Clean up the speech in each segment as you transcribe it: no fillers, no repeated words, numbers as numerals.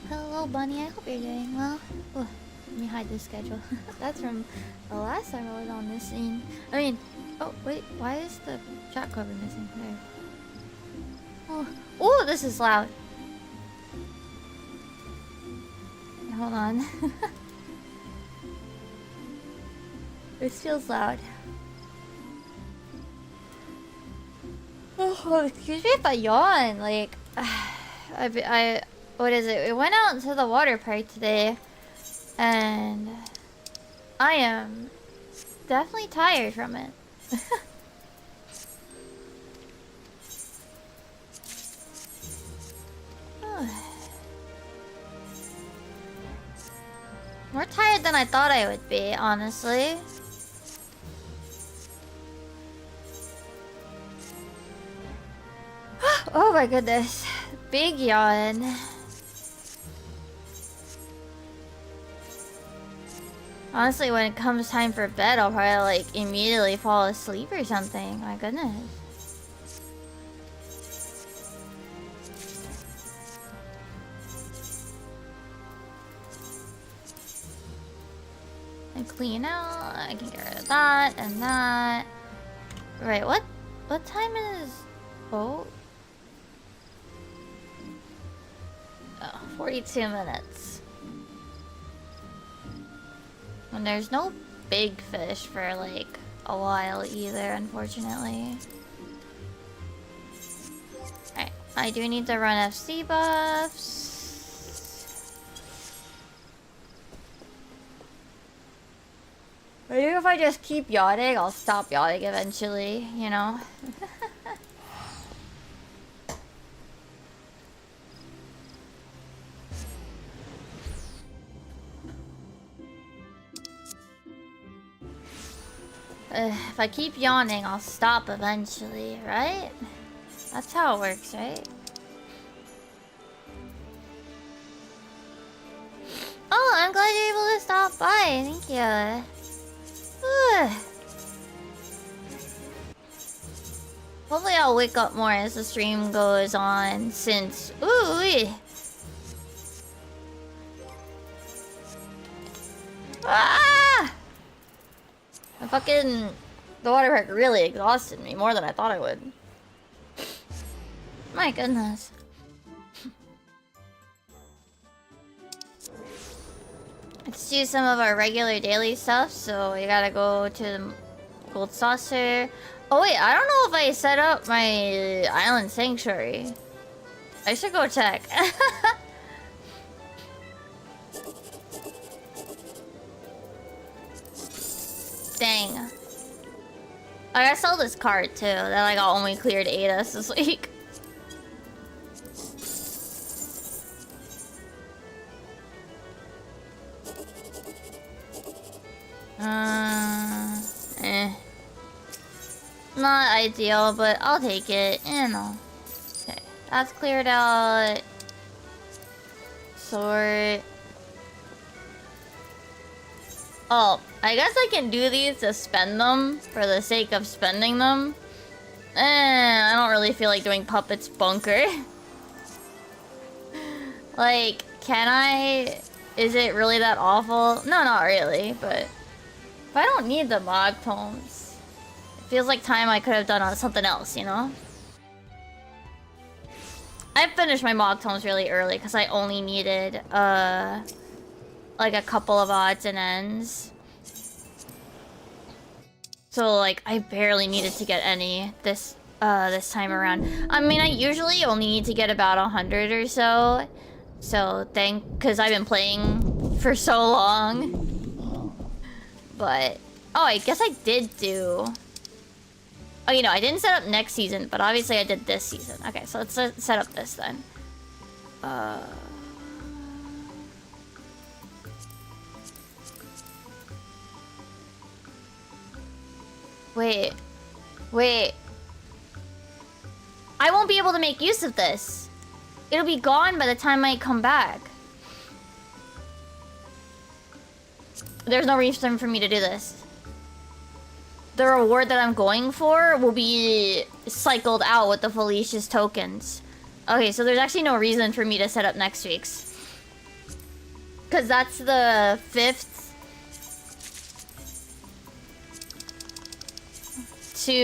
Hello, Bunny. I hope you're doing well. Oh, let me hide this schedule. That's from the last time I was on this scene. I mean, oh wait, why is the chat cover missing? There. Oh, this is loud. Hold on. This feels loud. Oh, excuse me if I yawn. Like, what is it? We went out to the water park today, and I am definitely tired from it. More tired than I thought I would be, honestly. Oh my goodness. Big yawn. Honestly, when it comes time for bed, I'll probably like immediately fall asleep or something. My goodness. And clean out. I can get rid of that and that. Right, what time is... Oh. 42 minutes. And there's no big fish for like a while either, unfortunately. Alright, I do need to run FC buffs. I think if I just keep yachting, I'll stop yachting eventually, you know? If I keep yawning, I'll stop eventually, right? That's how it works, right? Oh, I'm glad you're able to stop by. Thank you. Hopefully I'll wake up more as the stream goes on, since... Ooh-wee! Ah! The water park really exhausted me more than I thought it would. My goodness. Let's do some of our regular daily stuff. So we gotta go to the Gold Saucer. Oh wait, I don't know if I set up my island sanctuary. I should go check. Dang. I gotta sell this card too, that I got only cleared 8S this week. Not ideal, but I'll take it, you know. Okay, that's cleared out. Sort. Oh, I guess I can do these to spend them for the sake of spending them. I don't really feel like doing Puppet's Bunker. Like, can I? Is it really that awful? No, not really, but if I don't need the mod poems, it feels like time I could have done on something else, you know? I finished my mod tomes really early because I only needed like a couple of odds and ends. So like I barely needed to get any this time around. I mean, I usually only need to get about 100 or so. So because I've been playing for so long. But oh, I guess I did do. Oh, you know, I didn't set up next season, but obviously I did this season. Okay, so let's set up this then. Wait. I won't be able to make use of this. It'll be gone by the time I come back. There's no reason for me to do this. The reward that I'm going for will be cycled out with the Felicia's tokens. Okay, so there's actually no reason for me to set up next week's. Because that's the 5th to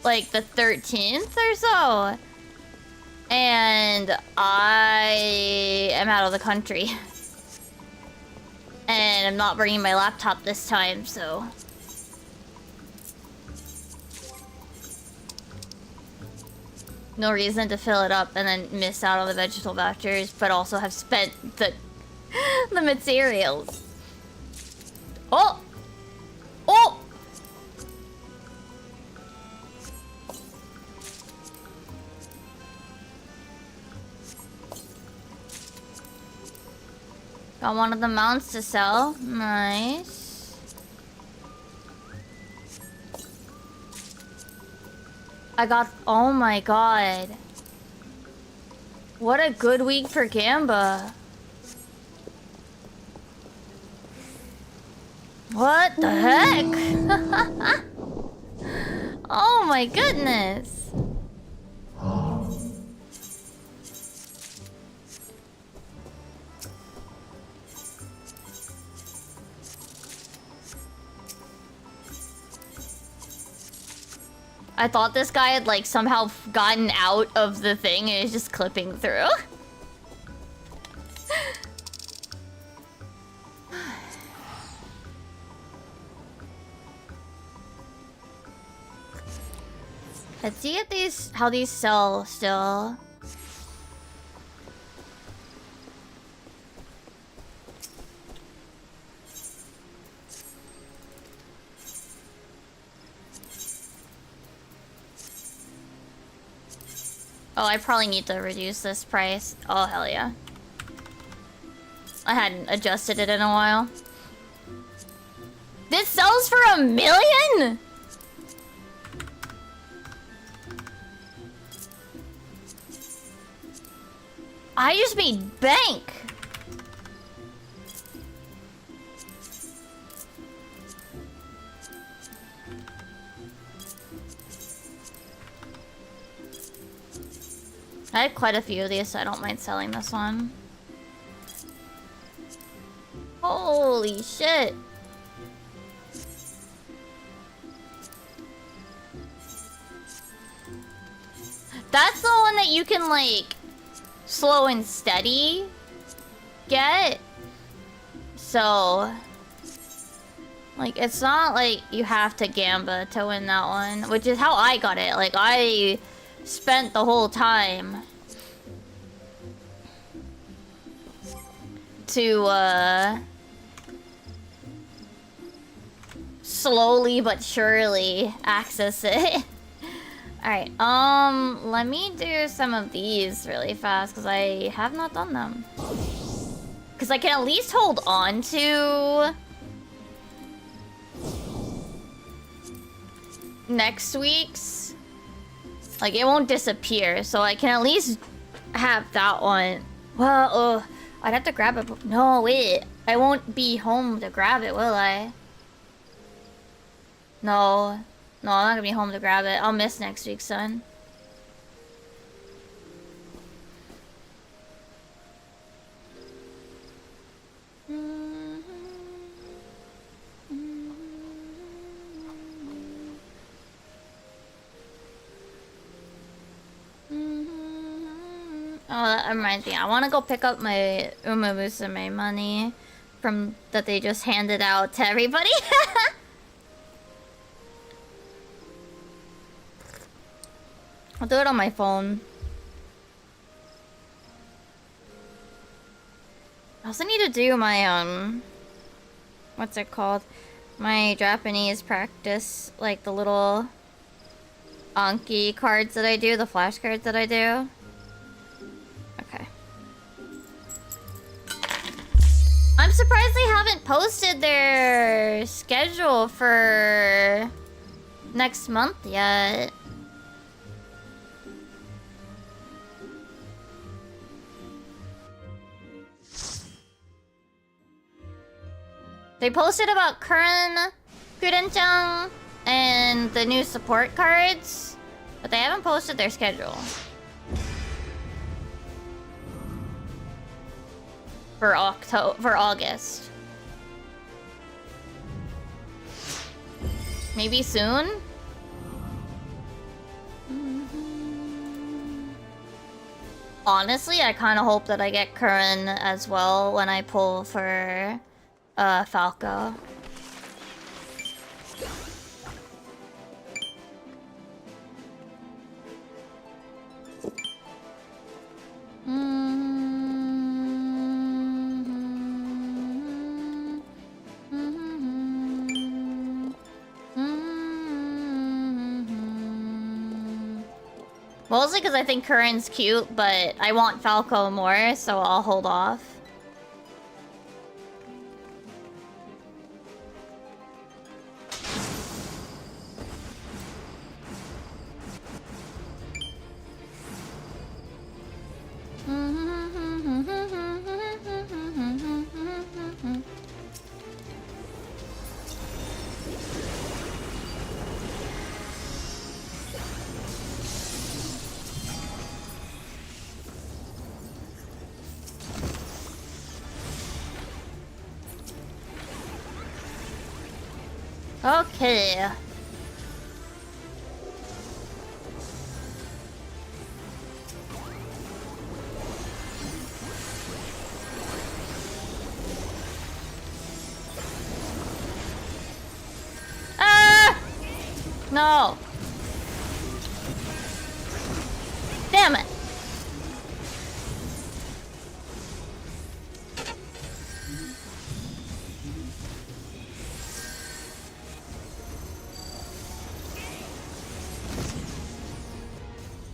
like the 13th or so. And I am out of the country. And I'm not bringing my laptop this time, so... No reason to fill it up and then miss out on the vegetable vouchers, but also have spent the materials. Oh! Oh! Got one of the mounts to sell. Nice. I got... Oh my god. What a good week for Gamba. What the heck? Oh my goodness. I thought this guy had like somehow gotten out of the thing and is just clipping through. Let's see if how these sell still. Oh, I probably need to reduce this price. Oh, hell yeah. I hadn't adjusted it in a while. This sells for $1 million?! I just made bank! I have quite a few of these, so I don't mind selling this one. Holy shit! That's the one that you can, like, slow and steady get. So, like, it's not like you have to gamba to win that one, which is how I got it. Like, I spent the whole time to slowly but surely access it. Alright, let me do some of these really fast because I have not done them. Because I can at least hold on to next week's. Like, it won't disappear, so I can at least I have that one. Well, I'd have to grab it. No, wait. I won't be home to grab it, will I? No. No, I'm not gonna be home to grab it. I'll miss next week, son. Oh, that reminds me. I want to go pick up my Uma Musume money from that they just handed out to everybody. I'll do it on my phone. I also need to do my what's it called? My Japanese practice, like the little Anki cards that I do, the flashcards that I do. Okay. I'm surprised they haven't posted their schedule for next month yet. They posted about Kurun, Kurenchan, and the new support cards, but they haven't posted their schedule. For August. Maybe soon? Honestly, I kind of hope that I get Kurun as well when I pull for Falco. Mostly because I think Curran's cute, but I want Falco more, so I'll hold off. Okay. No. Damn it.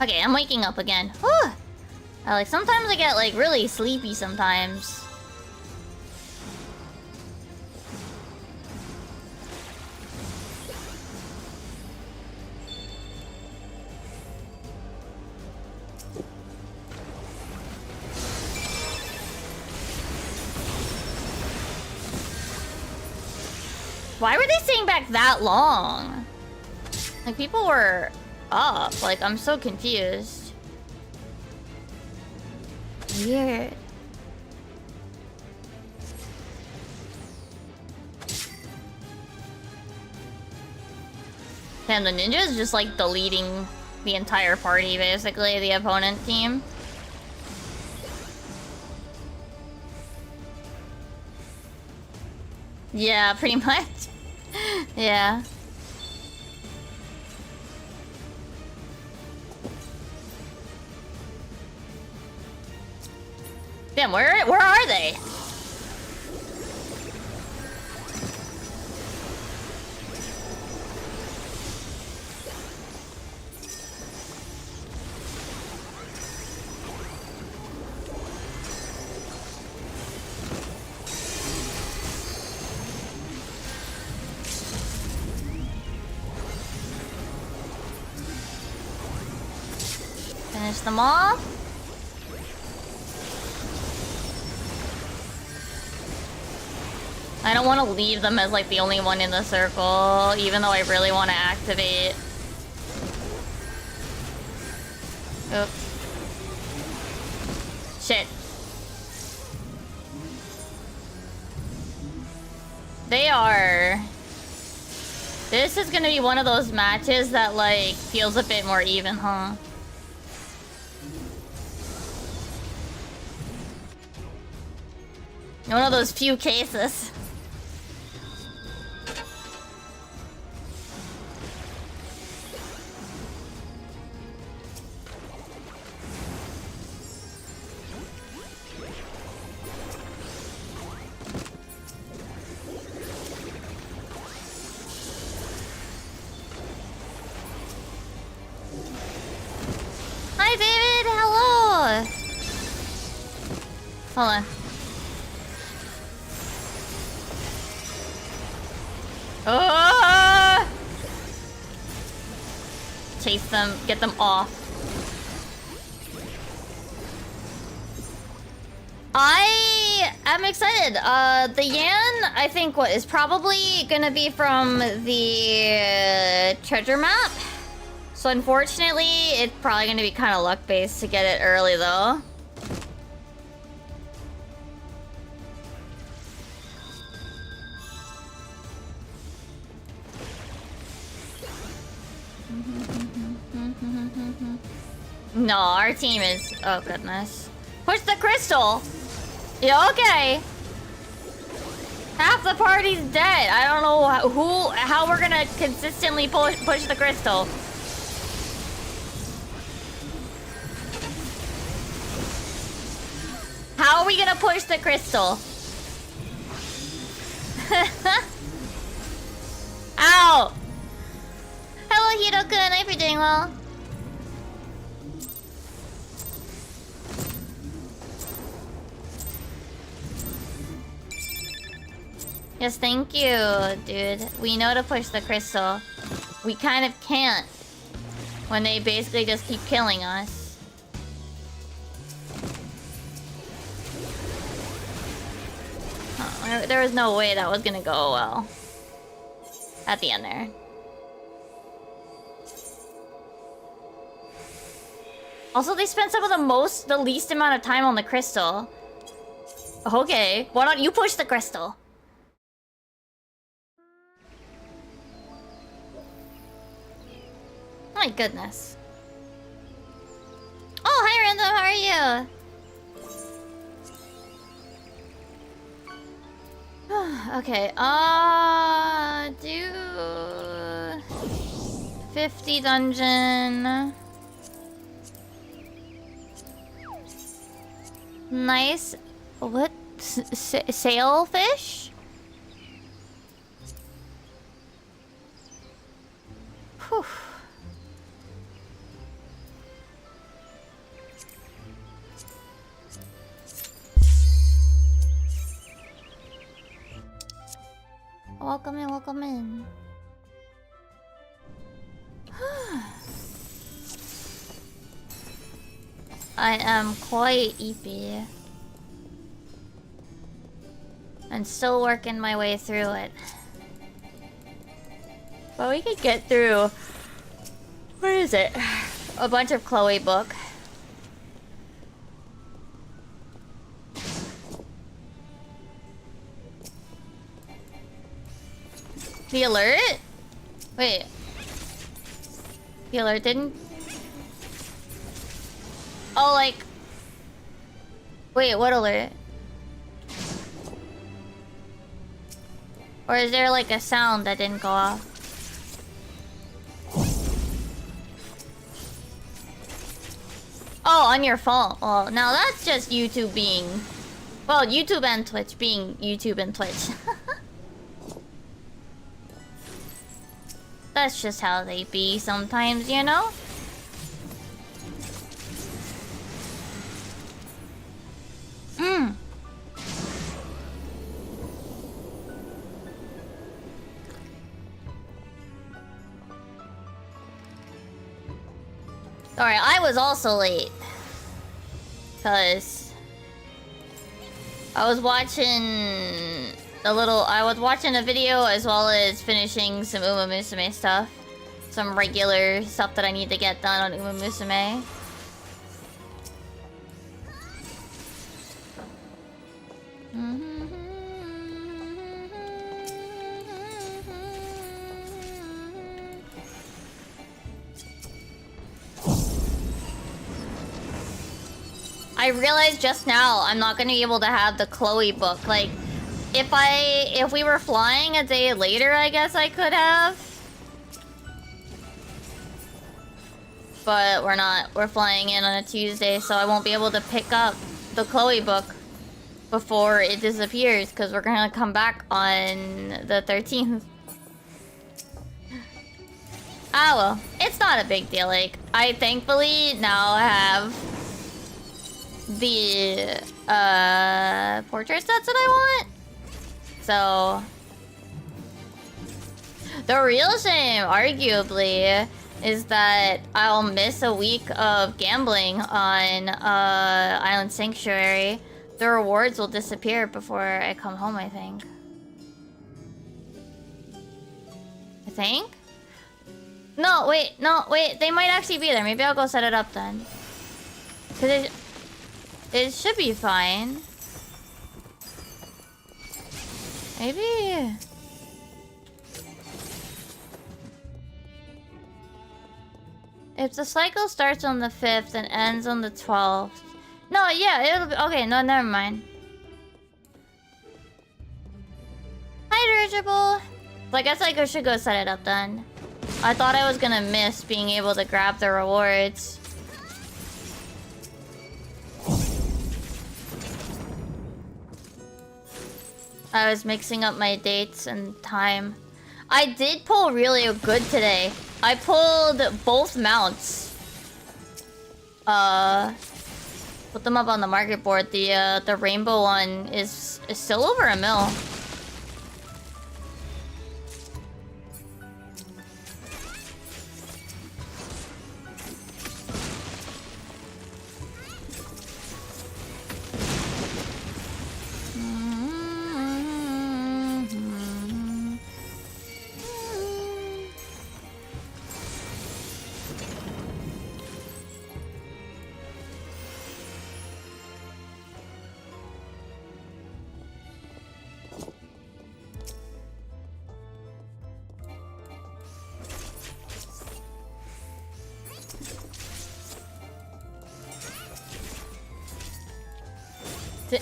Okay, I'm waking up again. Whew. Like, sometimes I get, like, really sleepy sometimes. Why were they staying back that long? Like, people were up. Like, I'm so confused. Weird. Damn, the ninja is just, like, deleting the entire party, basically, the opponent team. Yeah, pretty much. Yeah. Damn, where are they? Finish them off. I don't want to leave them as like the only one in the circle, even though I really want to activate. Oop. Shit. They are... This is gonna be one of those matches that like feels a bit more even, huh? One of those few cases. Hi, David. Hello. Hold on. Oh! Chase them, get them off. I am excited. The Yan, I think, what is probably gonna be from the treasure map. So unfortunately, it's probably gonna be kind of luck-based to get it early, though. No, our team is... Oh, goodness. Push the crystal! Yeah, okay. Half the party's dead. I don't know how we're gonna consistently push the crystal. How are we gonna push the crystal? Ow! Hello, Hiro-kun. I hope you're doing well. Yes, thank you, dude. We know to push the crystal. We kind of can't when they basically just keep killing us. There was no way that was gonna go well at the end there. Also, they spent some of the least amount of time on the crystal. Okay, why don't you push the crystal? My goodness. Oh, hi Random, how are you? Okay, do 50 dungeon. Nice. What? Sailfish? Whew. Welcome in, welcome in. I am quite eepy. I'm still working my way through it. But we could get through... What is it? A bunch of Chloe book. The alert? Wait. The alert didn't... Oh, like... Wait, what alert? Or is there like a sound that didn't go off? Oh, on your phone. Oh, now that's just YouTube being... Well, YouTube and Twitch being YouTube and Twitch. That's just how they be sometimes, you know? Alright, I was also late. Cause... I was watching... I was watching a video as well as finishing some Uma Musume stuff. Some regular stuff that I need to get done on Uma Musume. I realized just now I'm not gonna be able to have the Chloe book. Like, if we were flying a day later, I guess I could have. But we're not. We're flying in on a Tuesday, so I won't be able to pick up the Chloe book before it disappears, because we're gonna come back on the 13th. Ah well, it's not a big deal. Like, I thankfully now have the portrait sets that I want. So the real shame, arguably, is that I'll miss a week of gambling on Island Sanctuary. The rewards will disappear before I come home, I think. No, wait, they might actually be there. Maybe I'll go set it up then. Cause it should be fine. Maybe. If the cycle starts on the 5th and ends on the 12th. No, yeah, it'll be okay. No, never mind. Hi, Dirigible. So I guess I should go set it up then. I thought I was gonna miss being able to grab the rewards. I was mixing up my dates and time. I did pull really good today. I pulled both mounts. Put them up on the market board. The rainbow one is still over $1 mil.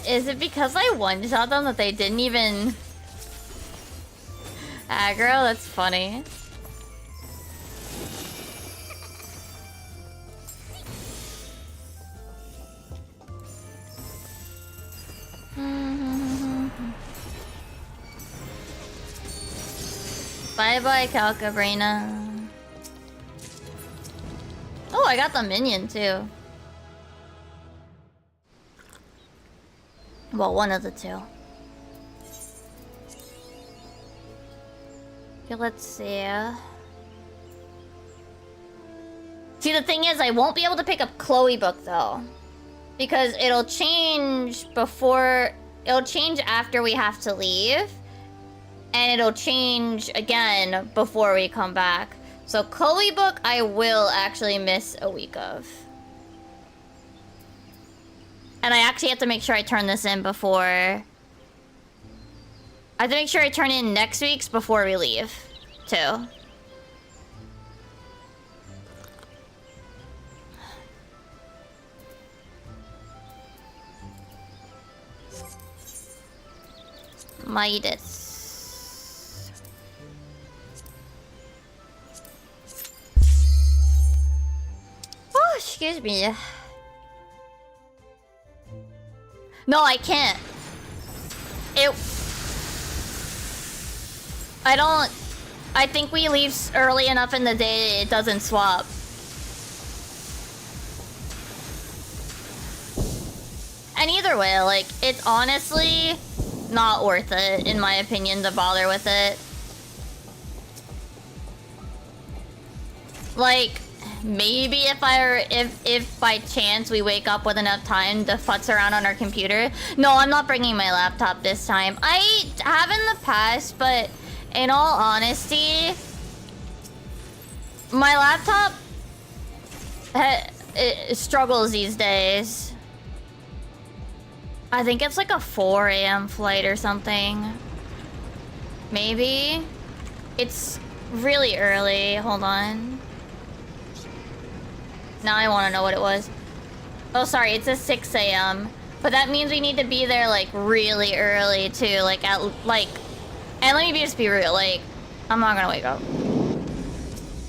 Is it because I one-shot them that they didn't even aggro? That's funny. Bye-bye, Calcabrina. Oh, I got the minion, too. Well, one of the two. Okay, let's see. See, the thing is, I won't be able to pick up Chloe book, though. Because it'll change before... It'll change after we have to leave. And it'll change again before we come back. So Chloe book, I will actually miss a week of. And I actually have to make sure I turn this in before... I have to make sure I turn in next week's before we leave, too. Midas. Oh, excuse me. No, I can't. I think we leave early enough in the day it doesn't swap. And either way, like, it's honestly not worth it, in my opinion, to bother with it. Like, maybe if by chance we wake up with enough time to futz around on our computer. No, I'm not bringing my laptop this time. I have in the past, but in all honesty, my laptop it struggles these days. I think it's like a 4 a.m. flight or something. Maybe. It's really early. Hold on. Now I want to know what it was. Oh, sorry. It's a 6 a.m. But that means we need to be there, like, really early, too. Like, at, like... And let me just be real. Like, I'm not gonna wake up.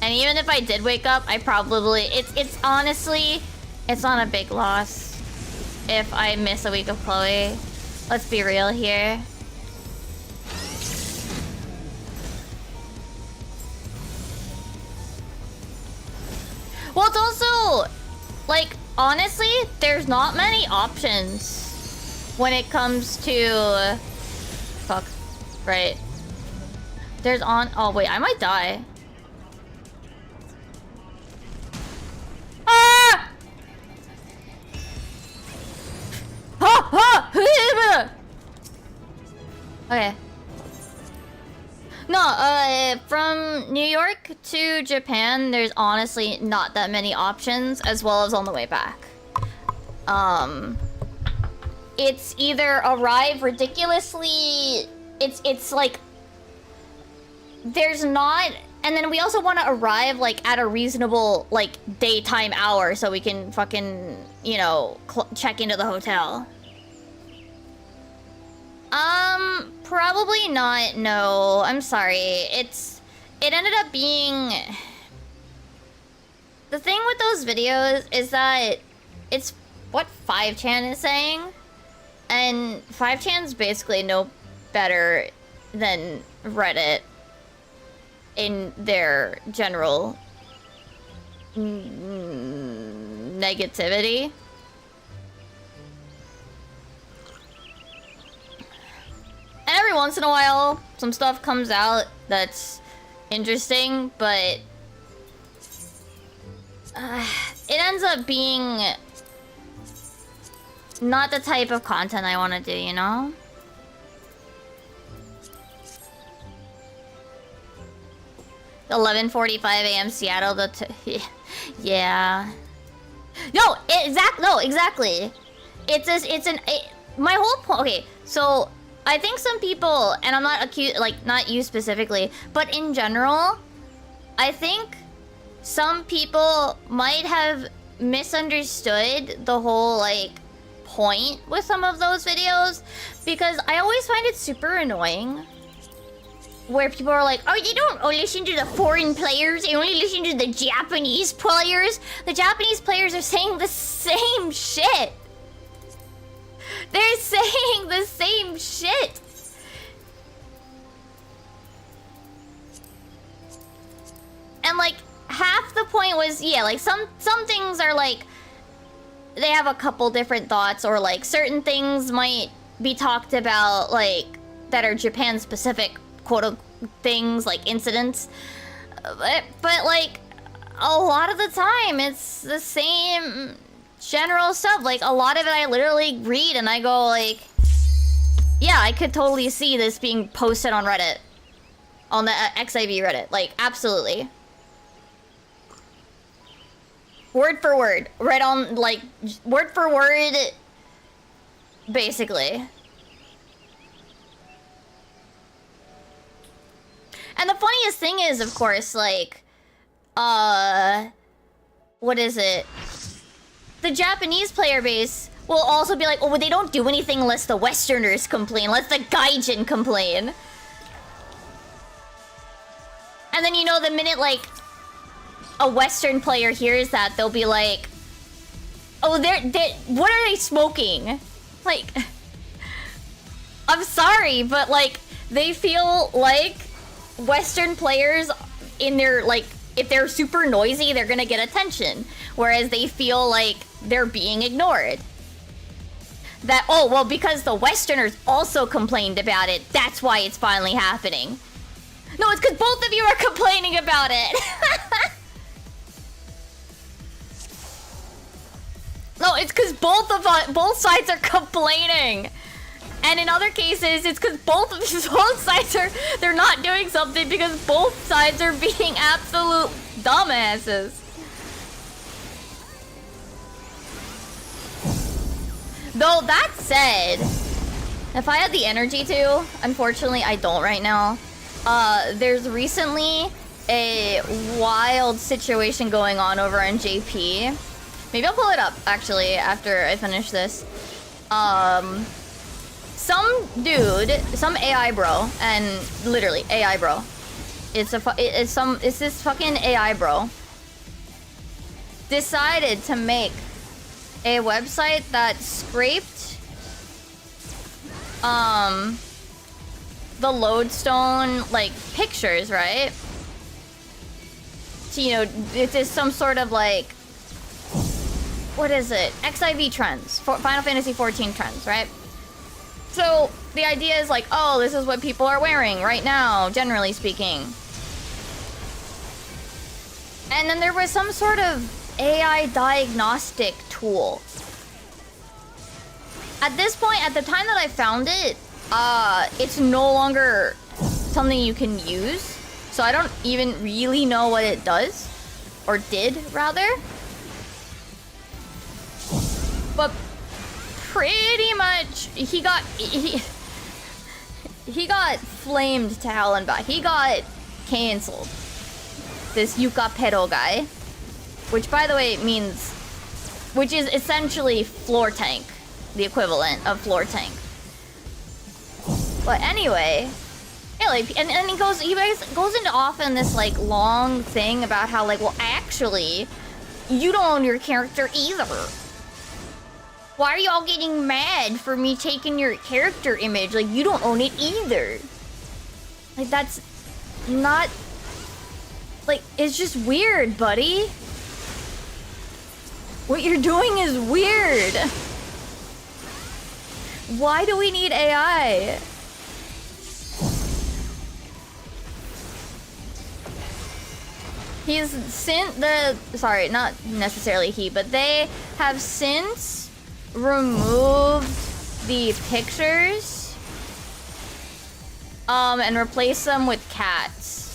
And even if I did wake up, I probably... It's honestly... It's not a big loss if I miss a week of Chloe. Let's be real here. Well, it's also... Like, honestly, there's not many options when it comes to... Fuck. Right. There's on... Oh, wait, I might die. Ah! Okay. No, from New York to Japan, there's honestly not that many options, as well as on the way back. It's either arrive ridiculously... It's like... There's not... And then we also want to arrive, like, at a reasonable, like, daytime hour so we can fucking, you know, check into the hotel. Probably not, no. I'm sorry. It ended up being... The thing with those videos is that it's what 5chan is saying. And 5chan's basically no better than Reddit in their general negativity. And every once in a while, some stuff comes out that's interesting, but it ends up being not the type of content I want to do, you know? $11:45 a.m. Seattle. Yeah. No, exactly. My whole point. Okay, so I think some people, and I'm not not you specifically, but in general, I think some people might have misunderstood the whole like point with some of those videos, because I always find it super annoying where people are like, oh, you don't listen to the foreign players, you only listen to the Japanese players. The Japanese players are saying the same shit. They're saying the same shit. And like half the point was, yeah, like some things are like they have a couple different thoughts, or like certain things might be talked about like that are Japan specific quote things, like incidents, but like a lot of the time it's the same general stuff. Like a lot of it I literally read and I go like, yeah, I could totally see this being posted on Reddit, on the XIV Reddit, like absolutely word for word, right on, like word for word basically. And the funniest thing is, of course, like, what is it? The Japanese player base will also be like, oh, well, they don't do anything unless the Westerners complain, unless the Gaijin complain. And then, you know, the minute, like, a Western player hears that, they'll be like, oh, what are they smoking? Like, I'm sorry, but, like, they feel like Western players in their, like, if they're super noisy, they're gonna get attention. Whereas they feel like they're being ignored. That, oh, well, because the Westerners also complained about it, that's why it's finally happening. No, it's because both of you are complaining about it. No, it's because both sides are complaining. And in other cases, it's because both sides they're not doing something because both sides are being absolute dumbasses. Though that said, if I had the energy to, unfortunately I don't right now. There's recently a wild situation going on over on JP. Maybe I'll pull it up actually after I finish this. Some dude, some AI bro, and literally AI bro. It's this fucking AI bro. Decided to make a website that scraped the lodestone like pictures, right? So, you know, it is some sort of like, what is it? XIV trends, Final Fantasy 14 trends, right? So the idea is like, oh, this is what people are wearing right now, generally speaking. And then there was some sort of AI diagnostic tool. At this point, at the time that I found it, it's no longer something you can use. So I don't even really know what it does. Or did, rather. But pretty much, he got flamed to hell and back. He got cancelled. This Yuka Pero guy. Which, by the way, means... Which is essentially floor tank. The equivalent of floor tank. But anyway... Yeah, like, and he goes into often this, like, long thing about how, like, well, actually, you don't own your character either. Why are y'all getting mad for me taking your character image? Like, you don't own it either. Like, that's not... Like, it's just weird, buddy. What you're doing is weird. Why do we need AI? He's sent the... Sorry, not necessarily he, but they have since removed the pictures and replaced them with cats.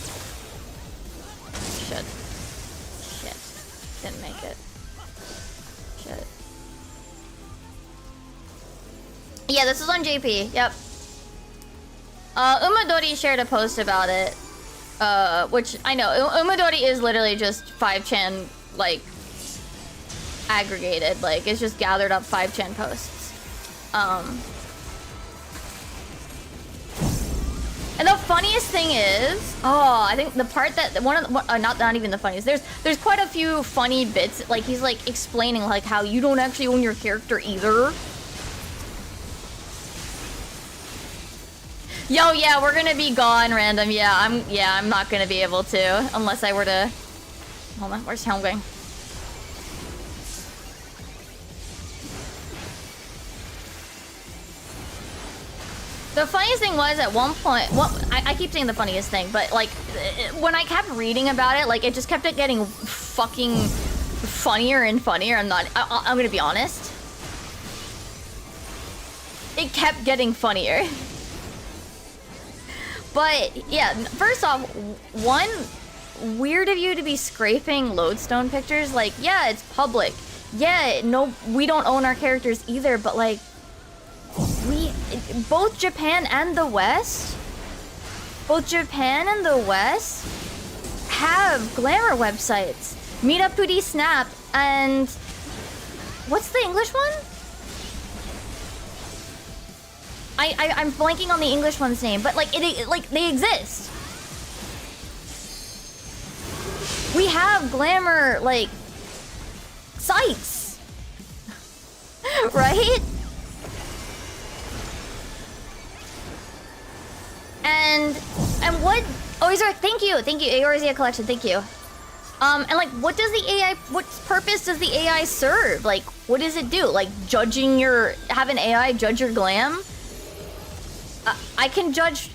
Shit. Didn't make it. Shit. Yeah, this is on JP. Yep. Umadori shared a post about it. Which I know, Umadori is literally just 5chan, like, aggregated. Like, it's just gathered up 5chan posts. And the funniest thing is, I think the part that not even the funniest. There's quite a few funny bits. Like, he's like explaining like how you don't actually own your character either. Yo, yeah, we're gonna be gone, random. Yeah, I'm not gonna be able to unless I were to. Hold on, where's home going? The funniest thing was at one point, I keep saying the funniest thing, but like when I kept reading about it, like it just kept getting fucking funnier and funnier. I'm gonna be honest. It kept getting funnier. But yeah, first off, one, weird of you to be scraping lodestone pictures. Like, yeah, it's public. Yeah, no, we don't own our characters either, but like, both Japan and the West have glamour websites. Mirapuri Snap and what's the English one? I'm blanking on the English one's name, but like they exist. We have glamour like sites, right? And what? Oh, he's right. Thank you, Eorzea Collection. Thank you. And like, what purpose does the AI serve? Like, what does it do? Like, have an AI judge your glam? I can judge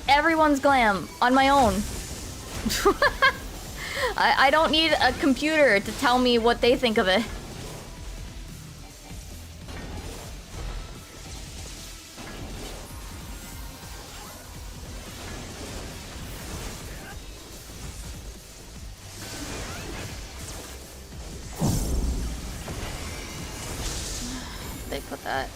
everyone's glam on my own. I don't need a computer to tell me what they think of it. they put that.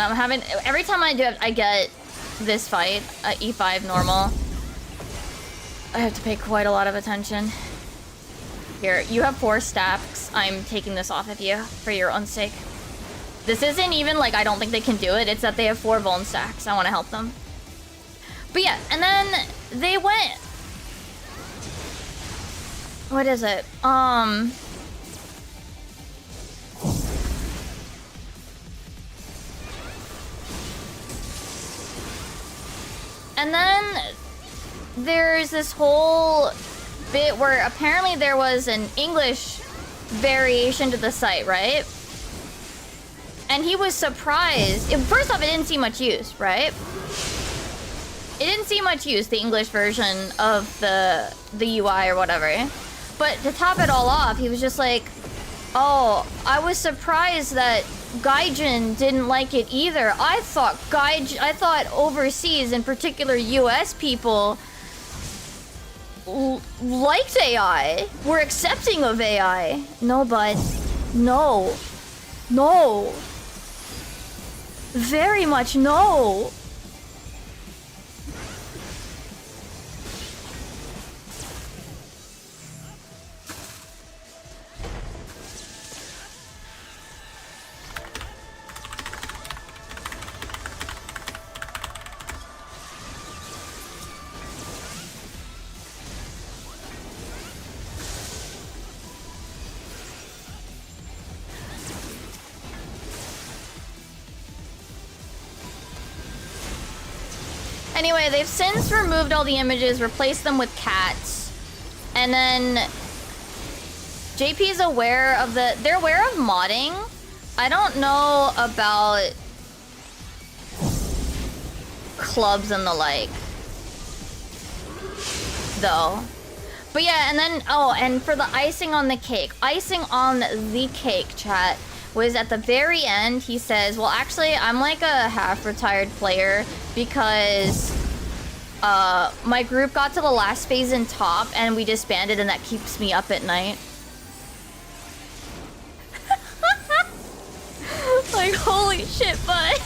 I'm having every time I do it, I get this fight E5 normal. I have to pay quite a lot of attention. Here, you have 4 stacks. I'm taking this off of you for your own sake. This isn't even like I don't think they can do it. It's that they have 4 vuln stacks. I want to help them. But yeah, and then they went. What is it? And then there's this whole bit where apparently there was an English variation to the site, right? And he was surprised. First off, it didn't see much use, right? It didn't see much use, the English version of the UI or whatever. But to top it all off, he was just like, oh, I was surprised that Gaijin didn't like it either. I thought overseas, in particular US people, liked AI. Were accepting of AI. No, bud. No. No. Very much no. Anyway, they've since removed all the images, replaced them with cats. And then JP's aware of they're aware of modding. I don't know about clubs and the like, though. But yeah, and then, oh, and for the icing on the cake, chat, was at the very end. He says, well, actually, I'm like a half-retired player because my group got to the last phase in top and we disbanded, and that keeps me up at night. Like, holy shit, bud.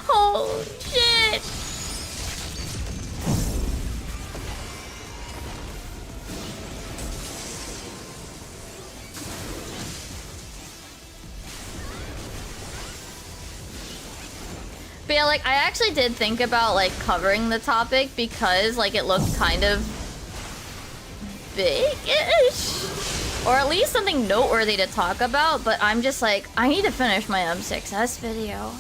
Holy shit. But yeah, like, I actually did think about, like, covering the topic because, like, it looked kind of big-ish. Or at least something noteworthy to talk about, but I'm just like, I need to finish my M6S video.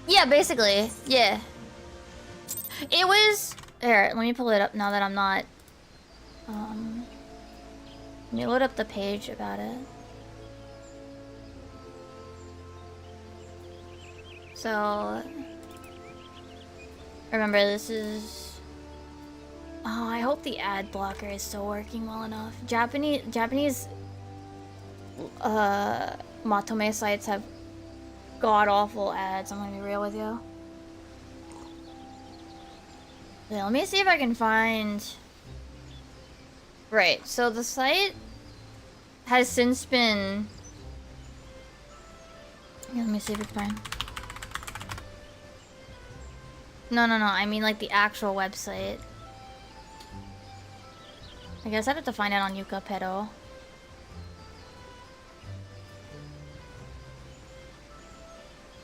Yeah, basically, yeah. It was... Here, let me pull it up now that I'm not... Let me load up the page about it. So... Remember, this is... Oh, I hope the ad blocker is still working well enough. Japanese Matome sites have god-awful ads, I'm gonna be real with you. Yeah, let me see if I can find... Right, so the site has since been... Yeah, let me see if it's fine. No, I mean like the actual website. I guess I'd have to find it on Yuka Pero.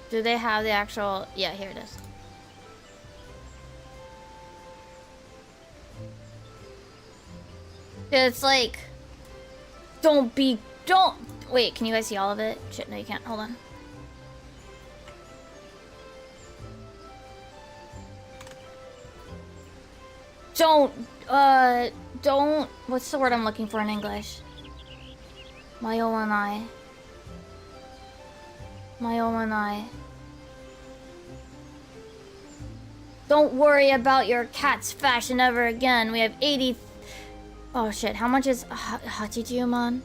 Do they have the actual... Yeah, here it is. It's like, don't. Wait, can you guys see all of it? Shit, no, you can't. Hold on. Don't. What's the word I'm looking for in English? Mayolanai. Don't worry about your cat's fashion ever again. We have 80. Oh shit, how much is Hachijuman?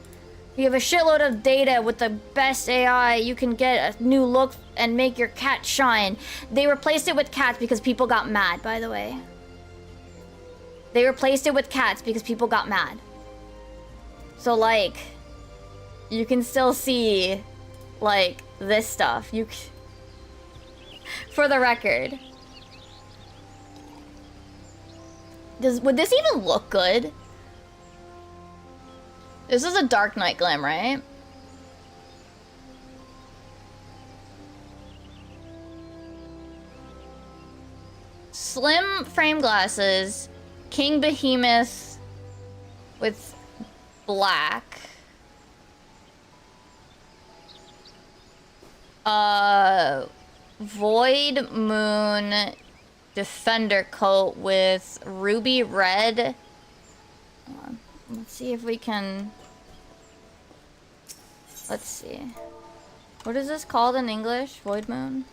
You have a shitload of data with the best AI. You can get a new look and make your cat shine. They replaced it with cats because people got mad, by the way. They replaced it with cats because people got mad. So like, you can still see like this stuff. For the record. Would this even look good? This is a Dark Knight glam, right? Slim frame glasses, King Behemoth with black. Void Moon Defender coat with ruby red. Hold on. Let's see if we can... Let's see. What is this called in English? Void Moon?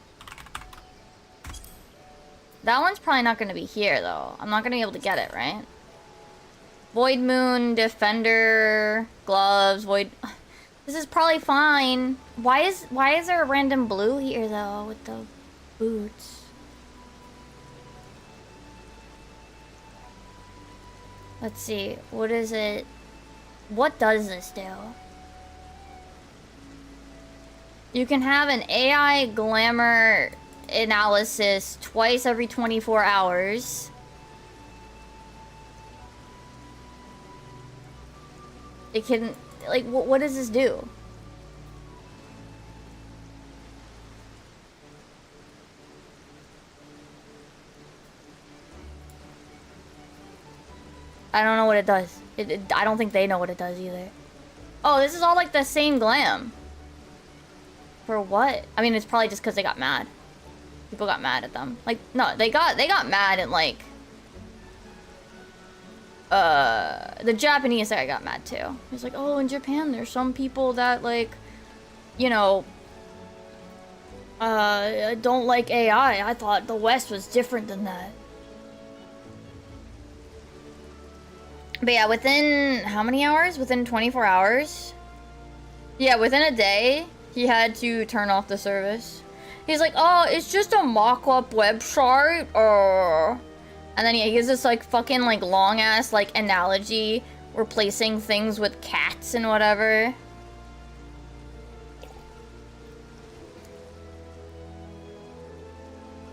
That one's probably not going to be here, though. I'm not going to be able to get it, right? Void Moon, Defender, gloves, Void... This is probably fine. Why is there a random blue here, though, with the boots? Let's see. What is it? What does this do? You can have an AI glamour analysis twice every 24 hours. It can... Like, what does this do? I don't know what it does. I don't think they know what it does either. Oh, this is all like the same glam. For what? I mean, it's probably just because they got mad. People got mad at them. Like, no, they got mad and like... the Japanese guy got mad too. He's like, oh, in Japan, there's some people that like, you know, don't like AI. I thought the West was different than that. But yeah, within how many hours? Within 24 hours? Yeah, within a day, he had to turn off the service. He's like, oh, it's just a mock-up website, and then he gives this like fucking like long ass like analogy replacing things with cats and whatever.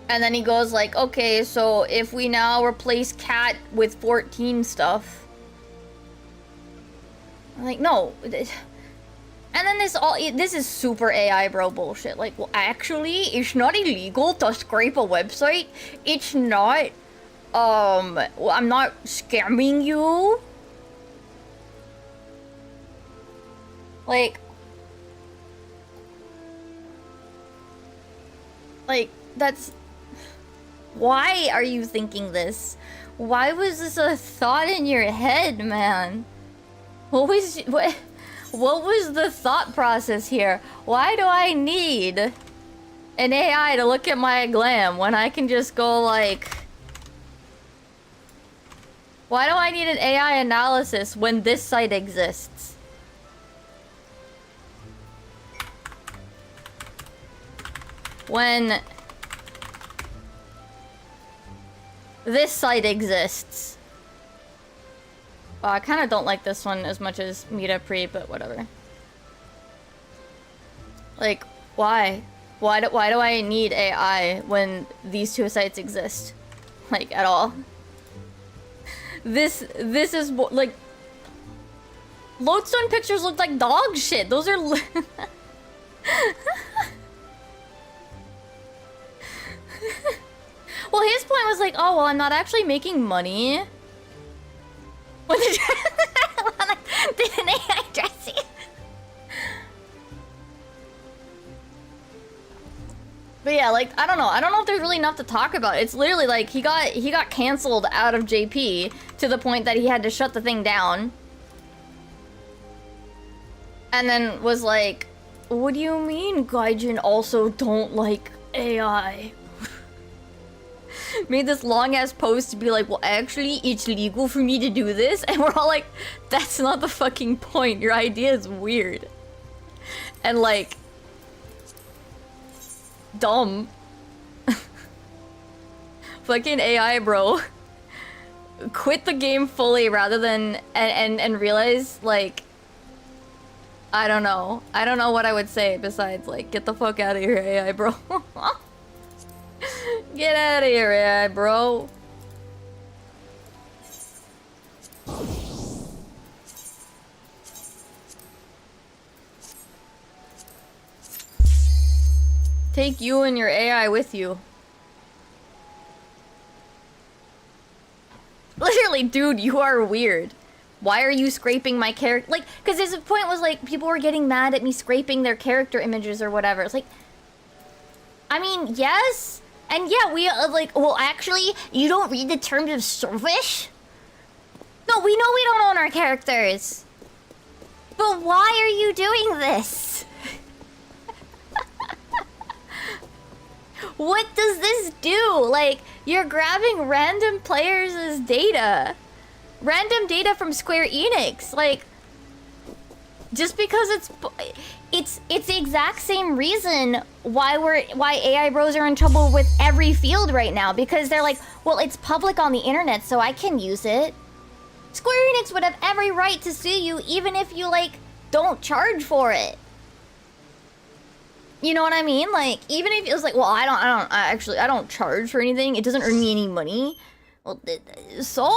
And then he goes like, okay, so if we now replace cat with 14 stuff. I'm like, no. And then this is super AI bro bullshit. Like, well, actually, it's not illegal to scrape a website. It's not. Well, I'm not scamming you. Like, that's... Why are you thinking this? Why was this a thought in your head, man? What was the thought process here? Why do I need an AI to look at my glam when I can just go like... Why do I need an AI analysis when this site exists? When this site exists. Well, I kind of don't like this one as much as Mita Pre, but whatever. Like, why? Why do I need AI when these two sites exist? Like, at all? This is like... Lodestone pictures look like dog shit. Those are... Well, his point was like, oh, well, I'm not actually making money. What did you... did an AI dress you? But yeah, like, I don't know if there's really enough to talk about. It's literally like he got canceled out of JP to the point that he had to shut the thing down. And then was like, what do you mean Gaijin also don't like AI? Made this long ass post to be like, well, actually, it's legal for me to do this. And we're all like, that's not the fucking point. Your idea is weird. And like, dumb. Fucking AI, bro. Quit the game fully rather than, and realize, like, I don't know. I don't know what I would say besides, like, get the fuck out of here, AI, bro. Get out of here, AI, bro. Take you and your AI with you. Literally, dude, you are weird. Why are you scraping my character? Like, because his point was like, people were getting mad at me scraping their character images or whatever. It's like, I mean, yes. And yeah, we like, well, actually, you don't read the terms of service? No, we know we don't own our characters. But why are you doing this? What does this do? Like, you're grabbing random players' data. Random data from Square Enix. Like, just because it's the exact same reason why AI bros are in trouble with every field right now, because they're like, well, it's public on the internet, so I can use it. Square Enix would have every right to sue you, even if you like don't charge for it. You know what I mean? Like, even if it was like, well, I don't charge for anything. It doesn't earn me any money. Well, so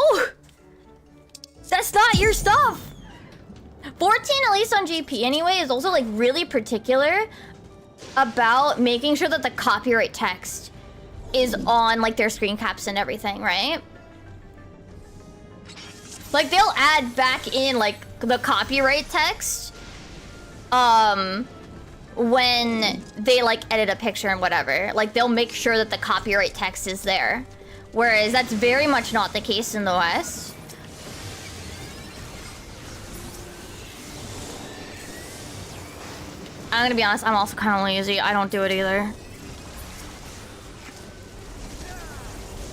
that's not your stuff. 14, at least on GP anyway, is also like really particular about making sure that the copyright text is on like their screen caps and everything, right? Like, they'll add back in like the copyright text when they like edit a picture and whatever. Like, they'll make sure that the copyright text is there, whereas that's very much not the case in the West. I'm gonna be honest, I'm also kind of lazy. I don't do it either.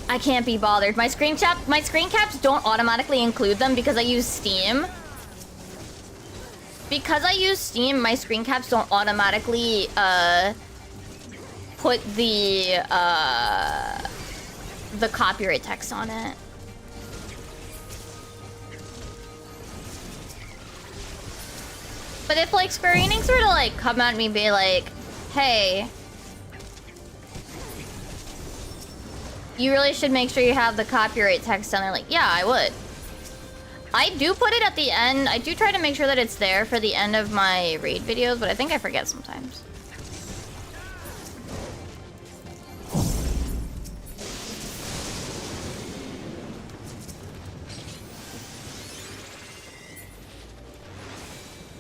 I can't be bothered. My screen caps don't automatically include them because I use Steam. Because I use Steam, my screen caps don't automatically put the copyright text on it. But if like Square Enix were to like come at me and be like, hey, you really should make sure you have the copyright text on there, like, yeah, I would. I do put it at the end. I do try to make sure that it's there for the end of my raid videos, but I think I forget sometimes.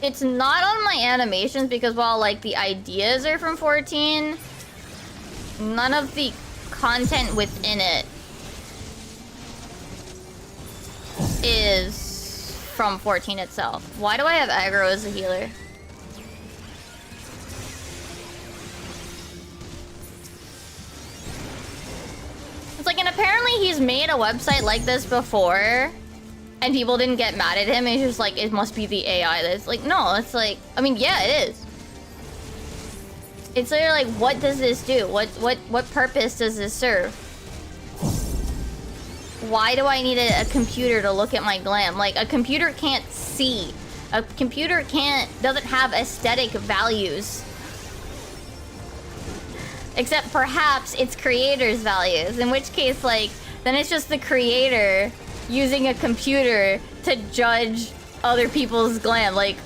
It's not on my animations because while like the ideas are from 14, none of the content within it is from 14 itself. Why do I have aggro as a healer? It's like, and apparently he's made a website like this before and people didn't get mad at him. It's just like, it must be the AI that's like, no, it's like, I mean, yeah, it is. It's literally like, what does this do? What purpose does this serve? Why do I need a computer to look at my glam? Like, a computer can't see. A computer doesn't have aesthetic values. Except perhaps its creator's values. In which case, like, then it's just the creator using a computer to judge other people's glam. Like,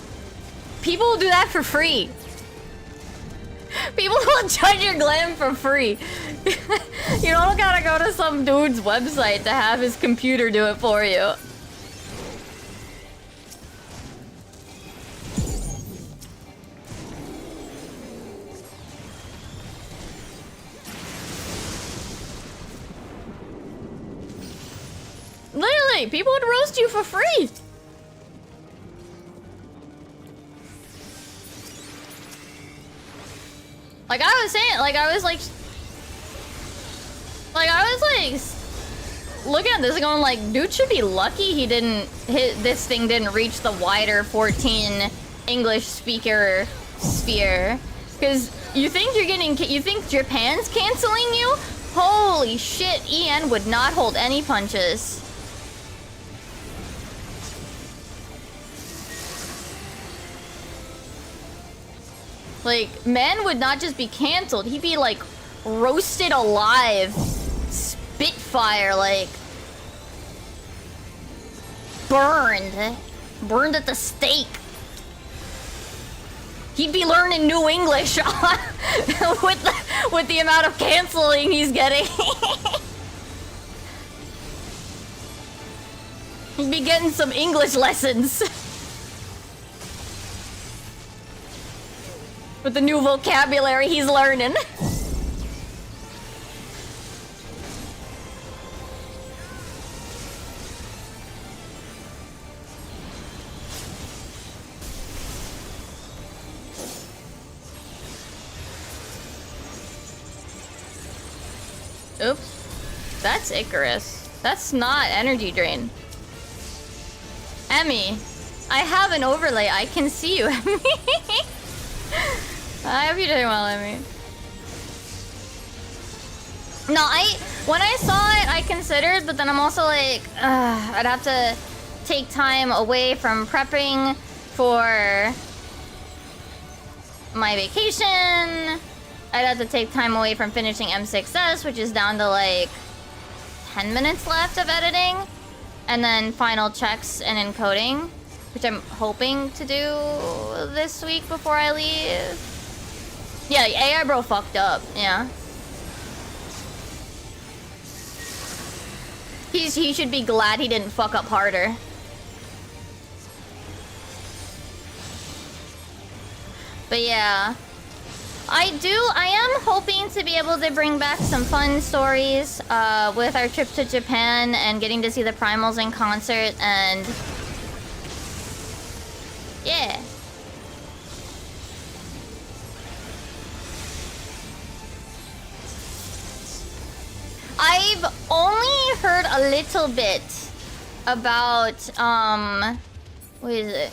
people will do that for free. People will judge your glam for free. You don't gotta go to some dude's website to have his computer do it for you. Like, people would roast you for free. Like I was saying, like I was looking at this going like, dude should be lucky he didn't this thing didn't reach the wider 14 English speaker sphere. Because you think you think Japan's canceling you? Holy shit, EN would not hold any punches. Like, man would not just be canceled, he'd be like roasted alive. Spitfire, like burned at the stake. He'd be learning new English with the amount of canceling he's getting. He'd be getting some English lessons. With the new vocabulary he's learning. Oops. That's Icarus. That's not energy drain. Emmy, I have an overlay. I can see you, Emmy. I hope you're doing well, Emmy. No, when I saw it, I considered, but then I'm also like, I'd have to take time away from prepping for my vacation. I'd have to take time away from finishing M6S, which is down to like 10 minutes left of editing. And then final checks and encoding, which I'm hoping to do this week before I leave. Yeah, AI bro fucked up, yeah. He should be glad he didn't fuck up harder. But yeah. I am hoping to be able to bring back some fun stories with our trip to Japan and getting to see the Primals in concert and yeah. I've only heard a little bit about what is it?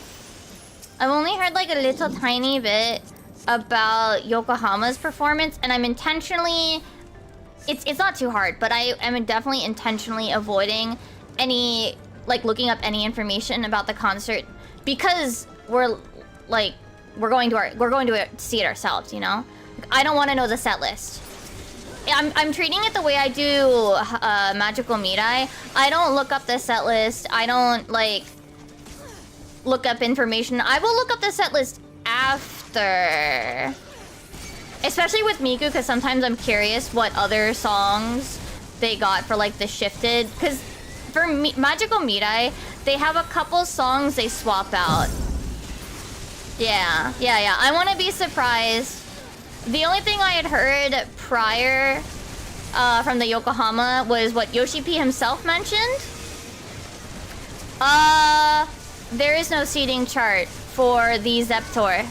I've only heard like a little tiny bit about Yokohama's performance, and I'm intentionally it's not too hard, but I am definitely intentionally avoiding any looking up any information about the concert because we're going to see it ourselves, you know? I don't want to know the set list. I'm treating it the way I do Magical Mirai. I don't look up the set list. I don't look up information. I will look up the set list after, especially with Miku, because sometimes I'm curious what other songs they got for the shifted. Because for Magical Mirai, they have a couple songs they swap out. Yeah. I want to be surprised. The only thing I had heard prior from the Yokohama was what Yoshi P himself mentioned. There is no seating chart for the Zep tour.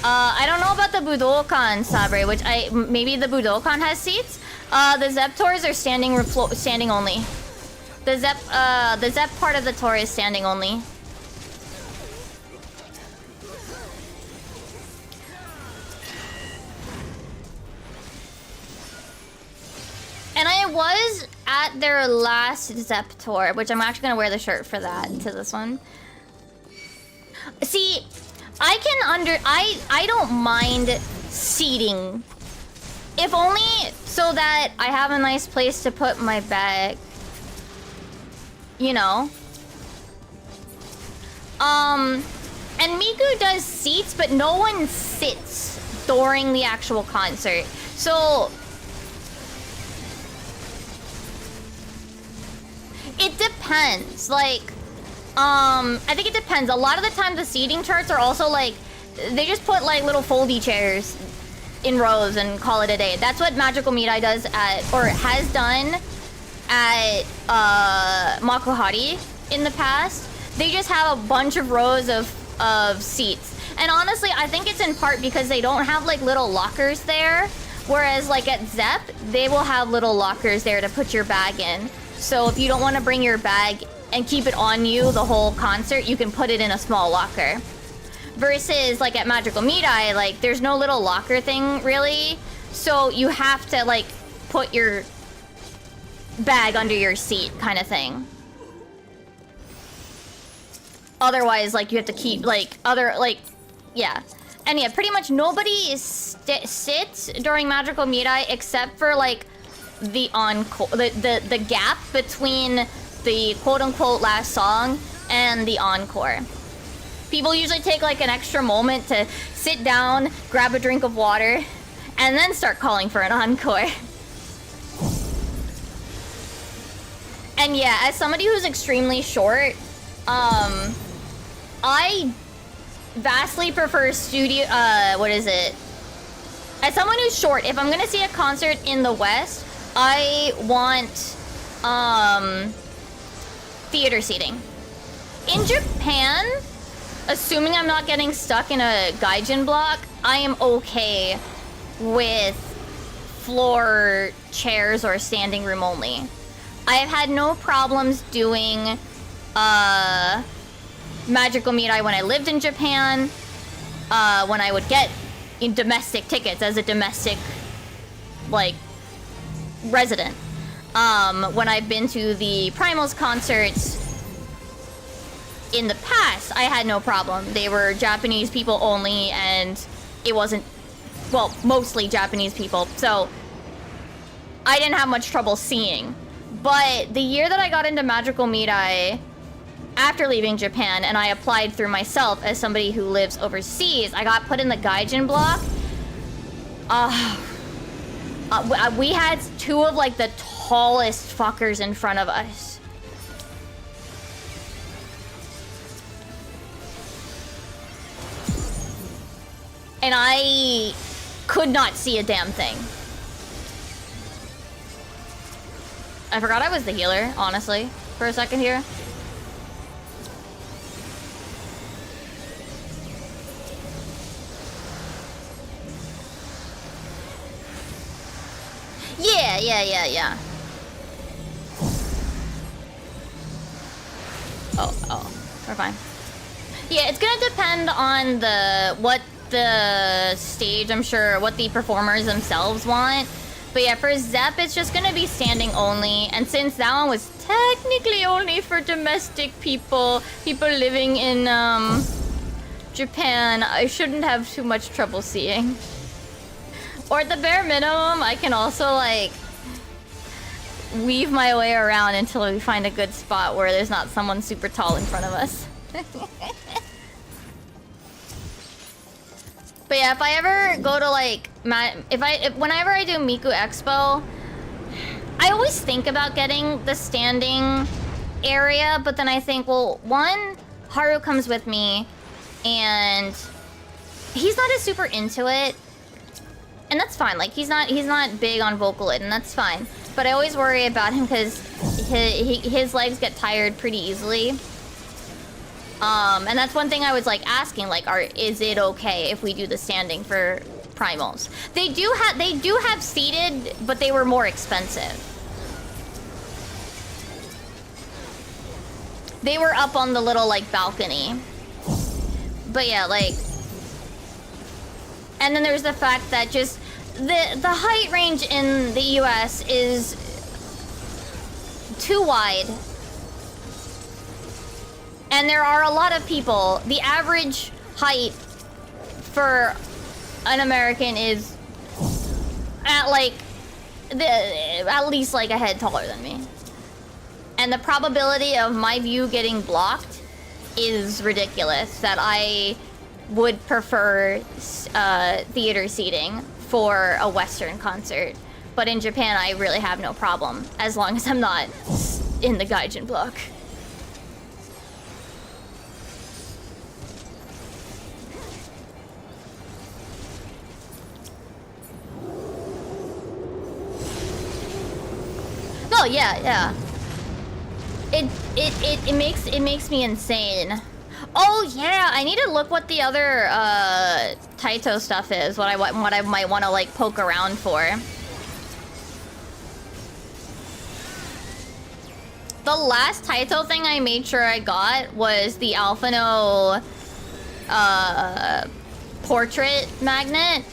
I don't know about the Budokan, Sabre, which maybe the Budokan has seats. The Zep tours are standing only. The Zep part of the tour is standing only. And I was at their last Zep tour, which I'm actually gonna wear the shirt for that to this one. See, I don't mind seating. If only so that I have a nice place to put my bag. You know? And Miku does seats, but no one sits during the actual concert. So it depends. I think it depends. A lot of the time the seating charts are also they just put little foldy chairs in rows and call it a day. That's what Magical Mirai does or has done at Makuhari in the past, they just have a bunch of rows of seats. And honestly, I think it's in part because they don't have like little lockers there. Whereas like at Zepp, they will have little lockers there to put your bag in. So if you don't want to bring your bag and keep it on you the whole concert, you can put it in a small locker. Versus like at Magical Mirai, like there's no little locker thing really. So you have to like put your bag under your seat kind of thing. Otherwise, like you have to keep like yeah. And yeah, pretty much nobody sits during Magical Mirai except for like the encore, the gap between the quote-unquote last song and the encore. People usually take like an extra moment to sit down, grab a drink of water, and then start calling for an encore. And yeah, as somebody who's extremely short, I vastly prefer studio, as someone who's short, if I'm gonna see a concert in the West, I want, theater seating. In Japan, assuming I'm not getting stuck in a gaijin block, I am okay with floor chairs or standing room only. I have had no problems doing, Magical Mirai when I lived in Japan, when I would get domestic tickets as a domestic, like, resident. When I've been to the Primals concerts in the past, I had no problem. They were Japanese people only, and it wasn't, well, mostly Japanese people, so I didn't have much trouble seeing. But the year that I got into Magical Mirai, after leaving Japan, and I applied through myself as somebody who lives overseas, I got put in the gaijin block. We had two of like the tallest fuckers in front of us. And I could not see a damn thing. I forgot I was the healer, honestly, for a second here. Yeah. Oh, we're fine. Yeah, it's gonna depend on what the stage, I'm sure, what the performers themselves want. But yeah, for Zepp, it's just gonna be standing only. And since that one was technically only for domestic people living in, Japan, I shouldn't have too much trouble seeing. Or at the bare minimum, I can also, like, weave my way around until we find a good spot where there's not someone super tall in front of us. But yeah, if I ever go to, like, whenever I do Miku Expo, I always think about getting the standing area, but then I think, well, one, Haru comes with me, and he's not as super into it. And that's fine, like, he's not big on Vocaloid, and that's fine. But I always worry about him because his legs get tired pretty easily. And that's one thing I was, like, asking, like, is it okay if we do the standing for Primals? They do have seated, but they were more expensive. They were up on the little, like, balcony. But yeah, like... And then there's the fact that just the height range in the US is too wide. And there are a lot of people. The average height for an American is at least like a head taller than me. And the probability of my view getting blocked is ridiculous, that I would prefer theater seating for a Western concert. But in Japan, I really have no problem, as long as I'm not in the gaijin block. No, Oh yeah, yeah. It makes me insane. Oh yeah, I need to look what the other Taito stuff is. What I might want to like poke around for. The last Taito thing I made sure I got was the Alphino portrait magnet.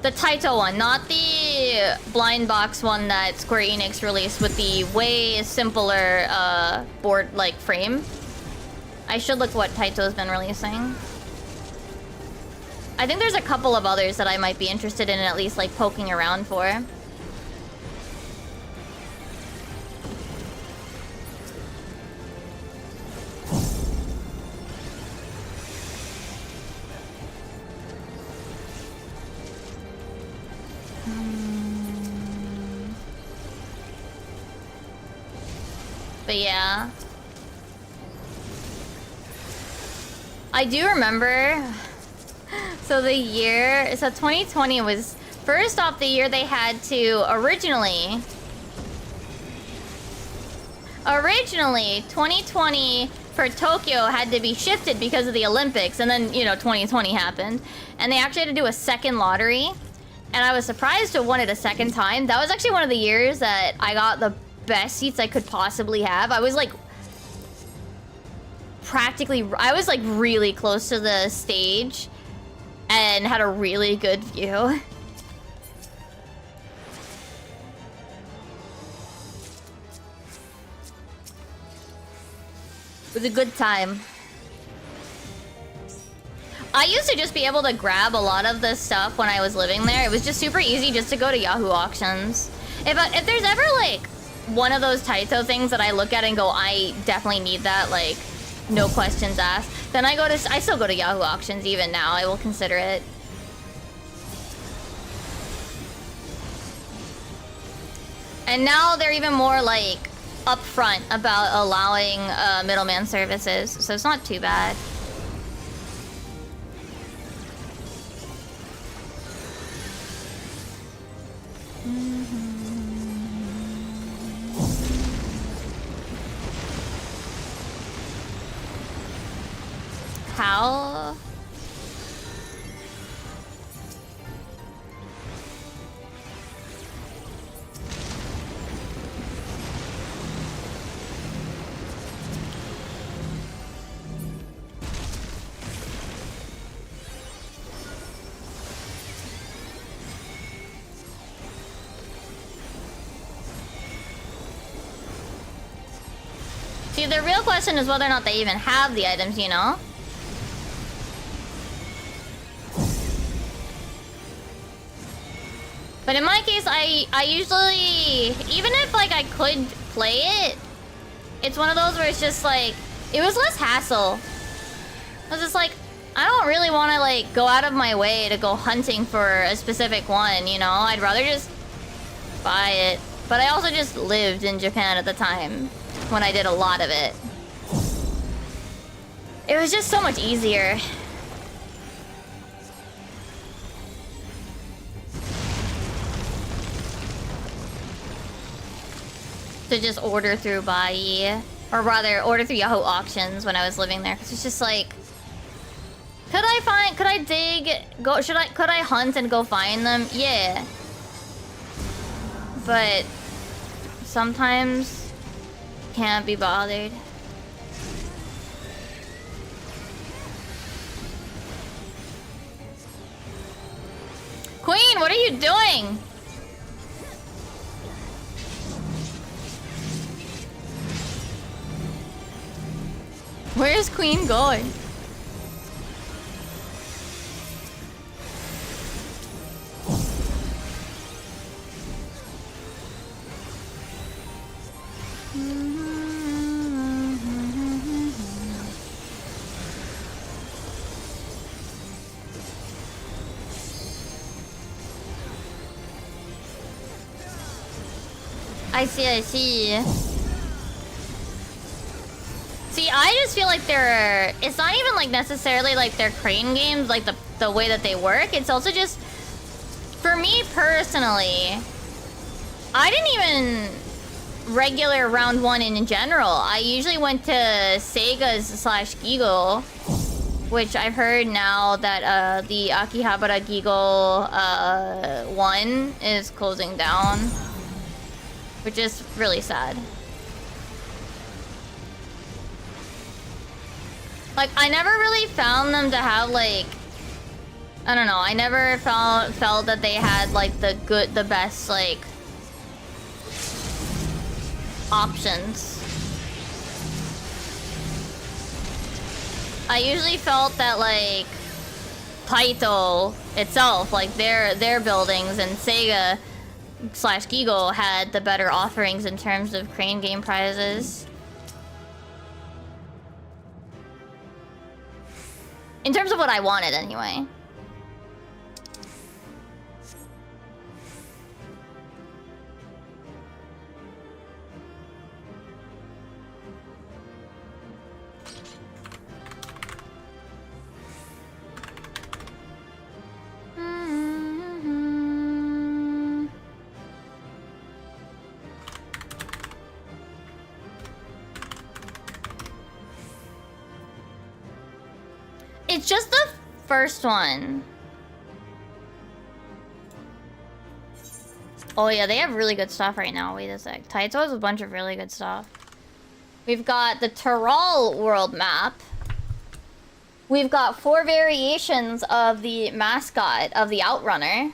The Taito one, not the blind box one that Square Enix released with the way simpler board like frame. I should look what Taito's been releasing. I think there's a couple of others that I might be interested in at least like poking around for. But yeah. I do remember. So the year, so 2020 was first off the year they had to originally 2020 for Tokyo had to be shifted because of the Olympics, and then, you know, 2020 happened, and they actually had to do a second lottery, and I was surprised to have won it a second time. That was actually one of the years that I got the best seats I could possibly have. I was like I was like really close to the stage and had a really good view. It was a good time. I used to just be able to grab a lot of this stuff when I was living there. It was just super easy just to go to Yahoo Auctions. If there's ever like one of those Taito things that I look at and go, I definitely need that, like no questions asked, then I still go to Yahoo Auctions even now. I will consider it. And now they're even more like upfront about allowing middleman services, so it's not too bad. How? See, the real question is whether or not they even have the items, you know? But in my case, I usually, even if like I could play it, it's one of those where it's just like, it was less hassle. I was just like, I don't really want to like go out of my way to go hunting for a specific one, you know? I'd rather just buy it. But I also just lived in Japan at the time when I did a lot of it. It was just so much easier. To just order through Bai, or rather order through Yahoo Auctions when I was living there, because it's just like, could I hunt and go find them? Yeah. But sometimes can't be bothered. Queen, what are you doing? Where's Queen going? I see. See, I just feel like it's not even like necessarily like their crane games, like the way that they work. It's also just, for me personally, I didn't even regular round 1 in general. I usually went to Sega's / Gigo, which I've heard now that the Akihabara Gigo 1 is closing down, which is really sad. Like, I never really found them to have, like, I don't know, I never felt that they had, like, the best, like, options. I usually felt that, like, Taito itself, like, their buildings and Sega / Gigo had the better offerings in terms of crane game prizes. In terms of what I wanted, anyway. It's just the first one. Oh yeah, they have really good stuff right now. Wait a sec. Taito has a bunch of really good stuff. We've got the Tyrol world map. We've got 4 variations of the mascot of the Outrunner.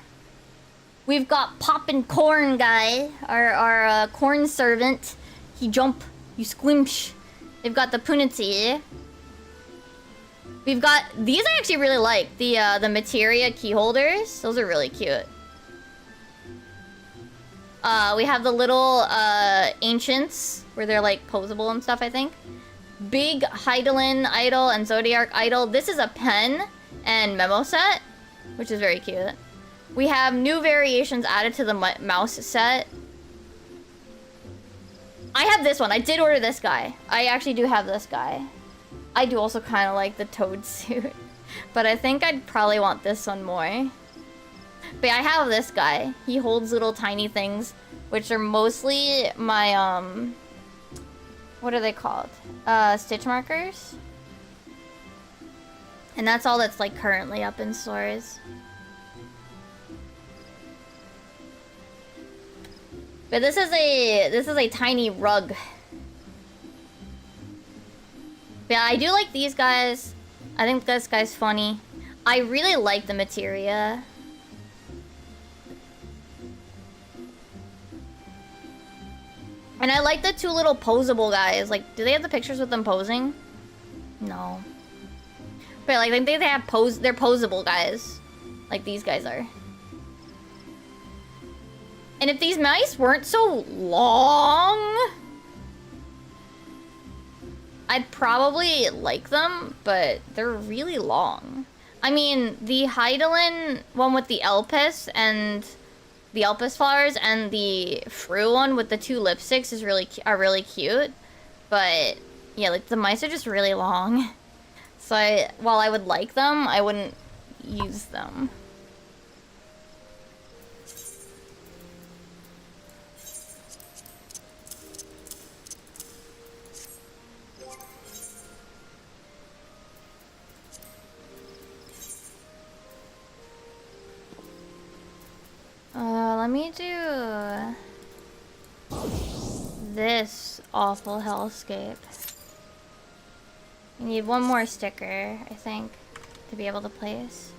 We've got Poppin' Corn guy, our corn servant. He jump, you squinch. They've got the Punity. We've got these. I actually really like the materia key holders. Those are really cute. We have the little ancients where they're like posable and stuff, I think. Big Heidelin idol and Zodiac idol. This is a pen and memo set, which is very cute. We have new variations added to the mouse set. I have this one. I did order this guy. I actually do have this guy. I do also kind of like the toad suit, but I think I'd probably want this one more. But yeah, I have this guy. He holds little tiny things, which are mostly my, what are they called? Stitch markers. And that's all that's like currently up in stores. But this is a tiny rug. Yeah, I do like these guys. I think this guy's funny. I really like the materia. And I like the 2 little posable guys. Like, do they have the pictures with them posing? No. But like, I think they have they're posable guys. Like these guys are. And if these mice weren't so long, I'd probably like them, but they're really long. I mean, the Heidelin one with the Elpis and the Elpis flowers and the Fru one with the 2 lipsticks is are really cute. But yeah, like the mice are just really long. So while I would like them, I wouldn't use them. Let me do this awful hellscape. You need one more sticker, I think, to be able to place.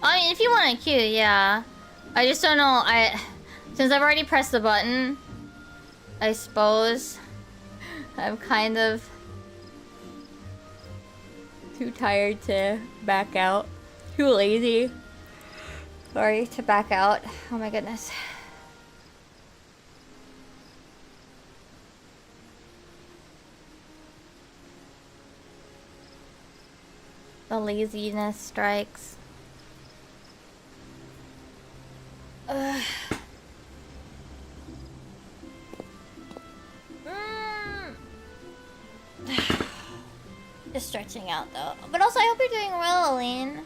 I mean, if you want a cue, yeah. I just don't know, since I've already pressed the button, I suppose I'm kind of too tired to back out. Too lazy. Sorry, to back out. Oh my goodness. The laziness strikes. Ugh. Just stretching out though. But also, I hope you're doing well, Aline.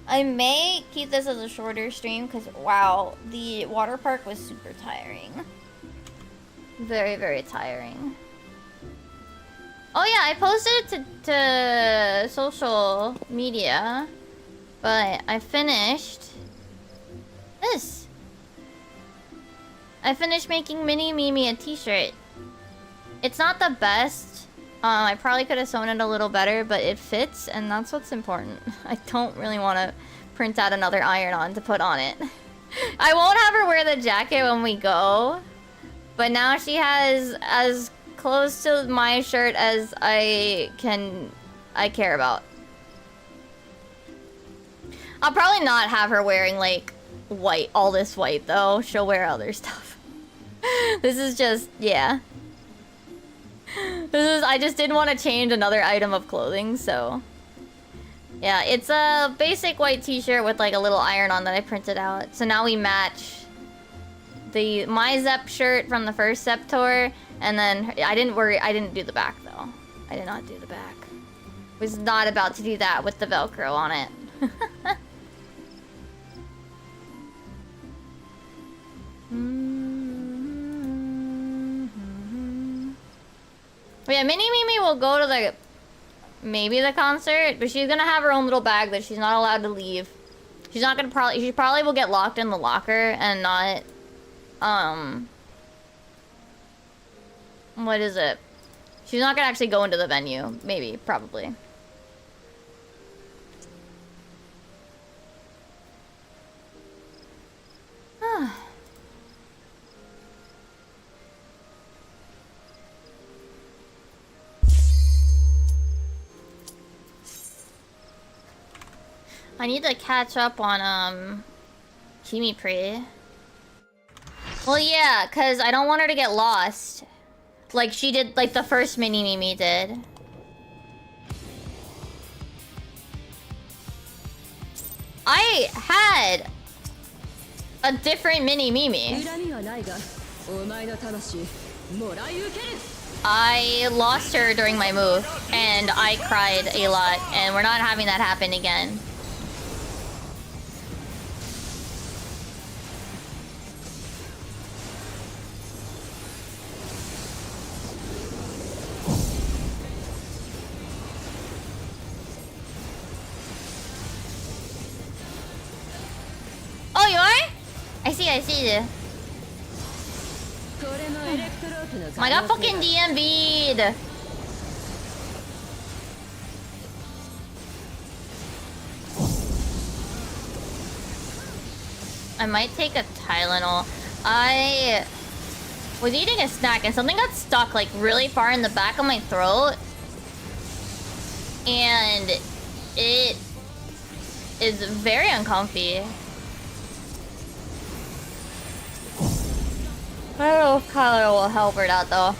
I may keep this as a shorter stream because, wow, the water park was super tiring. Very, very tiring. Oh yeah, I posted it to social media, but I finished this. I finished making Mini Mimi a t-shirt. It's not the best. I probably could have sewn it a little better, but it fits, and that's what's important. I don't really want to print out another iron-on to put on it. I won't have her wear the jacket when we go, but now she has as close to my shirt as I care about. I'll probably not have her wearing, like, white, all this white, though. She'll wear other stuff. This is just, yeah. I just didn't want to change another item of clothing, so... Yeah, it's a basic white t-shirt with like a little iron-on that I printed out. So now we match my Zep shirt from the first Zep tour, and then I didn't do the back though. I did not do the back. Was not about to do that with the Velcro on it. Yeah, Mini Mimi will go to maybe the concert, but she's gonna have her own little bag that she's not allowed to leave. She's not gonna she probably will get locked in the locker and not, what is it? She's not gonna actually go into the venue. Maybe, probably. I need to catch up on, Kimi Pre. Well, yeah, because I don't want her to get lost. Like she did, like the first Mini Mimi did. I had a different Mini Mimi. I lost her during my move, and I cried a lot, and we're not having that happen again. Oh, you are? I see. I got fucking DMV'd. I might take a Tylenol. I was eating a snack and something got stuck like really far in the back of my throat. And it is very uncomfy. I don't know if Kyler will help her out though.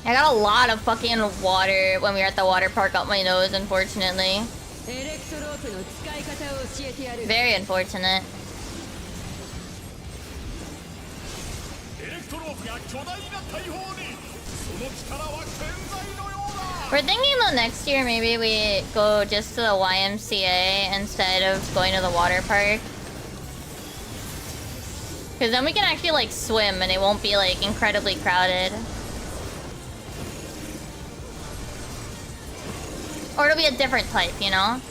I got a lot of fucking water when we were at the water park up my nose, unfortunately. Very unfortunate. We're thinking though next year maybe we go just to the YMCA instead of going to the water park. Because then we can actually, like, swim and it won't be, like, incredibly crowded. Or it'll be a different type, you know?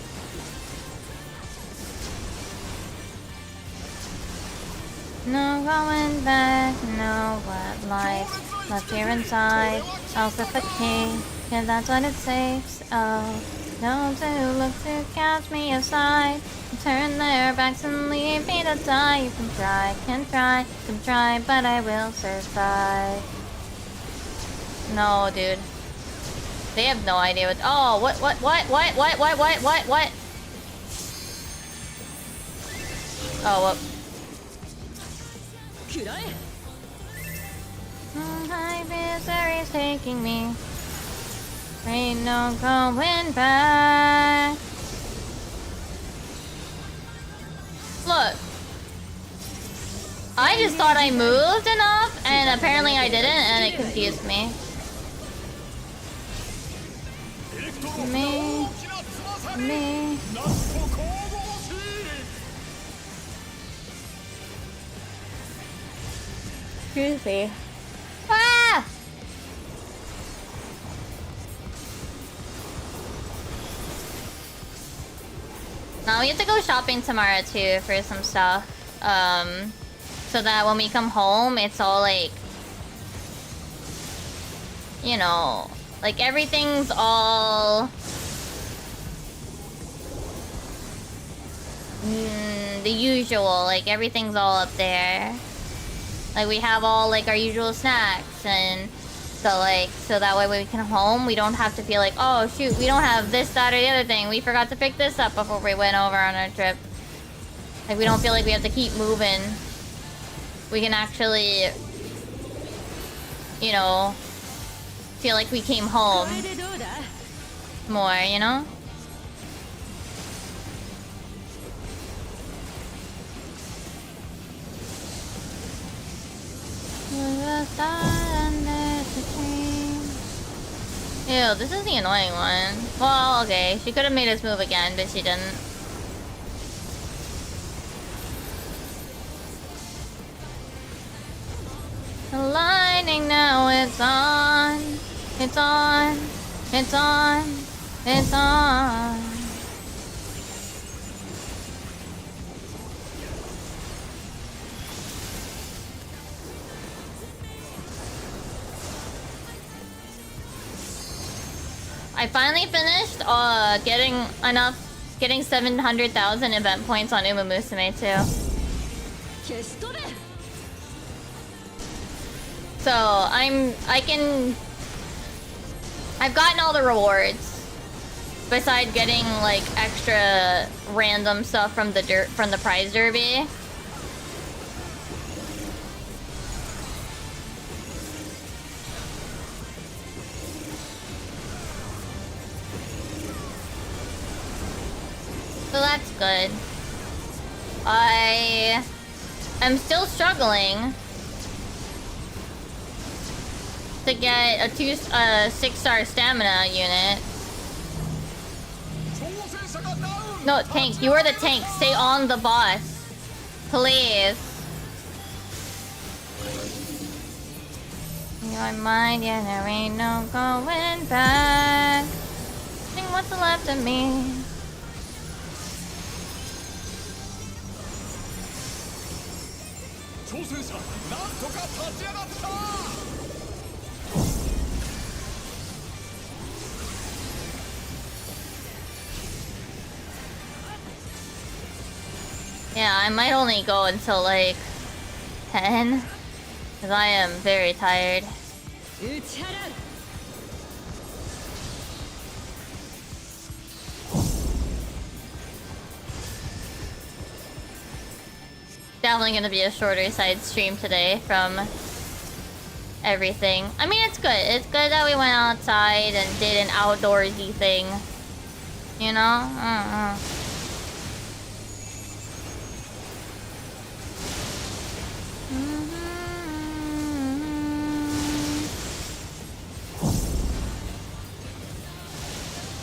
No going back, no what life left here inside. I'll suffocate, cause that's what it takes. Oh, no to look to catch me aside. Turn their backs and leave me to die. You can try, but I will survive. No, dude. They have no idea what. Oh, what? Oh, what? My misery's taking me. Ain't no going back. Look. I just thought I moved enough, and apparently I didn't, and it confused me. Me. Excuse me. Ah! Now we have to go shopping tomorrow too for some stuff. So that when we come home, it's all like, you know, like everything's all the usual. Like everything's all up there. Like we have all like our usual snacks, and so that way when we come home, we don't have to feel like, oh shoot, we don't have this, that, or the other thing. We forgot to pick this up before we went over on our trip. Like we don't feel like we have to keep moving. We can actually, you know, feel like we came home more, you know? Ew, this is the annoying one. Well, okay, she could have made us move again, but she didn't. The lightning now, it's on. It's on. It's on. It's on. I finally finished getting 700,000 event points on Uma Musume too. So I've gotten all the rewards. Besides getting like extra random stuff from the prize derby. So that's good. I am still struggling to get a 6-star stamina unit. No, tank. You are the tank. Stay on the boss. Please. In your mind, yeah, there ain't no going back. Think what's left of me. Yeah, I might only go until like 10, because I am very tired. Definitely gonna be a shorter side stream today from everything. I mean, it's good. It's good that we went outside and did an outdoorsy thing. You know?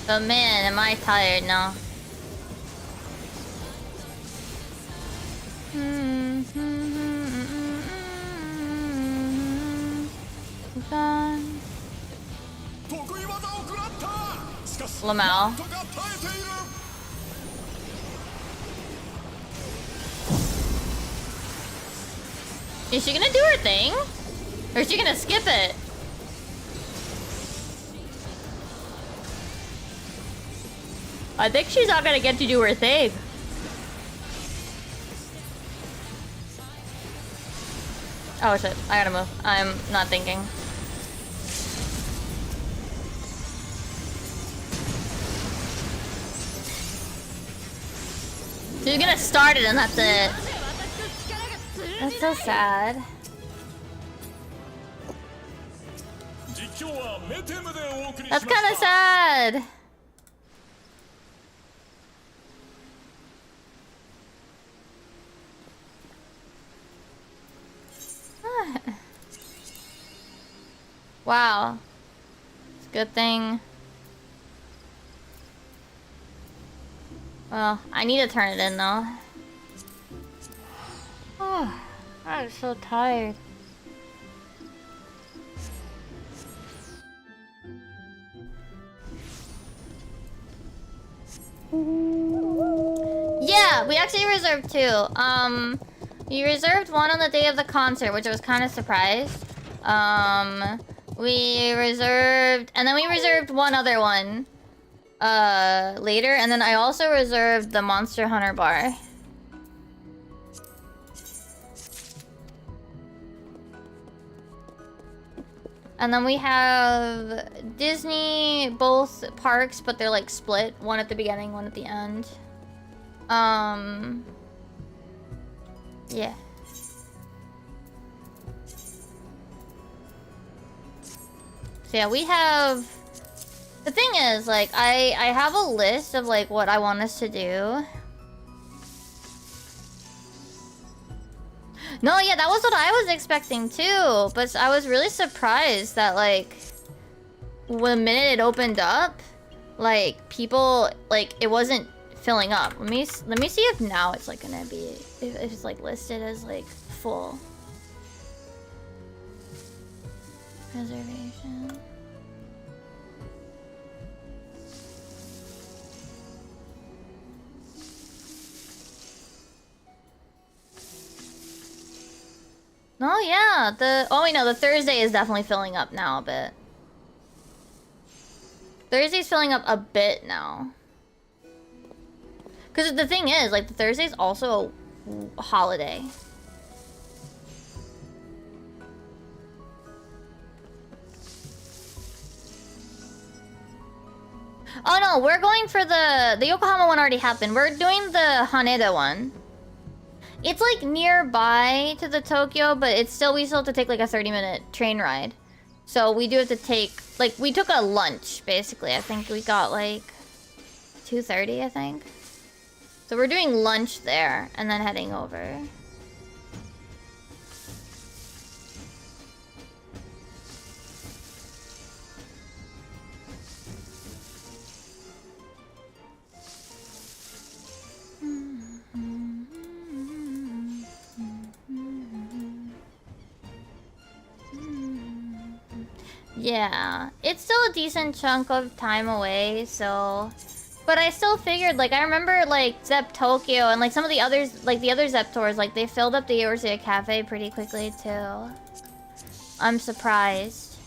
But man, am I tired now. Lamau. Is she gonna do her thing? Or is she gonna skip it? I think she's not gonna get to do her thing. Oh shit, I gotta move. I'm not thinking. She's gonna start it and that's it. That's so sad. That's kind of sad. Wow. It's a good thing. Well, I need to turn it in though. Oh, I'm so tired. Yeah, we actually reserved 2. We reserved one on the day of the concert, which I was kind of surprised. We reserved, and then we reserved one other one, later, and then I also reserved the Monster Hunter bar. And then we have Disney, both parks, but they're like split. One at the beginning, one at the end. Yeah. So yeah, we have... The thing is, like, I have a list of like what I want us to do. No, yeah, that was what I was expecting too. But I was really surprised that like the minute it opened up, like people, like it wasn't filling up. Let me see if now it's like gonna be, if it's like listed as like full. Reservation. No, yeah, oh wait, no, the Thursday is definitely filling up now a bit. Thursday's filling up a bit now. Because the thing is, like, the Thursday's also a holiday. Oh no, we're going for the Yokohama one already happened. We're doing the Haneda one. It's like nearby to the Tokyo, but it's still, we still have to take like a 30-minute train ride. So we do have to take, like, we took a lunch, basically. I think we got like 2:30, I think. So we're doing lunch there and then heading over. Yeah, it's still a decent chunk of time away, so... But I still figured, like, I remember, like, Zep Tokyo and, like, some of the others, like, the other Zep tours, like, they filled up the Yorosea Cafe pretty quickly, too. I'm surprised.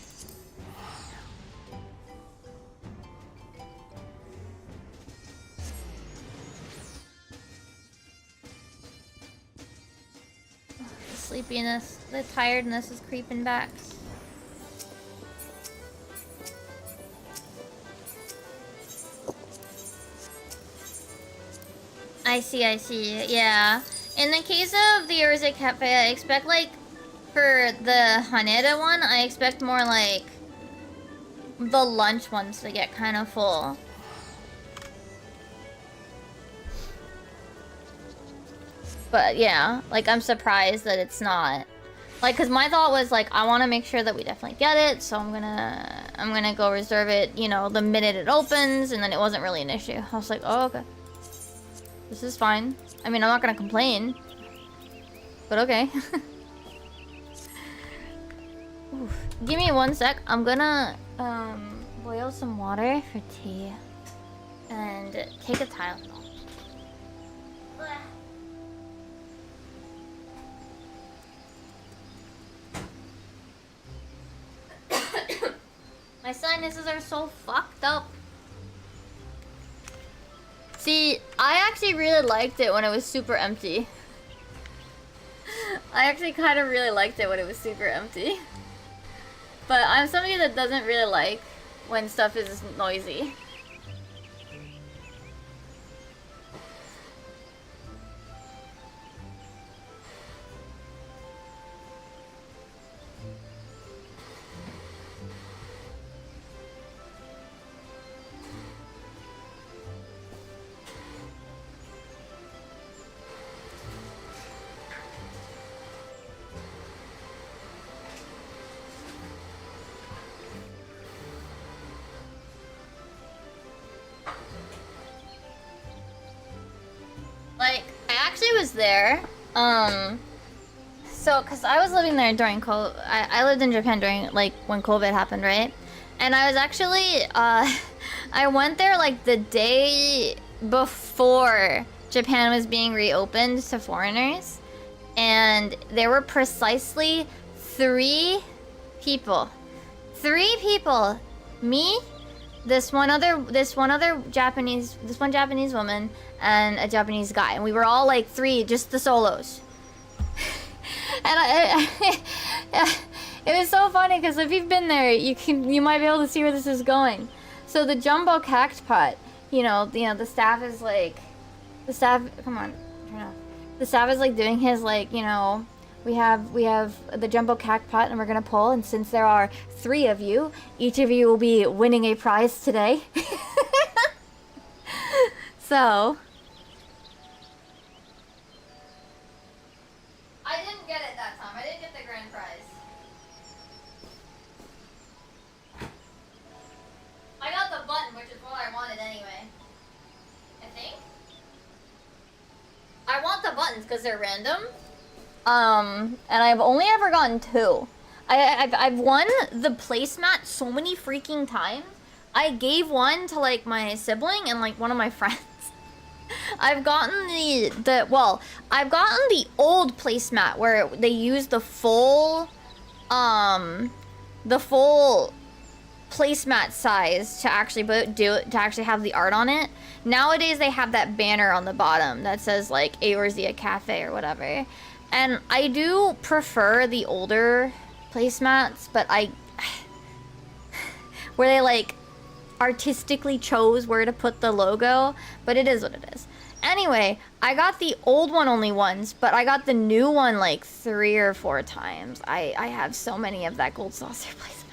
The sleepiness, the tiredness is creeping back. I see, yeah. In the case of the Yorosei Cafe, I expect, like, for the Haneda one, I expect more, like, the lunch ones to get kind of full. But, yeah, like, I'm surprised that it's not. Like, because my thought was, like, I want to make sure that we definitely get it, so I'm gonna go reserve it, you know, the minute it opens, and then it wasn't really an issue. I was like, oh, okay. This is fine. I mean, I'm not gonna complain. But okay. Oof. Give me 1 sec. I'm gonna boil some water for tea. And take a Tylenol. My sinuses are so fucked up. See, I actually really liked it when it was super empty. I actually kind of really liked it when it was super empty. But I'm somebody that doesn't really like when stuff is noisy. was there, so, cause I was living there during COVID. I lived in Japan during, like, when COVID happened, right? And I was actually, I went there, like, the day before Japan was being reopened to foreigners. And there were precisely 3 people. 3 people. Me, this one Japanese woman, and a Japanese guy. And we were all, like, 3, just the solos. And it was so funny because if you've been there, you might be able to see where this is going. So the jumbo cacti, you know, the staff is like, come on, turn off. The staff is like doing his, like, you know, we have the jumbo cacti and we're gonna pull, and since there are 3 of you, each of you will be winning a prize today. So. I didn't get it that time. I didn't get the grand prize. I got the button, which is what I wanted anyway. I think. I want the buttons because they're random. And I've only ever gotten 2. I've won the placemat so many freaking times. I gave one to, like, my sibling and, like, one of my friends. I've gotten I've gotten the old placemat where they use the full placemat size to actually have the art on it. Nowadays they have that banner on the bottom that says, like, Eorzea Cafe or whatever. And I do prefer the older placemats, but where they, like, artistically chose where to put the logo, but it is what it is. Anyway, I got the old one only once, but I got the new one like 3 or 4 times. I have so many of that gold saucer placement.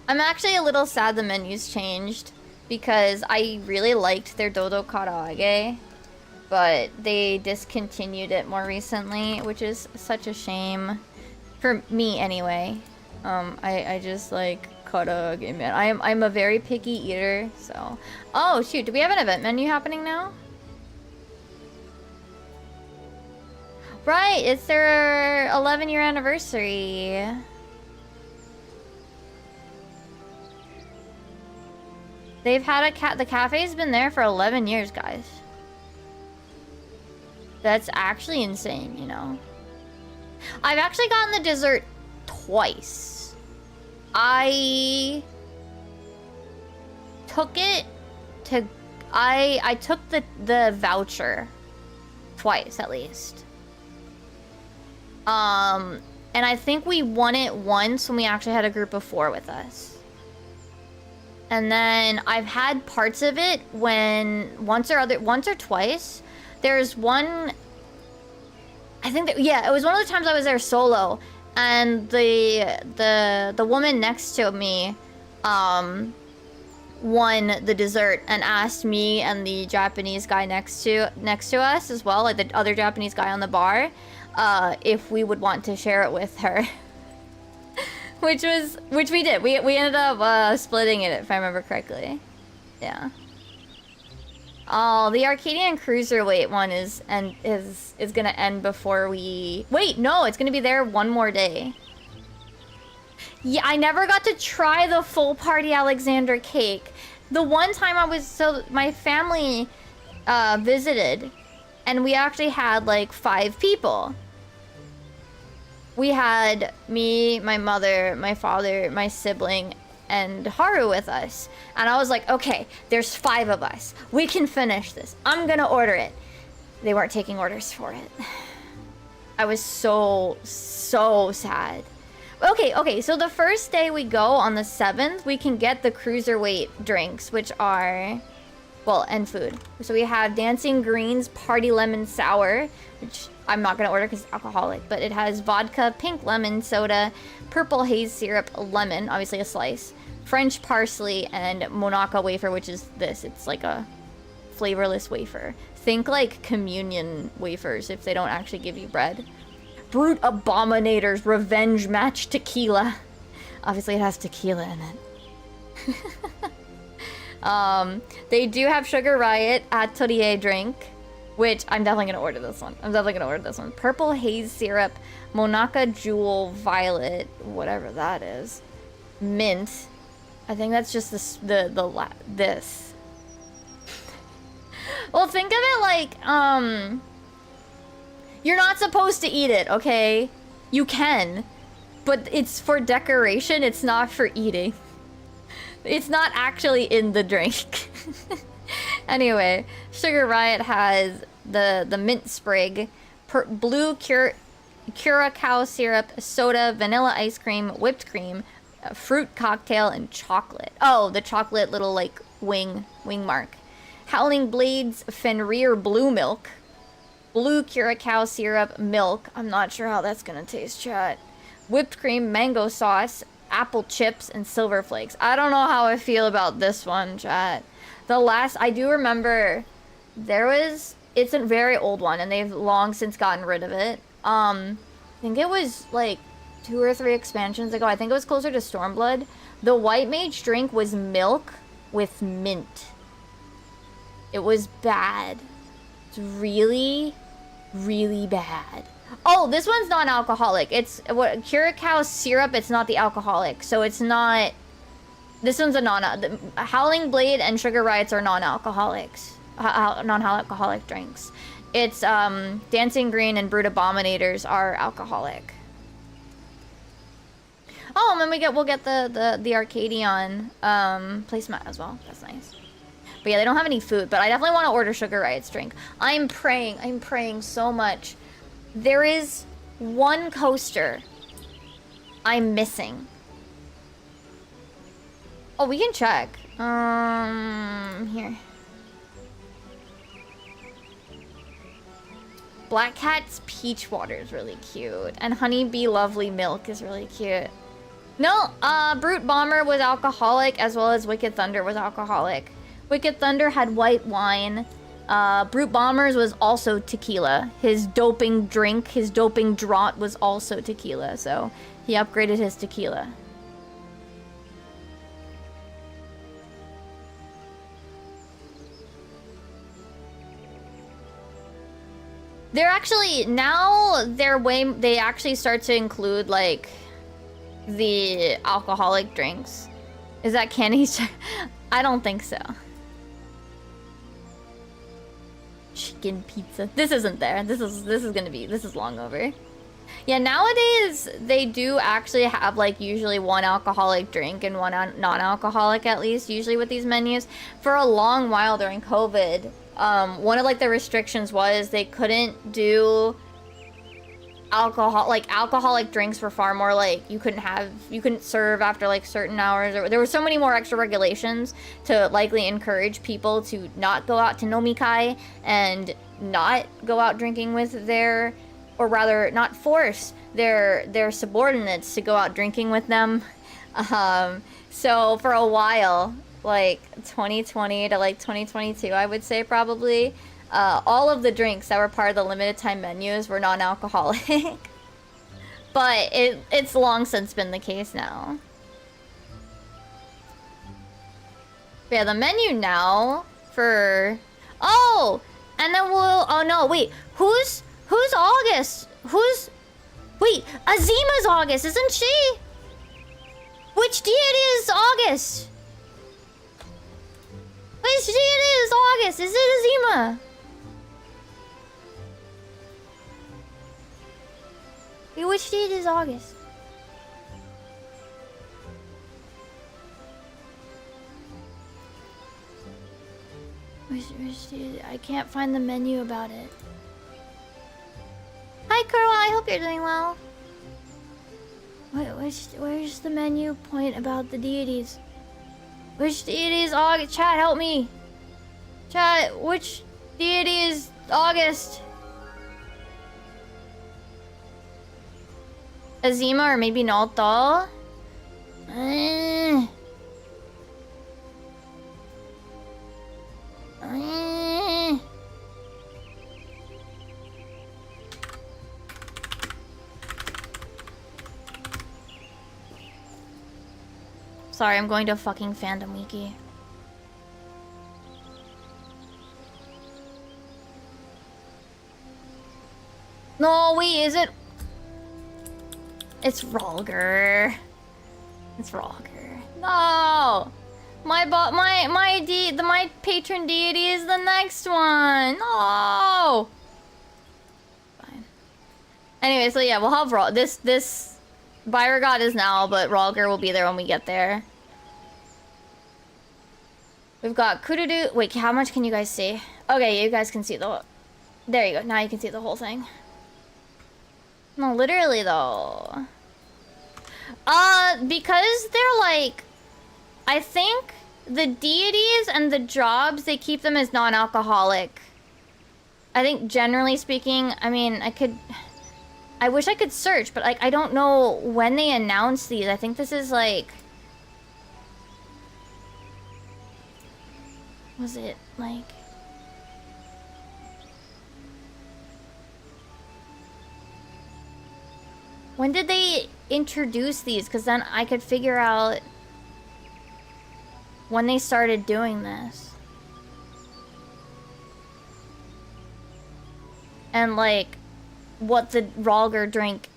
I'm actually a little sad the menu's changed because I really liked their Dodo Karaage, but they discontinued it more recently, which is such a shame. For me, anyway. I just like karaage, man. I'm a very picky eater, so... Oh, shoot, do we have an event menu happening now? Right, it's their 11-year anniversary. They've had the cafe's been there for 11 years, guys. That's actually insane, you know? I've actually gotten the dessert twice. I took it to... I took the voucher twice, at least. And I think we won it once when we actually had a group of 4 with us. And then I've had parts of it when once or twice. There's one, I think that, yeah, it was one of the times I was there solo, and the woman next to me won the dessert and asked me and the Japanese guy next to us as well, like the other Japanese guy on the bar, if we would want to share it with her. which we did. We ended up splitting it, if I remember correctly. Yeah. Oh, the Arcadian Cruiserweight one is gonna end before we... Wait, no, it's gonna be there one more day. Yeah, I never got to try the full party Alexander cake. The one time my family visited, and we actually had like 5 people. We had me, my mother, my father, my sibling, and Haru with us. And I was like, okay, there's 5 of us. We can finish this. I'm gonna order it. They weren't taking orders for it. I was so sad. Okay, so the first day we go on the 7th, we can get the cruiserweight drinks, which are, well, and food. So we have Dancing Greens Party Lemon Sour, which I'm not gonna order because it's alcoholic, but it has vodka, pink lemon soda, purple haze syrup, lemon, obviously a slice, French parsley, and Monaco wafer, which is this. It's like a flavorless wafer. Think like communion wafers if they don't actually give you bread. Brute Abominator's Revenge Match Tequila. Obviously it has tequila in it. They do have Sugar Riot Atelier drink, which I'm definitely gonna order this one. I'm definitely gonna order this one. Purple Haze Syrup, Monaca Jewel Violet, whatever that is. Mint. I think that's just this. Well, think of it like, you're not supposed to eat it, okay? You can, but it's for decoration, it's not for eating. It's not actually in the drink. Anyway, Sugar Riot has the mint sprig, blue curacao syrup, soda, vanilla ice cream, whipped cream, fruit cocktail, and chocolate. Oh, the chocolate little like wing mark. Howling Blades Fenrir Blue Milk, blue curacao syrup, milk. I'm not sure how that's gonna taste, chat. Whipped cream, mango sauce, apple chips, and silver flakes. I don't know how I feel about this one, chat. The last, I do remember there was, it's a very old one and they've long since gotten rid of it. I think it was like 2 or 3 expansions ago. I think it was closer to Stormblood. The White Mage drink was milk with mint. It was bad. It's really, really bad. Oh, this one's non-alcoholic. It's what curacao syrup. It's not the alcoholic, so it's not. This one's a Howling Blade and Sugar Riots are non-alcoholics, non-alcoholic drinks. It's Dancing Green and Brute Abominators are alcoholic. Oh, and then we'll get the Arcadion placemat as well. That's nice. But yeah, they don't have any food, but I definitely want to order Sugar Riot's drink. I'm praying so much. There is one coaster I'm missing. Oh, we can check. Here. Black Cat's Peach Water is really cute. And Honeybee Lovely Milk is really cute. No, Brute Bomber was alcoholic, as well as Wicked Thunder was alcoholic. Wicked Thunder had white wine. Brute Bombers was also tequila. His doping drink, his doping draught was also tequila, so he upgraded his tequila. They're actually, now they actually start to include like the alcoholic drinks. Is that candy? I don't think so. Chicken pizza. This isn't there. This is long over. Yeah, nowadays they do actually have like usually one alcoholic drink and one non-alcoholic, at least usually with these menus. For a long while during COVID, one of like the restrictions was they couldn't do alcohol, like alcoholic drinks were far more like you couldn't serve after like certain hours, or there were so many more extra regulations to likely encourage people to not go out to nomikai and not go out drinking with their, or rather not force their subordinates to go out drinking with them. So for a while, like 2020 to like 2022, I would say probably, all of the drinks that were part of the limited time menus were non-alcoholic. But it's long since been the case now. But yeah, the menu now for... Oh! And then we'll... Oh no, wait. Who's August? Wait, Azima's August, isn't she? Which deity is August? Which deity is August? Is it Azima? Wait, which date is August? Which date? I can't find the menu about it. Hi, Kurwa. I hope you're doing well. Where's the menu point about the deities? Which deity is August? Chat, help me. Chat, which deity is August? Azima or maybe Naltal? Sorry, I'm going to fucking fandom wiki. No, wait, is it? It's Rolger. It's Rolger. No! My patron deity is the next one. No! Fine. Anyway, so yeah, we'll have this Byra God is now, but Rolger will be there when we get there. We've got Kurudu. Wait, how much can you guys see? Okay, you guys can see the... There you go. Now you can see the whole thing. No, literally though. Because they're like... I think the deities and the jobs, they keep them as non-alcoholic. I think generally speaking, I mean, I wish I could search, but like, I don't know when they announced these. I think this is like... Was it like... When did they introduce these? Because then I could figure out when they started doing this. And like, what the Rolger drink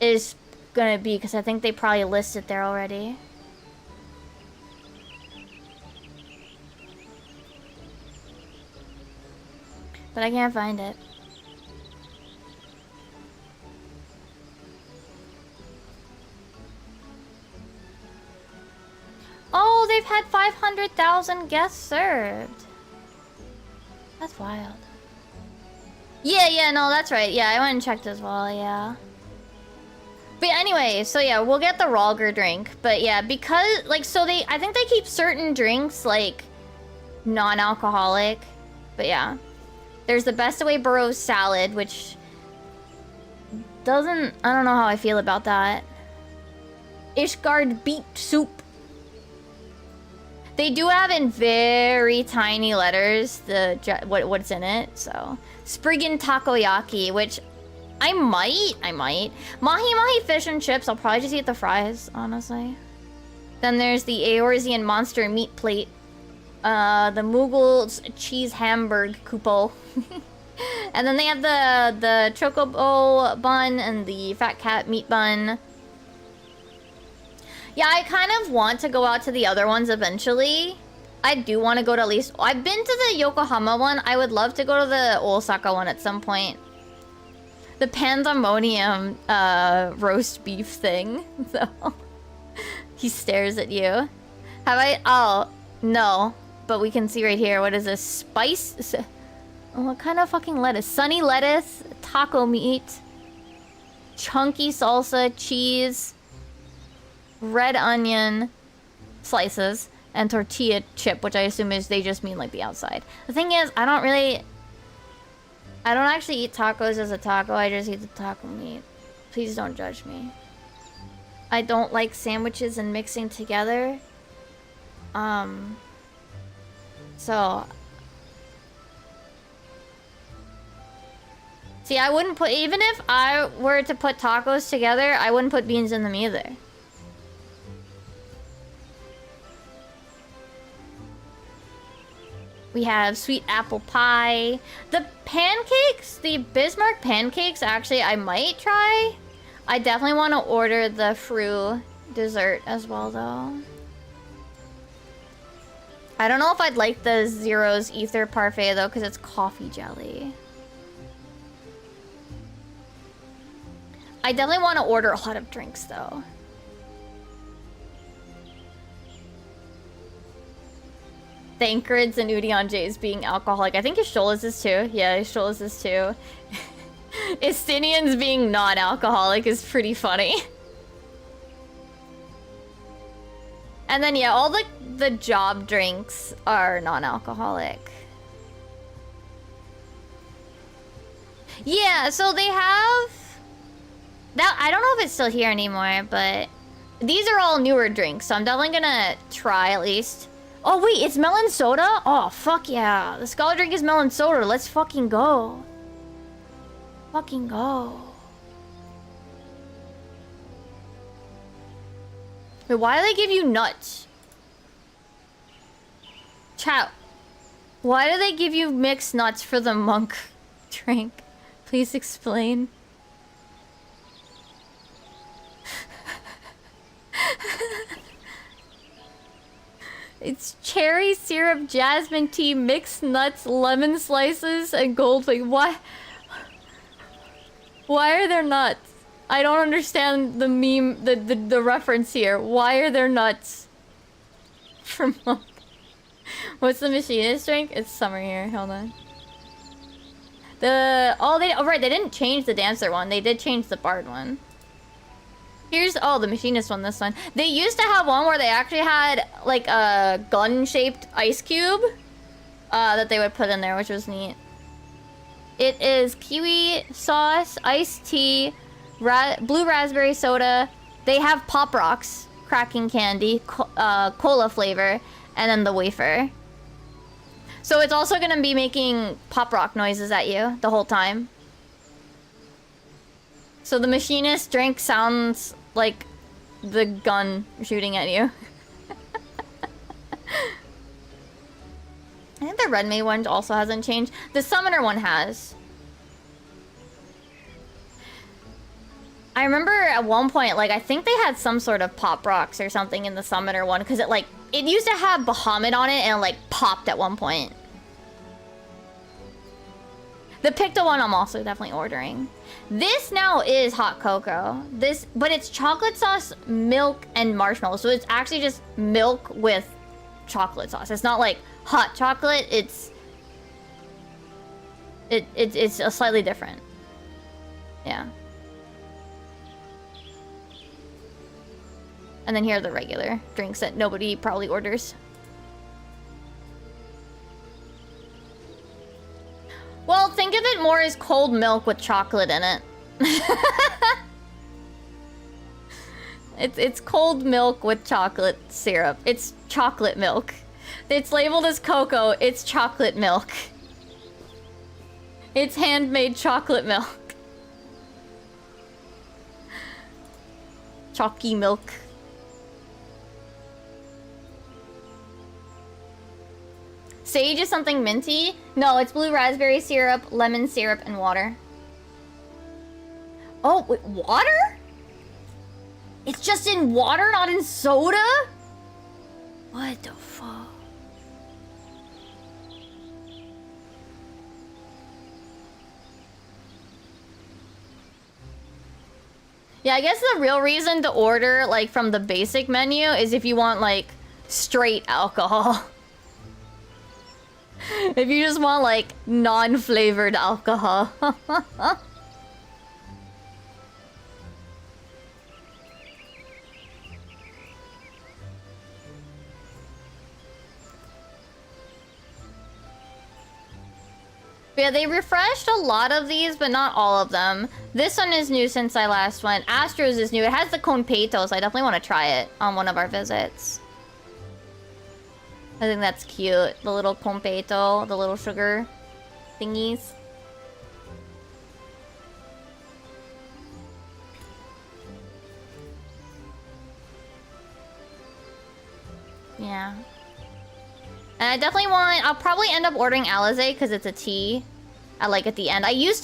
is gonna be, because I think they probably listed there already. But I can't find it. Oh, they've had 500,000 guests served. That's wild. Yeah, no, that's right. Yeah, I went and checked as well, yeah. But anyway, so yeah, we'll get the Rolger drink. But yeah, because, like, so I think they keep certain drinks, like, non-alcoholic. But yeah. There's the Best Away Burrows salad, which doesn't... I don't know how I feel about that. Ishgard beet soup. They do have in very tiny letters what's in it, so... Spriggan takoyaki, which I might. Mahi mahi fish and chips. I'll probably just eat the fries, honestly. Then there's the Eorzean monster meat plate. The Mughals cheese hamburg kupo. And then they have the chocobo bun and the fat cat meat bun. Yeah, I kind of want to go out to the other ones eventually. I do want to go to at least... I've been to the Yokohama one. I would love to go to the Osaka one at some point. The pandemonium roast beef thing. So he stares at you. Have I... Oh, no. But we can see right here. What is this? Spice? What kind of fucking lettuce? Sunny lettuce, taco meat, chunky salsa, cheese, red onion slices, and tortilla chip, which I assume is they just mean like the outside. The thing is, I don't actually eat tacos as a taco. I just eat the taco meat. Please don't judge me. I don't like sandwiches and mixing together. So... See, I wouldn't put... Even if I were to put tacos together, I wouldn't put beans in them either. We have sweet apple pie. The pancakes, the Bismarck pancakes, actually, I might try. I definitely want to order the Fru dessert as well, though. I don't know if I'd like the Zero's Ether Parfait, though, because it's coffee jelly. I definitely want to order a lot of drinks, though. Thancred's and Udion J's being alcoholic. I think Ishola's is too. Yeah, Ishola's is too. Istinian's being non-alcoholic is pretty funny. And then, yeah, all the job drinks are non-alcoholic. Yeah, so they have... That, I don't know if it's still here anymore, but... These are all newer drinks, so I'm definitely gonna try at least. Oh, wait, it's melon soda? Oh, fuck yeah. The scholar drink is melon soda. Let's fucking go. Fucking go. Wait, why do they give you nuts? Chow. Why do they give you mixed nuts for the monk drink? Please explain. It's cherry syrup, jasmine tea, mixed nuts, lemon slices, and gold flake. Why? Why are there nuts? I don't understand the meme, the reference here. Why are there nuts? For milk. What's the machinist drink? It's summer here. Hold on. Right, they didn't change the dancer one. They did change the bard one. Here's the machinist one. This one. They used to have one where they actually had like a gun-shaped ice cube that they would put in there, which was neat. It is kiwi sauce, iced tea, blue raspberry soda. They have Pop Rocks, cracking candy, cola flavor, and then the wafer. So it's also gonna be making Pop Rock noises at you the whole time. So the machinist drink sounds like the gun shooting at you. I think the Red May one also hasn't changed. The Summoner one has. I remember at one point, like, I think they had some sort of Pop Rocks or something in the Summoner one, because it used to have Bahamut on it and it, like, popped at one point. The Picto one I'm also definitely ordering. This now is hot cocoa. But it's chocolate sauce, milk, and marshmallow. So it's actually just milk with chocolate sauce. It's not like hot chocolate. It's a slightly different. Yeah. And then here are the regular drinks that nobody probably orders. Well, think of it more as cold milk with chocolate in it. It's cold milk with chocolate syrup. It's chocolate milk. It's labeled as cocoa. It's chocolate milk. It's handmade chocolate milk. Chalky milk. Sage is something minty? No, it's blue raspberry syrup, lemon syrup, and water. Oh, wait, water? It's just in water, not in soda? What the fuck? Yeah, I guess the real reason to order, like, from the basic menu is if you want, like, straight alcohol. If you just want, like, non-flavored alcohol. Yeah, they refreshed a lot of these, but not all of them. This one is new since I last went. Astro's is new. It has the Conpeito, so I definitely want to try it on one of our visits. I think that's cute. The little Conpeito, the little sugar thingies. Yeah. And I definitely want... I'll probably end up ordering Alizé because it's a tea. I like at the end. I miss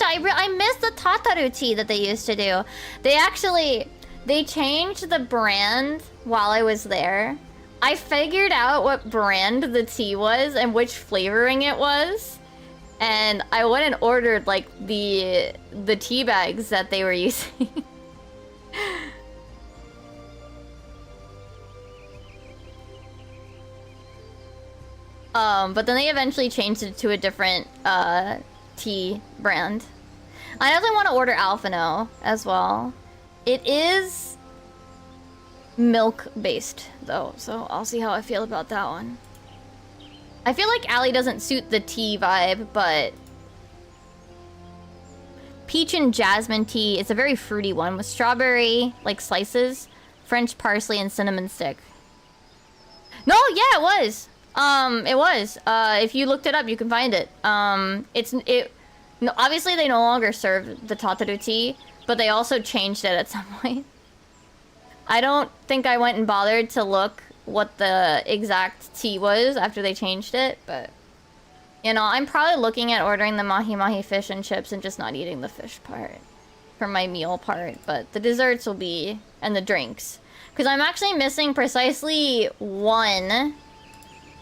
the Tataru tea that they used to do. They changed the brand while I was there. I figured out what brand the tea was and which flavoring it was. And I went and ordered, like, the tea bags that they were using. But then they eventually changed it to a different, tea brand. I definitely want to order Alphino as well. It is milk-based, though, so I'll see how I feel about that one. I feel like Ali doesn't suit the tea vibe, but... Peach and jasmine tea. It's a very fruity one with strawberry, like, slices, French parsley, and cinnamon stick. No, yeah, it was! It was. If you looked it up, you can find it. No, obviously they no longer serve the Tataru tea, but they also changed it at some point. I don't think I went and bothered to look what the exact tea was after they changed it, but... You know, I'm probably looking at ordering the mahi-mahi fish and chips and just not eating the fish part for my meal part, but the desserts will be, and the drinks. Because I'm actually missing precisely one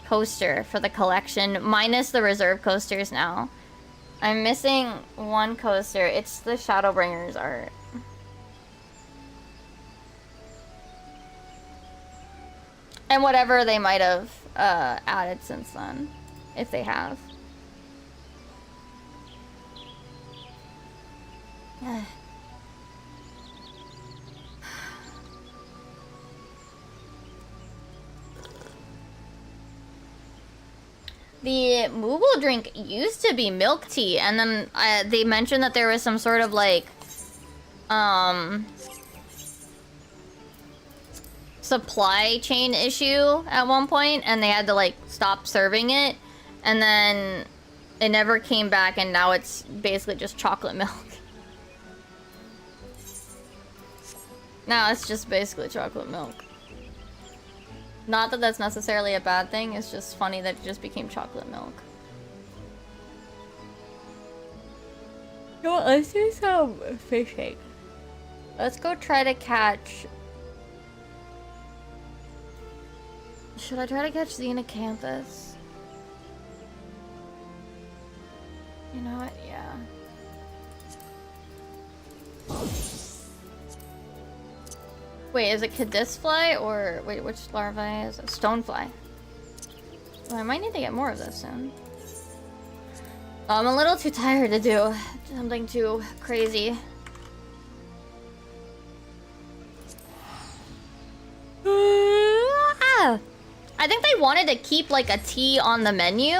coaster for the collection, minus the reserve coasters now. I'm missing one coaster. It's the Shadowbringers art. And whatever they might have added since then, if they have. The Moogle drink used to be milk tea, and then they mentioned that there was some sort of like supply chain issue at one point, and they had to like stop serving it, and then it never came back, and now it's basically just chocolate milk. Now it's just basically chocolate milk. Not that that's necessarily a bad thing, it's just funny that it just became chocolate milk. You know what, let's do some fishing. Let's go try to catch... Should I try to catch Xenacanthus? You know what, yeah. Wait, is it caddisfly or... Wait, which larvae is it? Stonefly. Well, I might need to get more of this soon. I'm a little too tired to do something too crazy. I think they wanted to keep like a tea on the menu.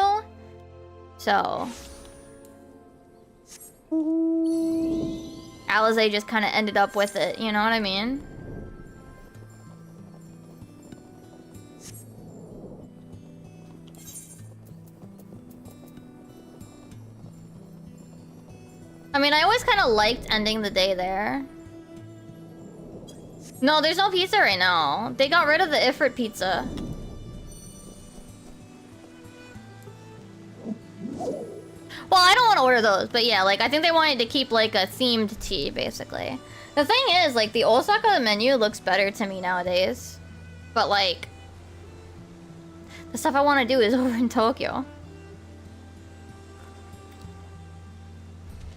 So... Alizé just kind of ended up with it, you know what I mean? I mean, I always kind of liked ending the day there. No, there's no pizza right now. They got rid of the Ifrit pizza. Well, I don't want to order those, but yeah, like, I think they wanted to keep, like, a themed tea, basically. The thing is, like, the Osaka menu looks better to me nowadays. But, like, the stuff I want to do is over in Tokyo.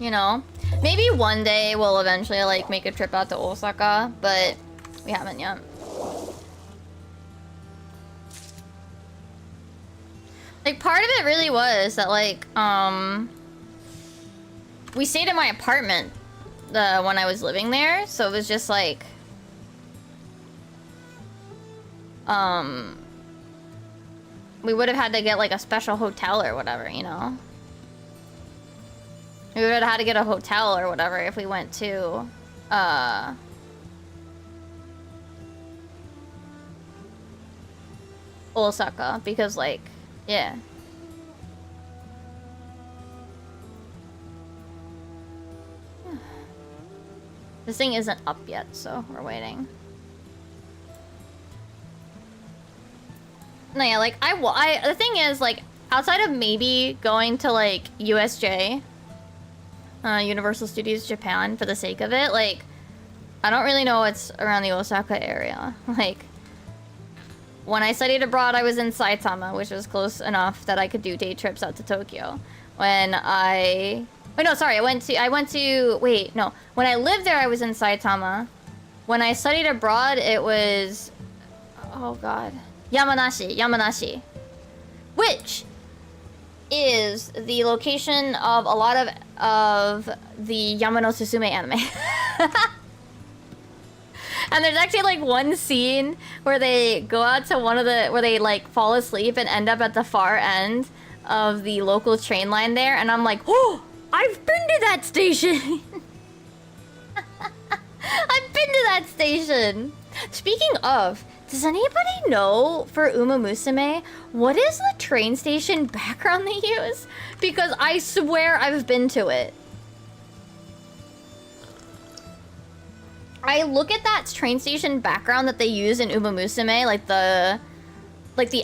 You know? Maybe one day we'll eventually, like, make a trip out to Osaka, but we haven't yet. Like, part of it really was that, like, we stayed in my apartment when I was living there, so it was just, like, we would have had to get, like, a special hotel or whatever, you know? We would have had to get a hotel or whatever if we went to, Osaka, because, like, yeah. This thing isn't up yet, so we're waiting. No, yeah, like, the thing is, like, outside of maybe going to, like, USJ, Universal Studios Japan, for the sake of it, like, I don't really know what's around the Osaka area. Like, when I studied abroad, I was in Saitama, which was close enough that I could do day trips out to Tokyo. When I... Wait, no, sorry, when I lived there, I was in Saitama. When I studied abroad, it was... Oh, God. Yamanashi. Which is the location of a lot of the Yamano Susume anime. And there's actually, like, one scene where they go out to where they, like, fall asleep and end up at the far end of the local train line there. And I'm like, oh, I've been to that station. I've been to that station. Speaking of, does anybody know for Uma Musume, what is the train station background they use? Because I swear I've been to it. I look at that train station background that they use in Uma Musume, like the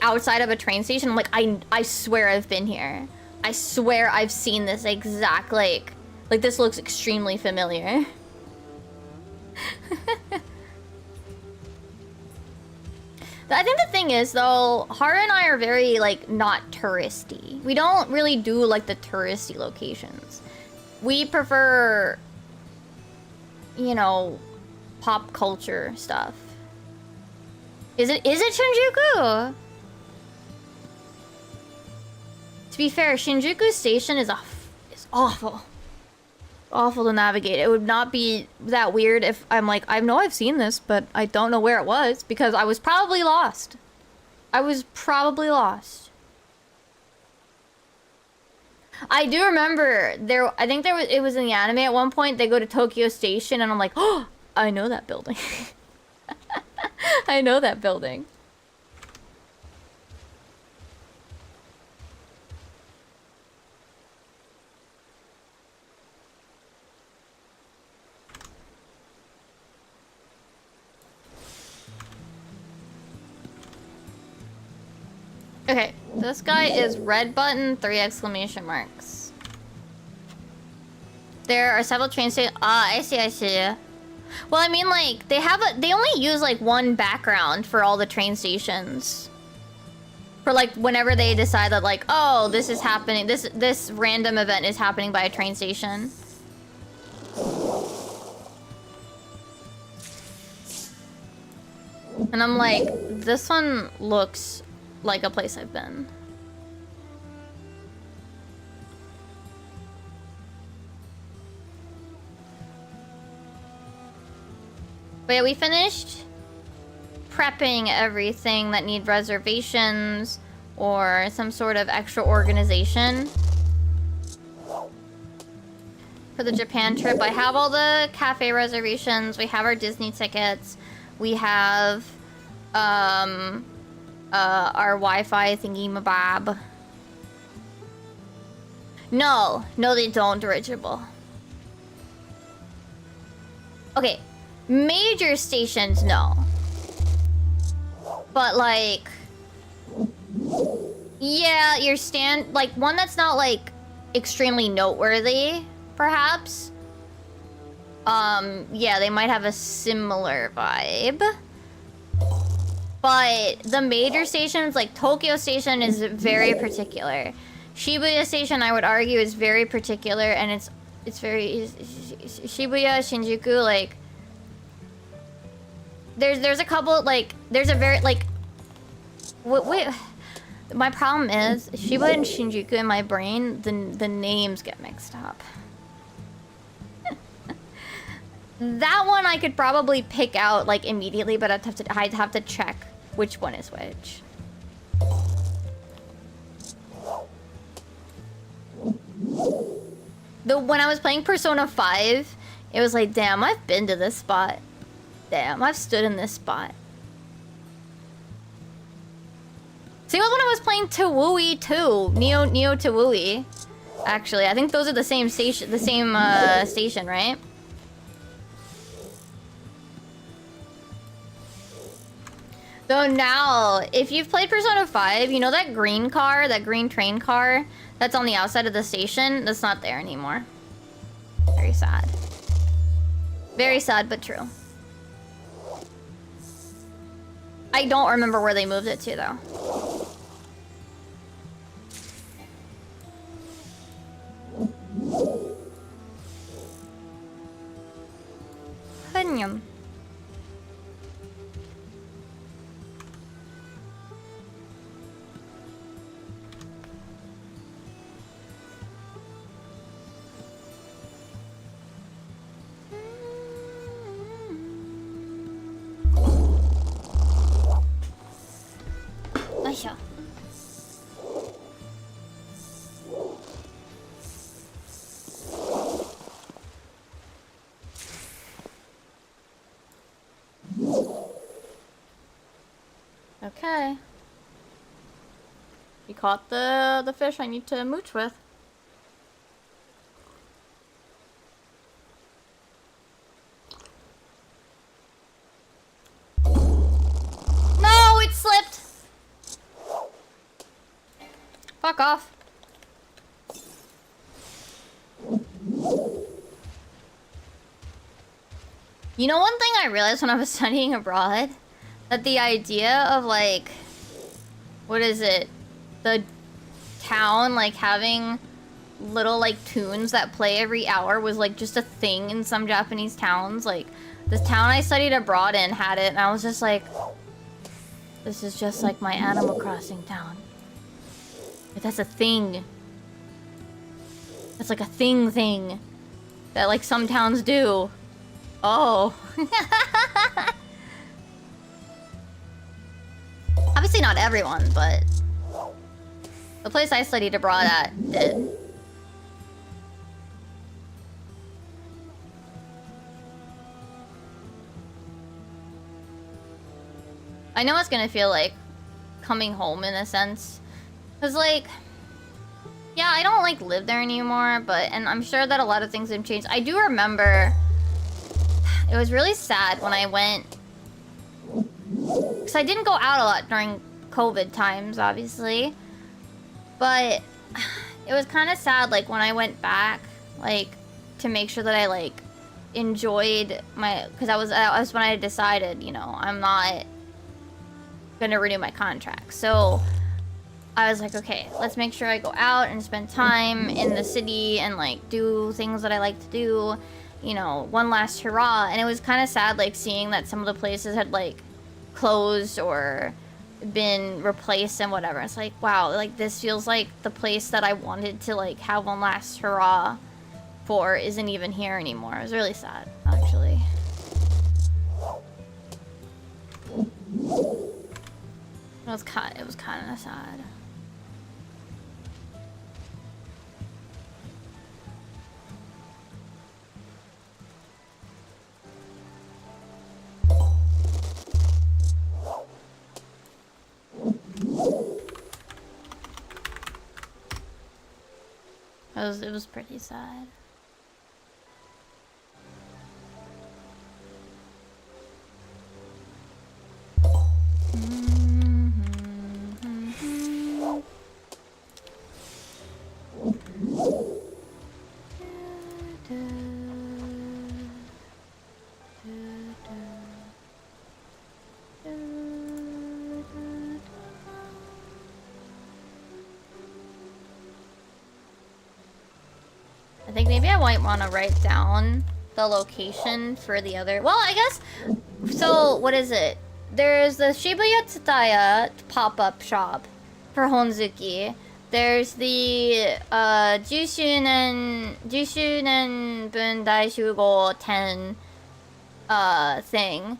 outside of a train station. I'm like, I swear I've been here. I swear I've seen this exact, like this looks extremely familiar. I think the thing is, though, Haru and I are very, like, not touristy. We don't really do, like, the touristy locations. We prefer, you know, pop culture stuff. Is it Shinjuku? To be fair, Shinjuku Station is awful. Awful to navigate. It would not be that weird if I'm like, I know I've seen this, but I don't know where it was because I was probably lost. I do remember I think it was in the anime at one point, they go to Tokyo Station and I'm like, oh, I know that building. I know that building. Okay, this guy is red button, 3 exclamation marks. There are several train stations. Ah, I see. Well, I mean, like, they only use, like, one background for all the train stations. For, like, whenever they decide that, like, oh, this is happening, this random event is happening by a train station. And I'm like, this one looks like a place I've been. But yeah, we finished prepping everything that need reservations or some sort of extra organization for the Japan trip. I have all the cafe reservations. We have our Disney tickets. We have our Wi-Fi thingy mabob. No, they don't, dirigible. Okay, major stations, no. But like, yeah, like one that's not like extremely noteworthy, perhaps. Yeah, they might have a similar vibe. But the major stations, like Tokyo Station is very particular. Shibuya Station, I would argue, is very particular, and it's very Shibuya, Shinjuku, like there's a couple, like there's a very like wait, my problem is Shibuya and Shinjuku in my brain, the names get mixed up. That one I could probably pick out like immediately, but I'd have to check which one is which. When I was playing Persona 5, it was like, damn, I've been to this spot. Damn, I've stood in this spot. Same with when I was playing Tawui too. Neo Tawui. Actually, I think those are the same station, station, right? So now, if you've played Persona 5, you know that green car, that green train car that's on the outside of the station? That's not there anymore. Very sad. Very sad, but true. I don't remember where they moved it to, though. Hunyum. Okay. You caught the fish I need to mooch with. No, it slipped. Fuck off. You know, one thing I realized when I was studying abroad? That the idea of, like... What is it? The town, like, having little, like, tunes that play every hour was, like, just a thing in some Japanese towns. Like, the town I studied abroad in had it, and I was just like... This is just like my Animal Crossing town. But that's a thing. That's like a thing that like some towns do. Oh. Obviously not everyone, but the place I studied abroad at did. I know it's gonna feel like coming home in a sense. Cause like, yeah, I don't like live there anymore, and I'm sure that a lot of things have changed. I do remember it was really sad when I went, cause I didn't go out a lot during COVID times, obviously. But it was kind of sad, like when I went back, like to make sure that I like enjoyed my, cause that was when I decided, you know, I'm not gonna renew my contract. So I was like, okay, let's make sure I go out and spend time in the city and like do things that I like to do, you know, one last hurrah. And it was kind of sad, like seeing that some of the places had like closed or been replaced and whatever. It's like, wow, like this feels like the place that I wanted to like have one last hurrah for isn't even here anymore. It was really sad, actually. It was kind of sad. It was pretty sad. I think maybe I might want to write down the location for the other... Well, I guess... So, what is it? There's the Shibuya Tsutaya pop-up shop for Honzuki. There's the 10周年分大集合10 thing.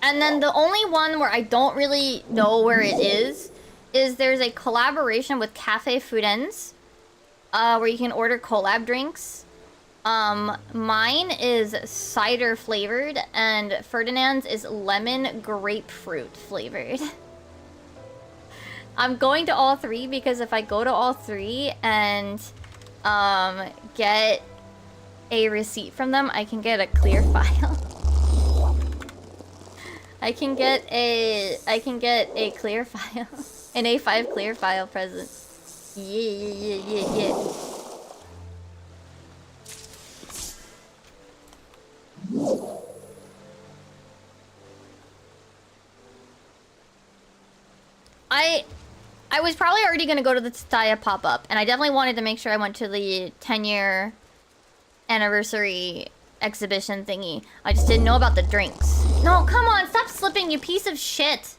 And then the only one where I don't really know where it is there's a collaboration with Cafe Fudens, where you can order collab drinks. Mine is cider flavored, and Ferdinand's is lemon grapefruit flavored. I'm going to all three because if I go to all three and get a receipt from them, I can get a clear file. I can get a clear file. An A5 clear file present. Yeah. I was probably already gonna go to the Tsutaya pop-up, and I definitely wanted to make sure I went to the 10-year anniversary exhibition thingy. I just didn't know about the drinks. No, come on, stop slipping, you piece of shit.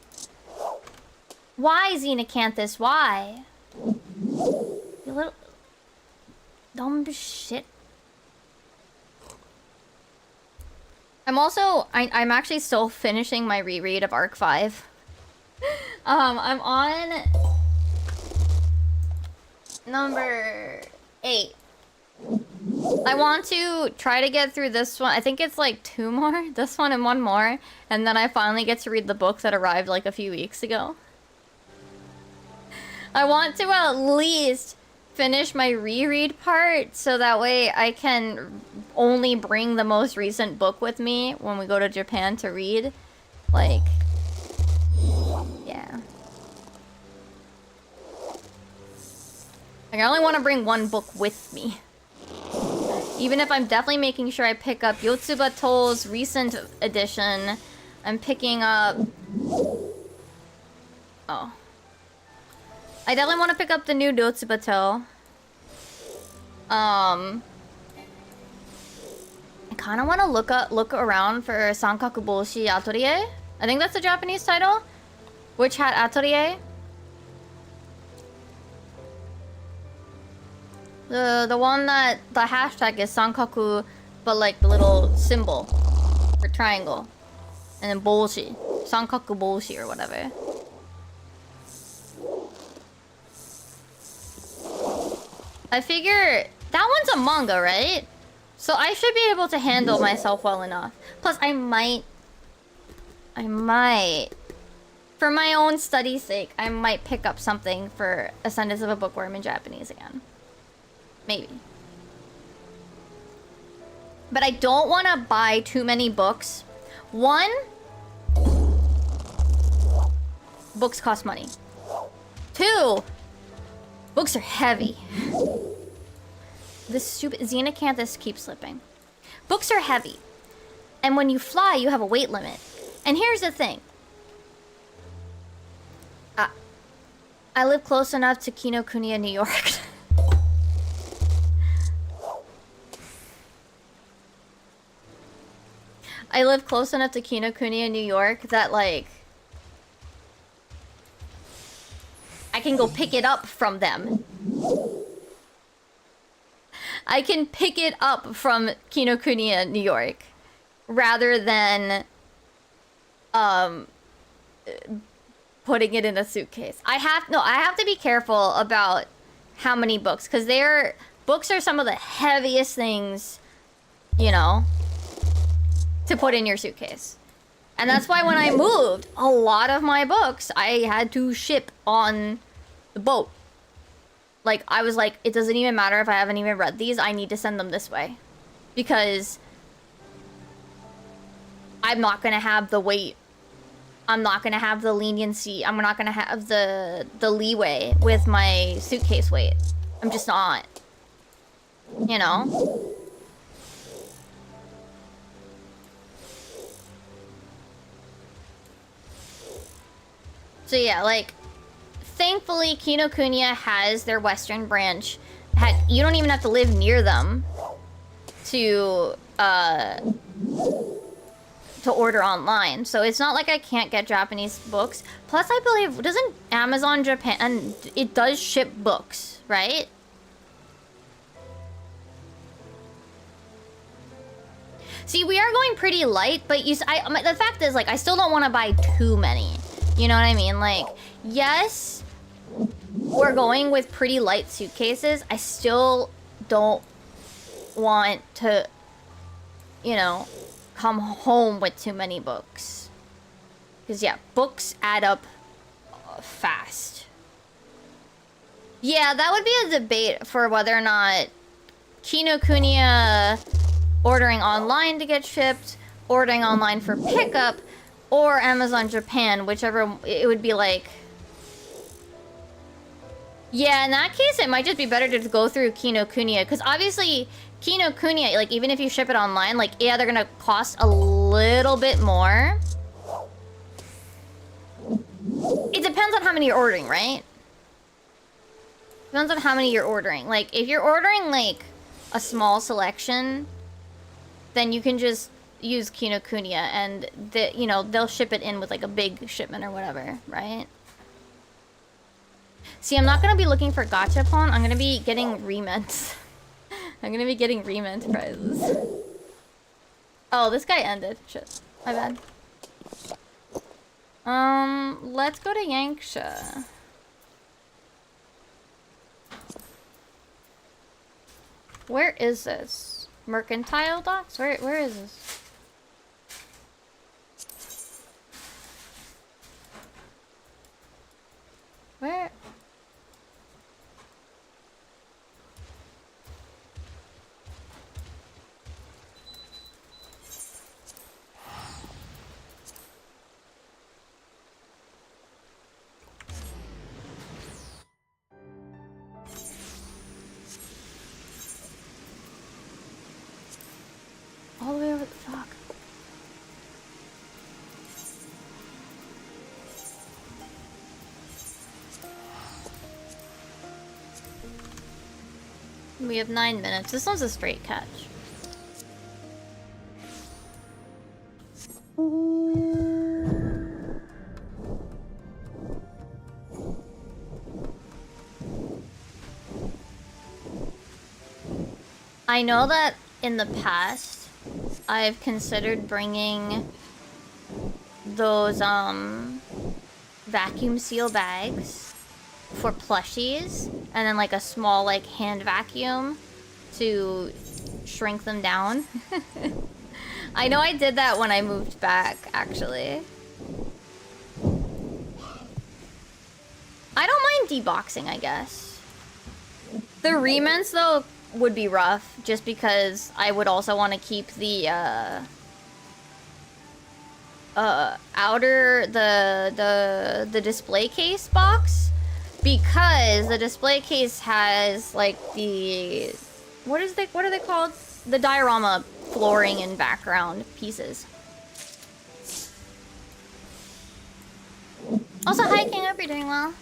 Why, Xenacanthus? Why? You little... dumb shit. I'm also... I'm actually still finishing my reread of Arc 5. I'm on... number 8. I want to try to get through this one. I think it's like 2 more. This one and 1 more. And then I finally get to read the book that arrived like a few weeks ago. I want to at least finish my reread part so that way I can only bring the most recent book with me when we go to Japan to read. Like, yeah. Like, I only want to bring 1 book with me. Even if I'm definitely making sure I pick up Yotsuba To's recent edition. I'm picking up... Oh. I definitely want to pick up the new Yotsuba To. I kind of want to look around for Sankaku Boshi Atelier. I think that's the Japanese title. Witch Hat Atelier. The one that the hashtag is Sankaku, but like the little symbol for triangle, and then Boshi, Sankaku Boshi or whatever. I figure that one's a manga, right? So I should be able to handle myself well enough. Plus, I might, for my own study's sake, I might pick up something for Ascendance of a Bookworm in Japanese again. Maybe. But I don't want to buy too many books. One, books cost money. Two, books are heavy. This stupid Xenacanthus keeps slipping. Books are heavy. And when you fly, you have a weight limit. And here's the thing. I live close enough to Kinokuniya, New York. I live close enough to Kinokuniya, New York that, like, I can go pick it up from them. I can pick it up from Kinokuniya, New York, rather than putting it in a suitcase. I have to be careful about how many books, because books are some of the heaviest things, you know, to put in your suitcase. And that's why when I moved, a lot of my books I had to ship on the boat. Like, I was like, it doesn't even matter if I haven't even read these, I need to send them this way. Because I'm not gonna have the weight. I'm not gonna have the leniency. I'm not gonna have the leeway with my suitcase weight. I'm just not. You know? So yeah, like, thankfully Kinokuniya has their Western branch. You don't even have to live near them to order online. So it's not like I can't get Japanese books. Plus, I believe, doesn't Amazon Japan, it does ship books, right? See, we are going pretty light, but the fact is, like, I still don't want to buy too many. You know what I mean? Like, yes, we're going with pretty light suitcases. I still don't want to, you know, come home with too many books. Because, yeah, books add up fast. Yeah, that would be a debate for whether or not Kinokuniya ordering online to get shipped, ordering online for pickup, or Amazon Japan, whichever. It would be like... Yeah, in that case, it might just be better to just go through Kinokuniya. Because obviously, Kinokuniya, like, even if you ship it online, like, yeah, they're gonna cost a little bit more. It depends on how many you're ordering, right? Depends on how many you're ordering. Like, if you're ordering, like, a small selection, then you can just use Kinokuniya, and you know, they'll ship it in with like a big shipment or whatever, right? See, I'm not gonna be looking for gachapon. I'm gonna be getting rements. I'm gonna be getting rement prizes. Oh, this guy ended. Shit, my bad. Let's go to Yanksha. Where is this? Mercantile docks? Where is this? Where? fuck, fuck. We have 9 minutes. This one's a straight catch. I know that in the past, I've considered bringing those, vacuum seal bags for plushies, and then like a small like hand vacuum to shrink them down. I know I did that when I moved back, actually. I don't mind deboxing, I guess. The rements though would be rough, just because I would also want to keep the the display case box, because the display case has like the what are they called? The diorama flooring and background pieces. Also, hi King, I hope you're doing well.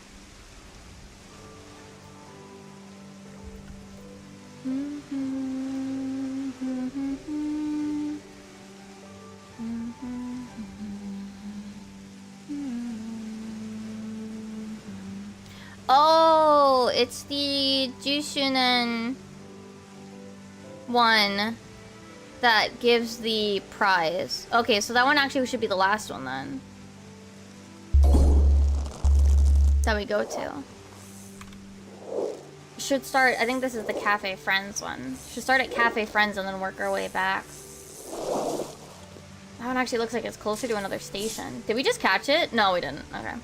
Oh, it's the Jushunen one that gives the prize. Okay, so that one actually should be the last one then. That we go to. Should start, I think this is the Cafe Friends one. Should start at Cafe Friends and then work our way back. That one actually looks like it's closer to another station. Did we just catch it? No, we didn't. Okay.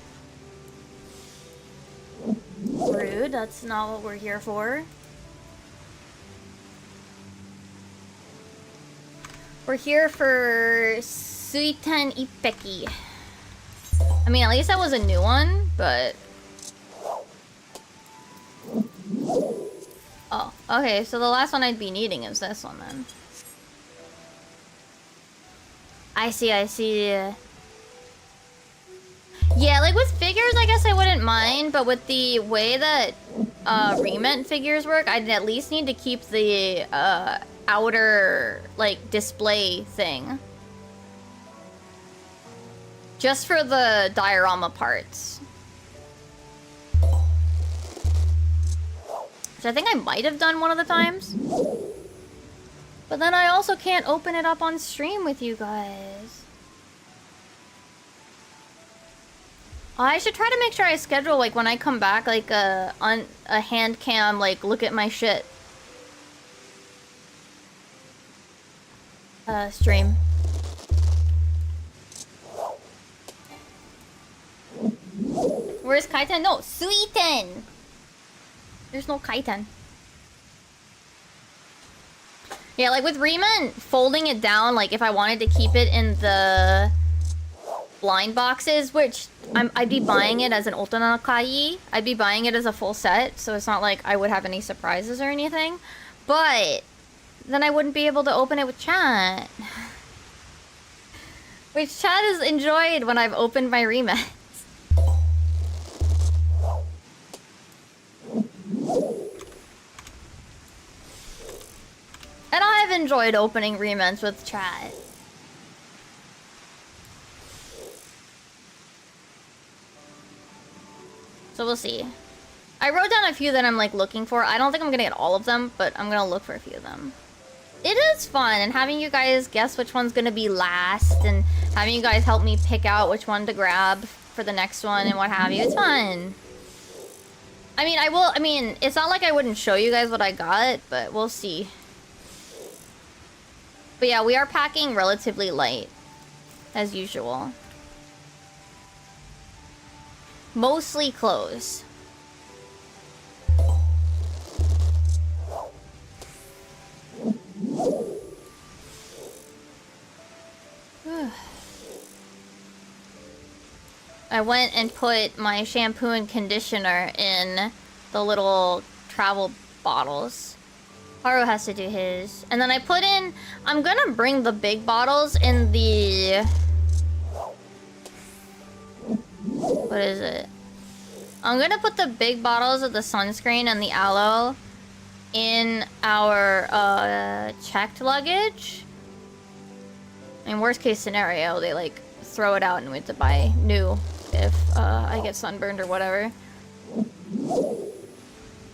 Rude, that's not what we're here for. We're here for Suiten Ippeki. I mean, at least that was a new one, but... Oh, okay, so the last one I'd be needing is this one then. I see, I see. Yeah, like with figures, I guess I wouldn't mind, but with the way that remint figures work, I'd at least need to keep the outer, like, display thing. Just for the diorama parts. Which I think I might have done one of the times. But then I also can't open it up on stream with you guys. I should try to make sure I schedule, like, when I come back, like, a hand cam, like, look at my shit. Stream. Where's Kaiten? No, Suiten! There's no Kaiten. Yeah, like with Riemann, folding it down, like if I wanted to keep it in the blind boxes, which I'd be buying it as an Otanakai. I'd be buying it as a full set, so it's not like I would have any surprises or anything. But then I wouldn't be able to open it with chat. Which chat has enjoyed when I've opened my remats. And I've enjoyed opening rements with chat. So we'll see. I wrote down a few that I'm like looking for. I don't think I'm gonna get all of them, but I'm gonna look for a few of them. It is fun, and having you guys guess which one's gonna be last, and having you guys help me pick out which one to grab for the next one and what have you. It's fun. I mean, it's not like I wouldn't show you guys what I got, but we'll see. But yeah, we are packing relatively light, as usual. Mostly clothes. I went and put my shampoo and conditioner in the little travel bottles. Haru has to do his. And then I put in... I'm gonna bring the big bottles in the... What is it? I'm gonna put the big bottles of the sunscreen and the aloe in our checked luggage. In worst case scenario, they like throw it out and we have to buy new if I get sunburned or whatever.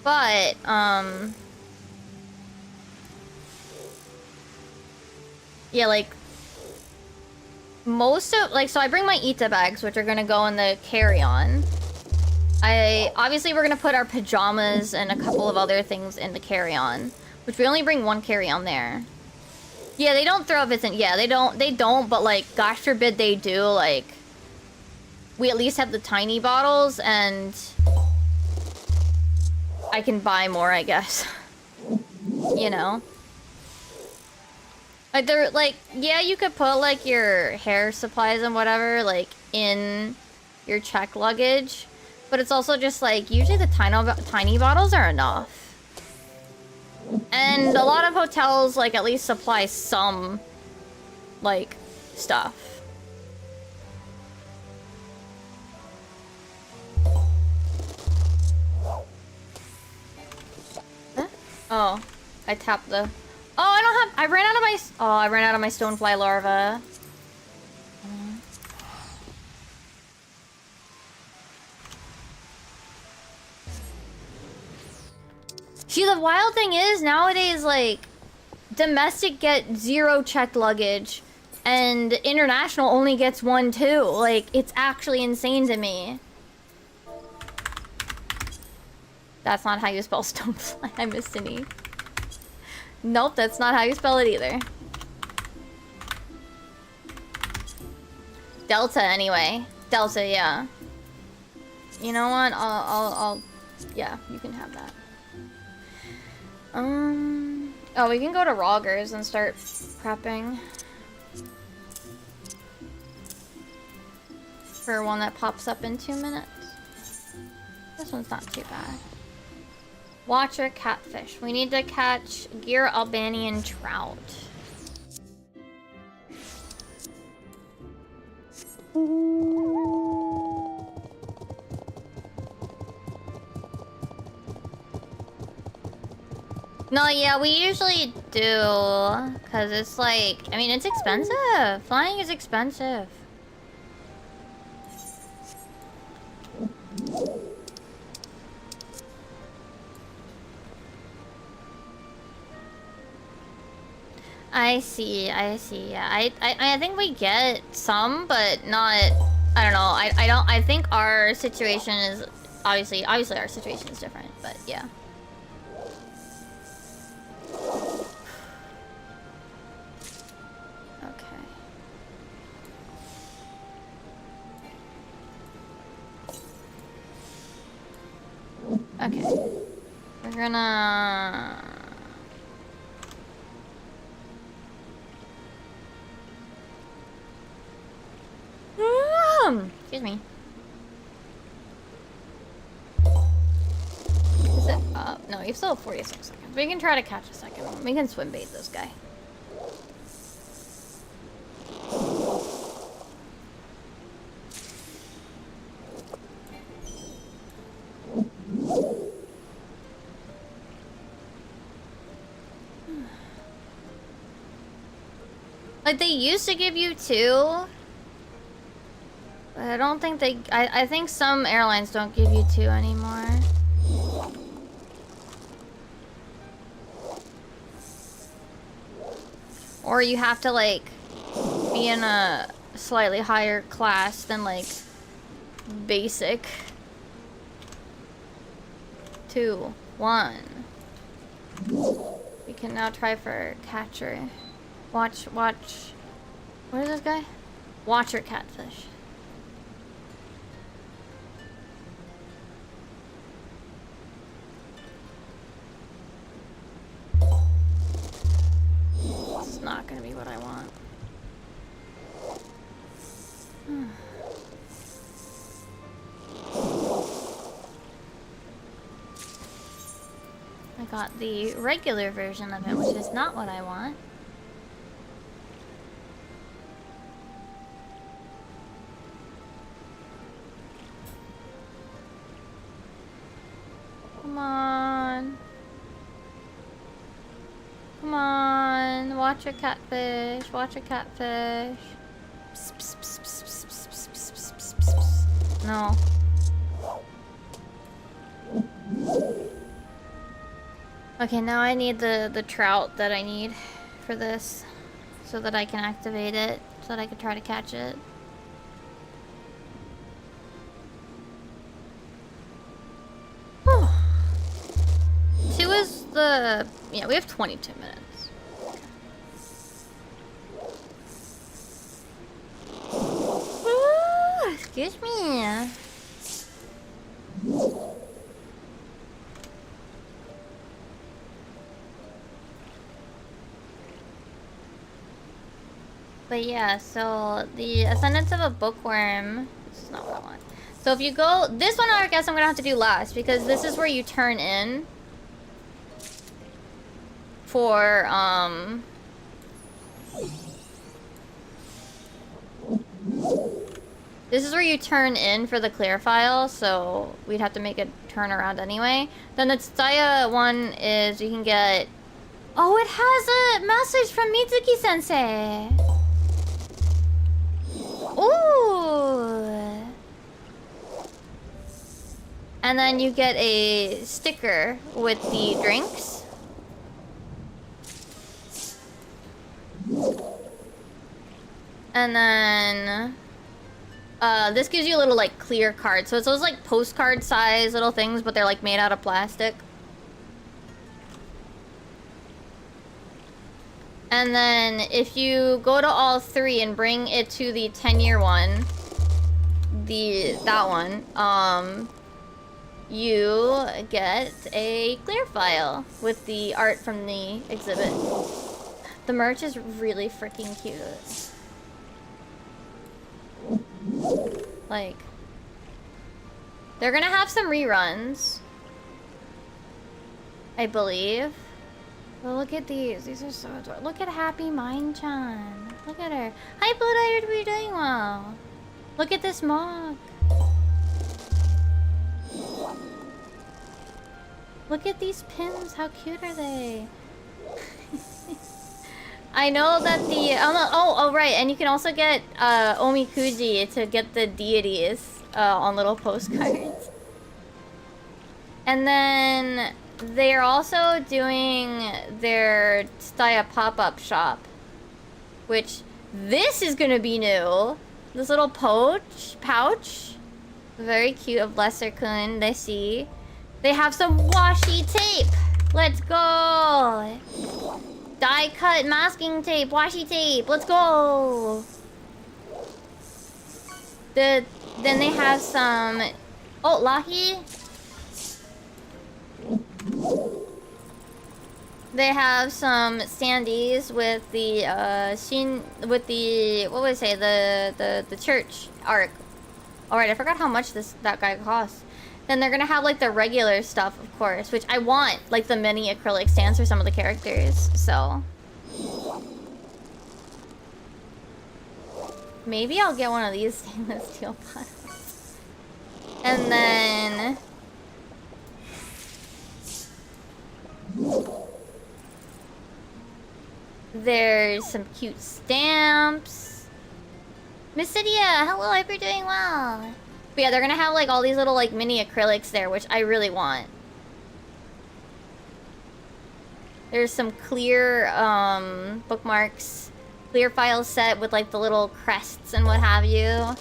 But yeah, like most of like, so I bring my Ita bags, which are gonna go in the carry-on. Obviously we're gonna put our pajamas and a couple of other things in the carry-on, which we only bring one carry-on there. Yeah, they don't throw bits in. Yeah, they don't, but like, gosh forbid they do, like, we at least have the tiny bottles and I can buy more, I guess. You know? Like, they're like, yeah, you could put like your hair supplies and whatever, like, in your check luggage, but it's also just like, usually the tiny bottles are enough. And a lot of hotels, like, at least supply some, like, stuff. Huh? Oh, I tapped the... Oh, I don't have... I ran out of my... Oh, I ran out of my stonefly larva. See, the wild thing is, nowadays, like, domestic get 0 checked luggage, and international only gets 1 too. Like, it's actually insane to me. That's not how you spell stonefly. I missed an E. Nope, that's not how you spell it either. Delta, anyway. Delta, yeah. You know what? I'll... Yeah, you can have that. Oh, we can go to Roggers and start prepping for one that pops up in 2 minutes. This one's not too bad. Watcher catfish. We need to catch gear Albanian trout. No, yeah, we usually do, because it's like, I mean, it's expensive. Flying is expensive. I see, yeah. I think we get some, but not, I don't know, I think our situation is, obviously our situation is different, but yeah. Okay. We're gonna... Excuse me. Is it up? No, you still have 46 seconds. We can try to catch a second one. We can swim bait this guy. Like, they used to give you 2. But I don't think they... I think some airlines don't give you 2 anymore. Or you have to, like, be in a slightly higher class than, like, basic. 2, 1. We can now try for catcher. Watch. What is this guy? Watcher catfish. This is not gonna be what I want. got the regular version of it, which is not what I want. Come on. Come on. Watch your catfish. Watch your catfish. Psst, psst, psst, psst, psst, psst, psst, psst, psst, psst. No. Okay, now I need the trout that I need for this so that I can activate it, so that I can try to catch it. Whew. 2 is the... Yeah, we have 22 minutes. Ooh, excuse me. But yeah, so the Ascendance of a Bookworm. This is not what I want. So if you go, this one I guess I'm gonna have to do last because this is where you turn in for this is where you turn in for the clear file, so we'd have to make a turnaround anyway. Then the Tsutaya one is you can get... Oh, it has a message from Mitsuki-sensei! Ooh! And then you get a sticker with the drinks. And then... this gives you a little, like, clear card. So it's those, like, postcard size little things, but they're, like, made out of plastic. And then if you go to all 3 and bring it to the 10-year one, that one, you get a clear file with the art from the exhibit. The merch is really freaking cute. Like, they're gonna have some reruns, I believe. But look at these. These are so adorable. Look at Happy Mind-chan. Look at her. Hi, Buddha. You're doing well. Look at this mug. Look at these pins. How cute are they? I know that the... Oh, right. And you can also get Omikuji to get the deities on little postcards. And then... They're also doing their Tsutaya pop-up shop, which this is gonna be new. This little pouch, very cute, of Lesser-kun. They see. They have some washi tape. Let's go. Die-cut masking tape, washi tape. Let's go. Then they have some. Oh, Lahi. They have some standees with the what would I say, the church arc. Alright, I forgot how much that guy costs. Then they're gonna have like the regular stuff, of course, which I want, like the mini acrylic stands for some of the characters, so maybe I'll get one of these stainless steel bottles. And then there's some cute stamps. Miss Cydia, hello, I hope you're doing well. But yeah, they're gonna have like all these little like mini acrylics there, which I really want. There's some clear bookmarks, clear file set with like the little crests and what have you.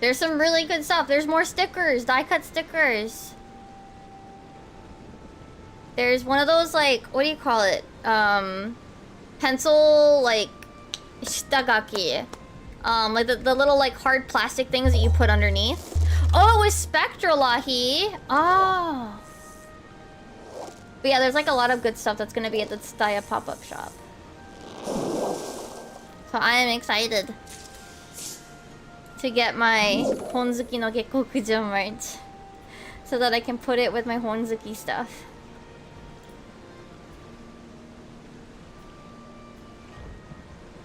There's some really good stuff. There's more stickers, die-cut stickers. There's one of those, like, what do you call it? Pencil, like, shitagaki. Like the little, like, hard plastic things that you put underneath. Oh, it was Spectralahi. Oh. But yeah, there's, like, a lot of good stuff that's gonna be at the Tsutaya pop-up shop. So I am excited to get my Honzuki no Gekkokujo merch so that I can put it with my Honzuki stuff.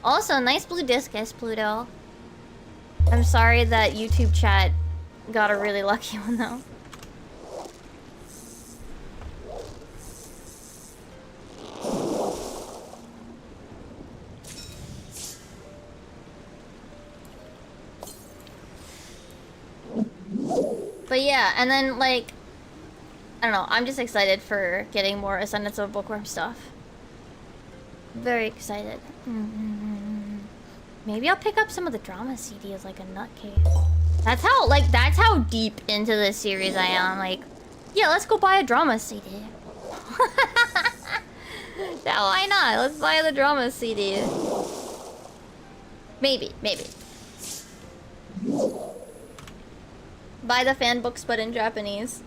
Also, nice blue discus, Pluto. I'm sorry that YouTube chat got a really lucky one though. But yeah, and then like, I don't know, I'm just excited for getting more Ascendance of Bookworm stuff. Very excited. Maybe I'll pick up some of the drama CDs like a nutcase. That's how deep into this series I am. Like, yeah, let's go buy a drama CD. Yeah, why not? Let's buy the drama CD. Maybe. Buy the fan books, but in Japanese.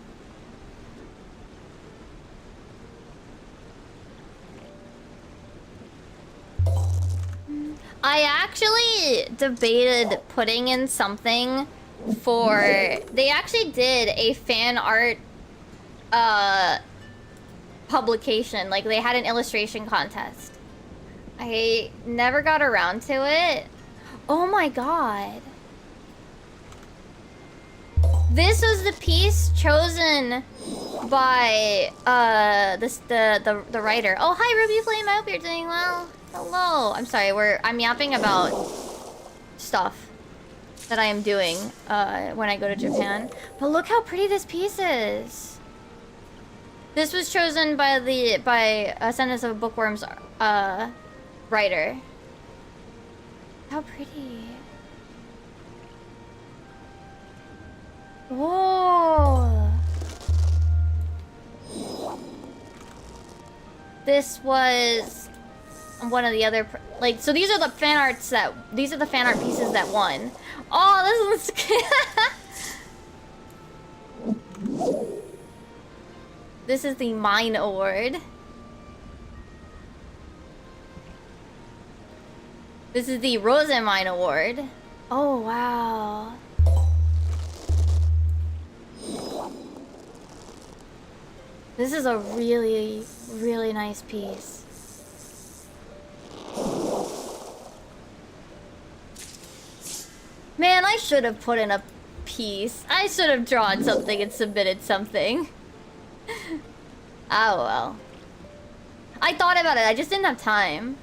I actually debated putting in something for... They actually did a fan art publication. Like, they had an illustration contest. I never got around to it. Oh my god. This was the piece chosen by the writer. Oh, hi Ruby Flame, I hope you're doing well. Hello. I'm sorry, I'm yapping about stuff that I am doing when I go to Japan. But look how pretty this piece is. This was chosen by Ascendance of Bookworm's writer. How pretty. Whoa. This was one of the other so these are the fan art pieces that won. Oh, this is This is the Mine Award. This is the Rosenmine Award. Oh wow. This is a really, really nice piece. Man, I should have put in a piece. I should have drawn something and submitted something. Oh well. I thought about it, I just didn't have time.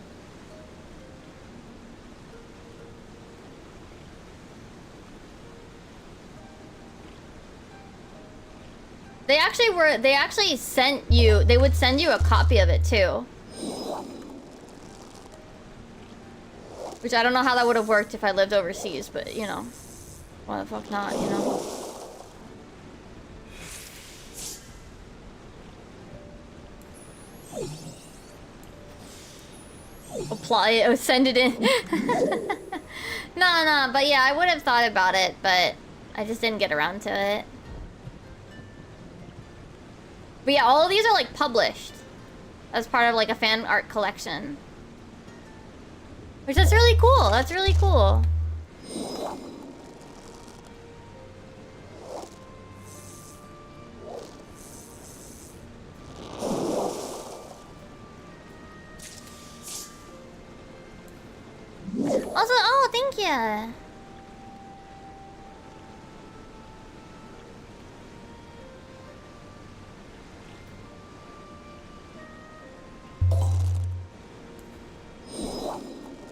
They actually sent you, they would send you a copy of it too. Which I don't know how that would have worked if I lived overseas, but you know. Why the fuck not, you know? Apply it, or send it in. No, but yeah, I would have thought about it, but I just didn't get around to it. But yeah, all of these are like published as part of like a fan art collection. Which is really cool, that's really cool. Also, oh, thank you.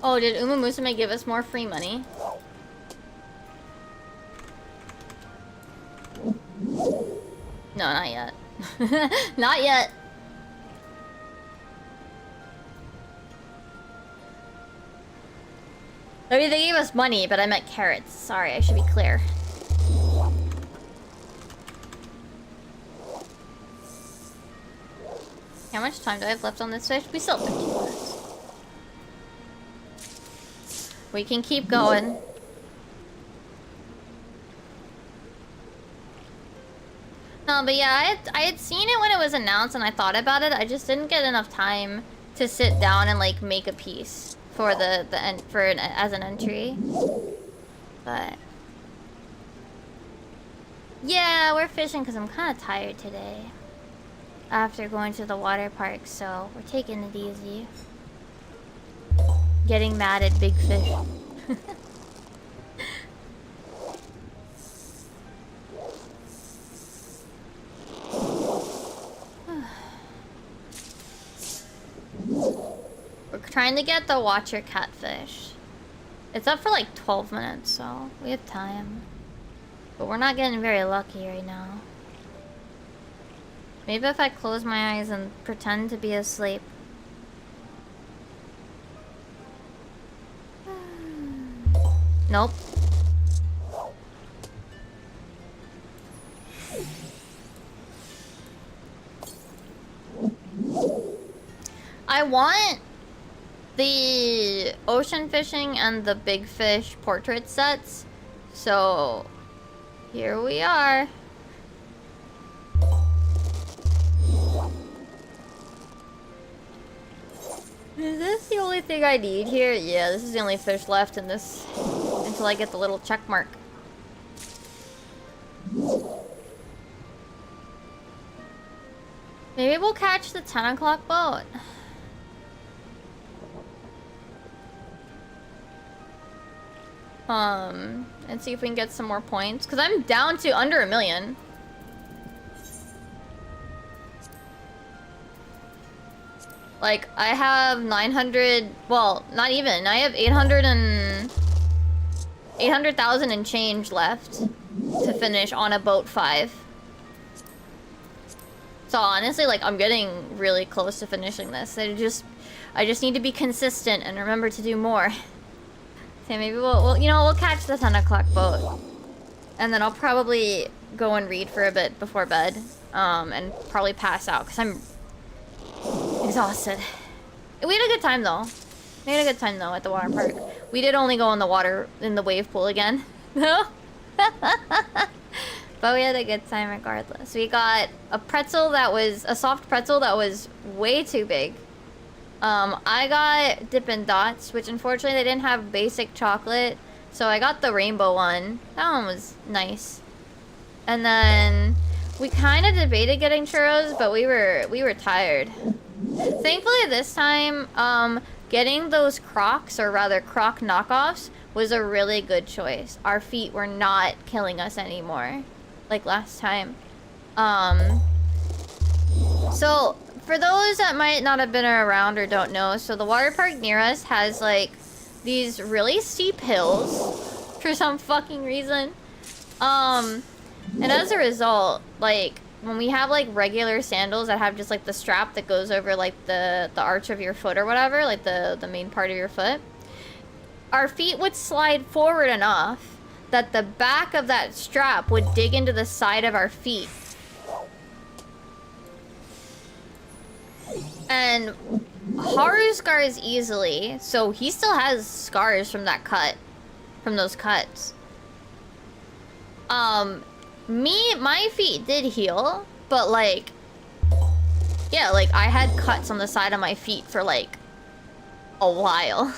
Oh, did Uma Musume give us more free money? No, not yet. Not yet. I mean, they gave us money, but I meant carrots. Sorry, I should be clear. How much time do I have left on this fish? We still have 15 minutes. We can keep going. No, but yeah, I had seen it when it was announced and I thought about it. I just didn't get enough time to sit down and like make a piece for as an entry. But Yeah, we're fishing because I'm kind of tired today. After going to the water park, so we're taking it easy. Getting mad at big fish. We're trying to get the watcher catfish. It's up for like 12 minutes, so we have time. But we're not getting very lucky right now. Maybe if I close my eyes and pretend to be asleep. Nope. I want the ocean fishing and the big fish portrait sets. So here we are. Is this the only thing I need here? Yeah, this is the only fish left in this until I get the little check mark. Maybe we'll catch the 10 o'clock boat. And see if we can get some more points. Because I'm down to under 1 million. Like, I have 900... Well, not even. I have 800,000 and change left to finish on a boat 5. So honestly, like, I'm getting really close to finishing this. I just need to be consistent and remember to do more. Okay, maybe we'll catch the 10 o'clock boat. And then I'll probably go and read for a bit before bed. And probably pass out, because I'm exhausted. We had a good time, though. We had a good time, though, at the water park. We did only go in the water, in the wave pool again. No? But we had a good time regardless. We got a pretzel that was... a soft pretzel that was way too big. I got Dippin' Dots, which unfortunately they didn't have basic chocolate. So I got the rainbow one. That one was nice. And then we kind of debated getting churros, but we were tired. Thankfully this time, getting those Crocs, or rather Croc knockoffs, was a really good choice. Our feet were not killing us anymore, like last time. So for those that might not have been around or don't know, so the water park near us has like these really steep hills for some fucking reason. And as a result, like when we have like regular sandals that have just like the strap that goes over like the arch of your foot or whatever, like the main part of your foot, our feet would slide forward enough that the back of that strap would dig into the side of our feet. And Haru scars easily, so he still has scars from that cut, from those cuts. My feet did heal, but like, yeah, like I had cuts on the side of my feet for like a while.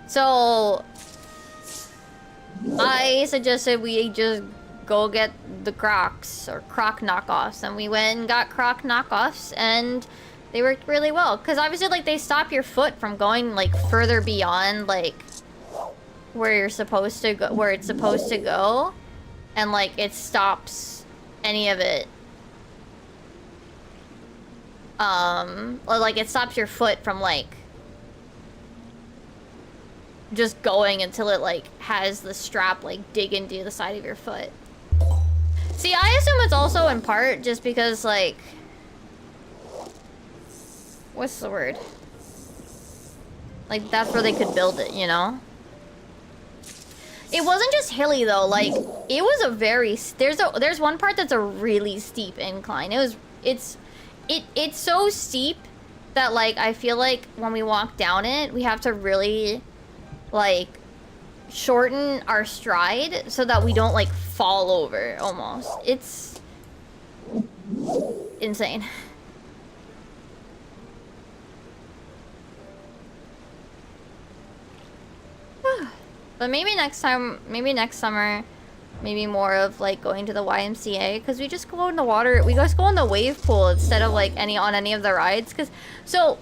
So I suggested we just go get the Crocs, or Croc knockoffs, and we went and got Croc knockoffs, and they worked really well. Because obviously, like, they stop your foot from going, like, further beyond, like, where you're supposed to go, where it's supposed to go. And, like, it stops any of it. Or, like, it stops your foot from, like, just going until it, like, has the strap, like, dig into the side of your foot. See, I assume it's also in part just because, like... what's the word? Like, that's where they could build it, you know? It wasn't just hilly, though. Like, it was a very... There's one part that's a really steep incline. It's so steep that, like, I feel like when we walk down it, we have to really, like, shorten our stride so that we don't, like, fall over, almost. It's insane. But maybe next time, maybe next summer, maybe more of like going to the YMCA, because we just go in the water, we just go in the wave pool instead of like any of the rides. Because so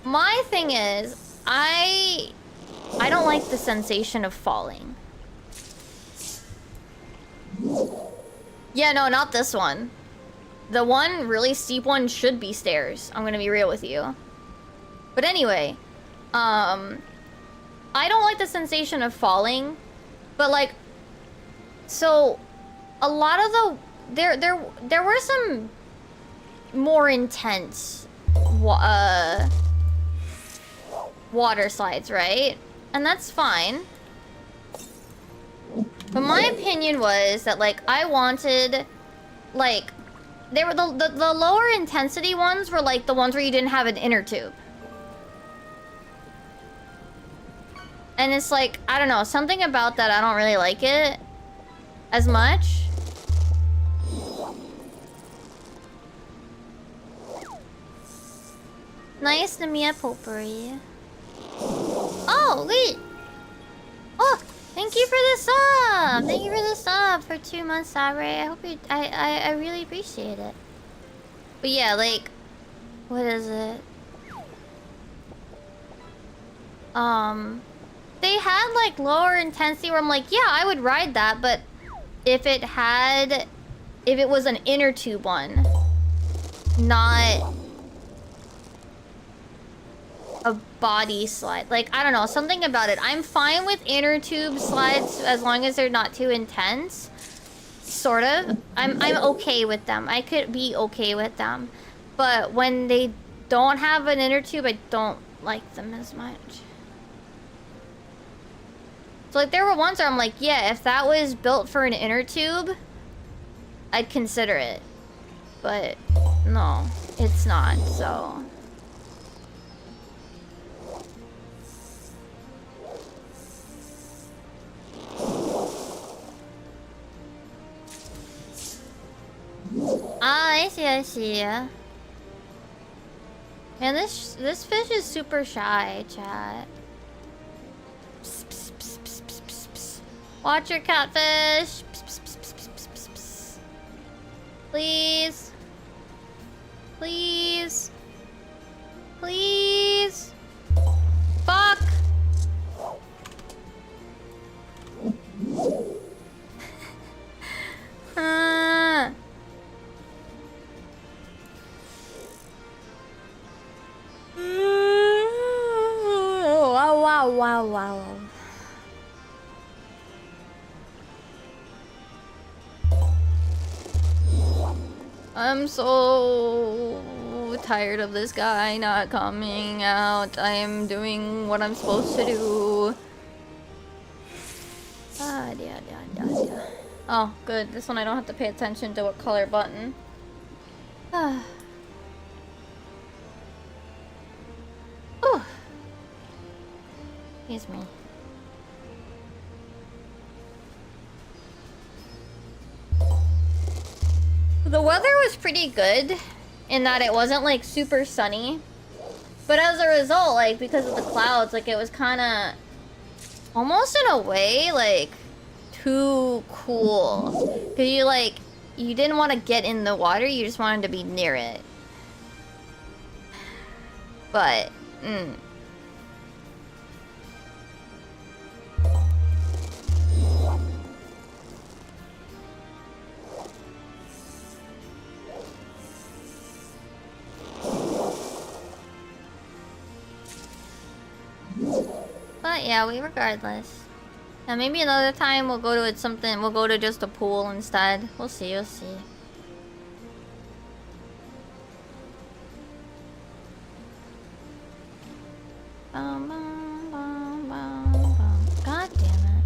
my thing is, I don't like the sensation of falling. Yeah, no, not this one. The one really steep one should be stairs. I'm gonna be real with you. But anyway, I don't like the sensation of falling, but like, so a lot of the there were some more intense water slides, right? And that's fine. But my opinion was that like I wanted, like, they were the lower intensity ones were like the ones where you didn't have an inner tube. And it's like, I don't know, something about that, I don't really like it as much. Nice to meet Potpourri. Oh, wait. Oh, thank you for the sub. Thank you for the sub for 2 months, Sabre. I hope you, I really appreciate it. But yeah, like, what is it? They had like lower intensity where I'm like, yeah, I would ride that, but if it was an inner tube one, not a body slide. Like, I don't know, something about it. I'm fine with inner tube slides as long as they're not too intense. Sort of. I'm okay with them. I could be okay with them. But when they don't have an inner tube, I don't like them as much. So like there were ones where I'm like, yeah, if that was built for an inner tube, I'd consider it. But no, it's not, so. Ah, I see. Man, this fish is super shy, chat. Psst, psst, psst, psst, psst, psst, psst. Watch your catfish. Psst, psst, psst, psst, psst, psst, psst. Please. Please. Please. Fuck. Wow. I'm so tired of this guy not coming out. I am doing what I'm supposed to do. Yeah. Oh, good. This one I don't have to pay attention to what color button. Excuse me. The weather was pretty good in that it wasn't like super sunny. But as a result, like because of the clouds, like it was kind of almost in a way like too cool. Cause you didn't want to get in the water, you just wanted to be near it. But yeah, regardless. Now maybe another time we'll go to we'll go to just a pool instead. We'll see. God damn it.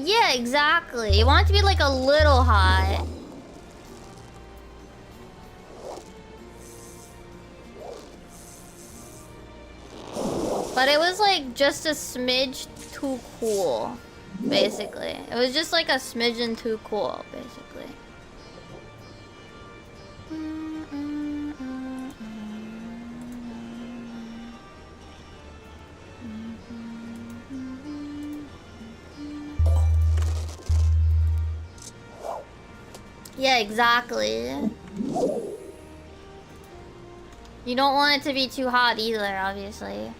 Yeah, exactly. You want it to be like a little hot. But it was like just a smidge too cool, basically. It was just like a smidgen too cool, basically. Yeah, exactly. You don't want it to be too hot either, obviously.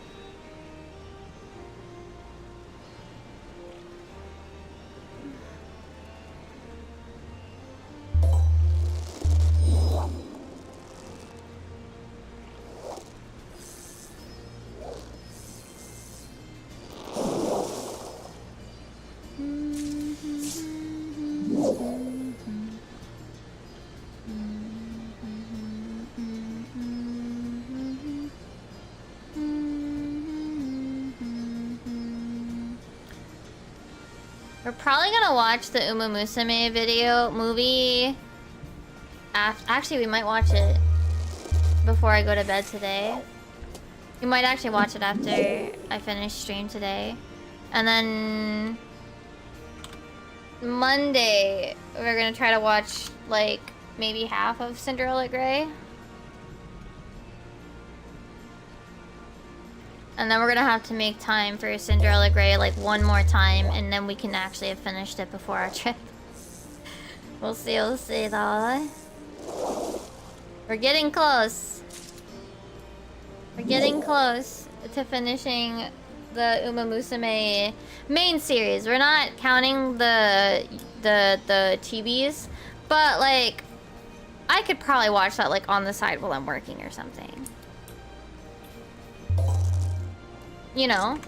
We're probably gonna watch the Uma Musume movie. Actually, we might watch it before I go to bed today. We might actually watch it after I finish stream today. And then Monday, we're gonna try to watch like maybe half of Cinderella Grey. And then we're gonna have to make time for Cinderella Grey like one more time, and then we can actually have finished it before our trip. We'll see though. We're getting close. We're getting close to finishing the Uma Musume main series. We're not counting the TVs, but like I could probably watch that like on the side while I'm working or something. You know?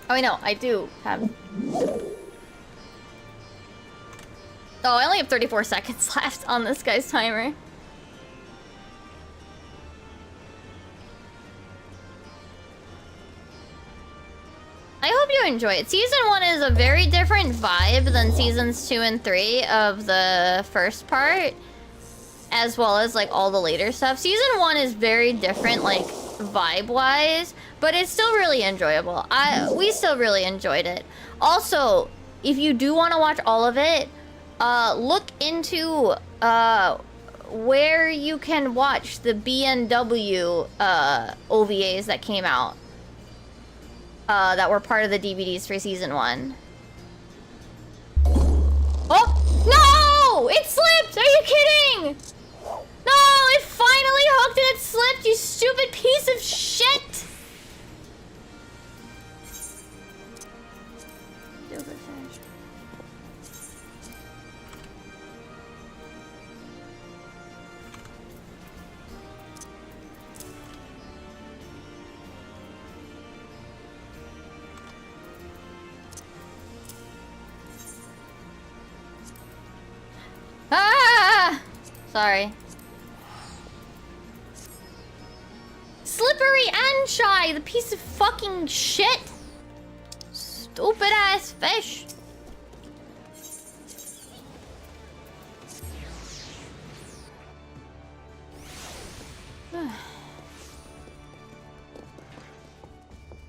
Oh, I know, I do have... Oh, I only have 34 seconds left on this guy's timer. I hope you enjoy it. Season 1 is a very different vibe than seasons 2 and 3 of the first part, as well as like all the later stuff. Season 1 is very different, like vibe-wise, but it's still really enjoyable. We still really enjoyed it. Also, if you do want to watch all of it, look into where you can watch the BNW OVAs that came out. That were part of the DVDs for season 1. Oh! No! It slipped! Are you kidding? No! It finally hooked and it slipped, you stupid piece of shit! Stupid fish. Ah! Sorry. Slippery and shy, the piece of fucking shit. Stupid ass fish.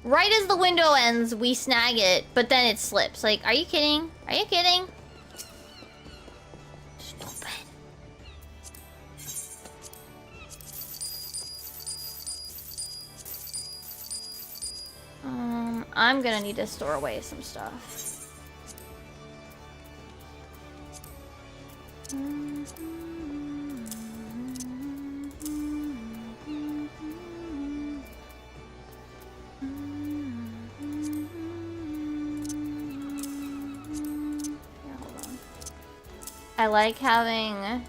Right as the window ends, we snag it, but then it slips. Like, are you kidding? Are you kidding? I'm gonna need to store away some stuff. I like having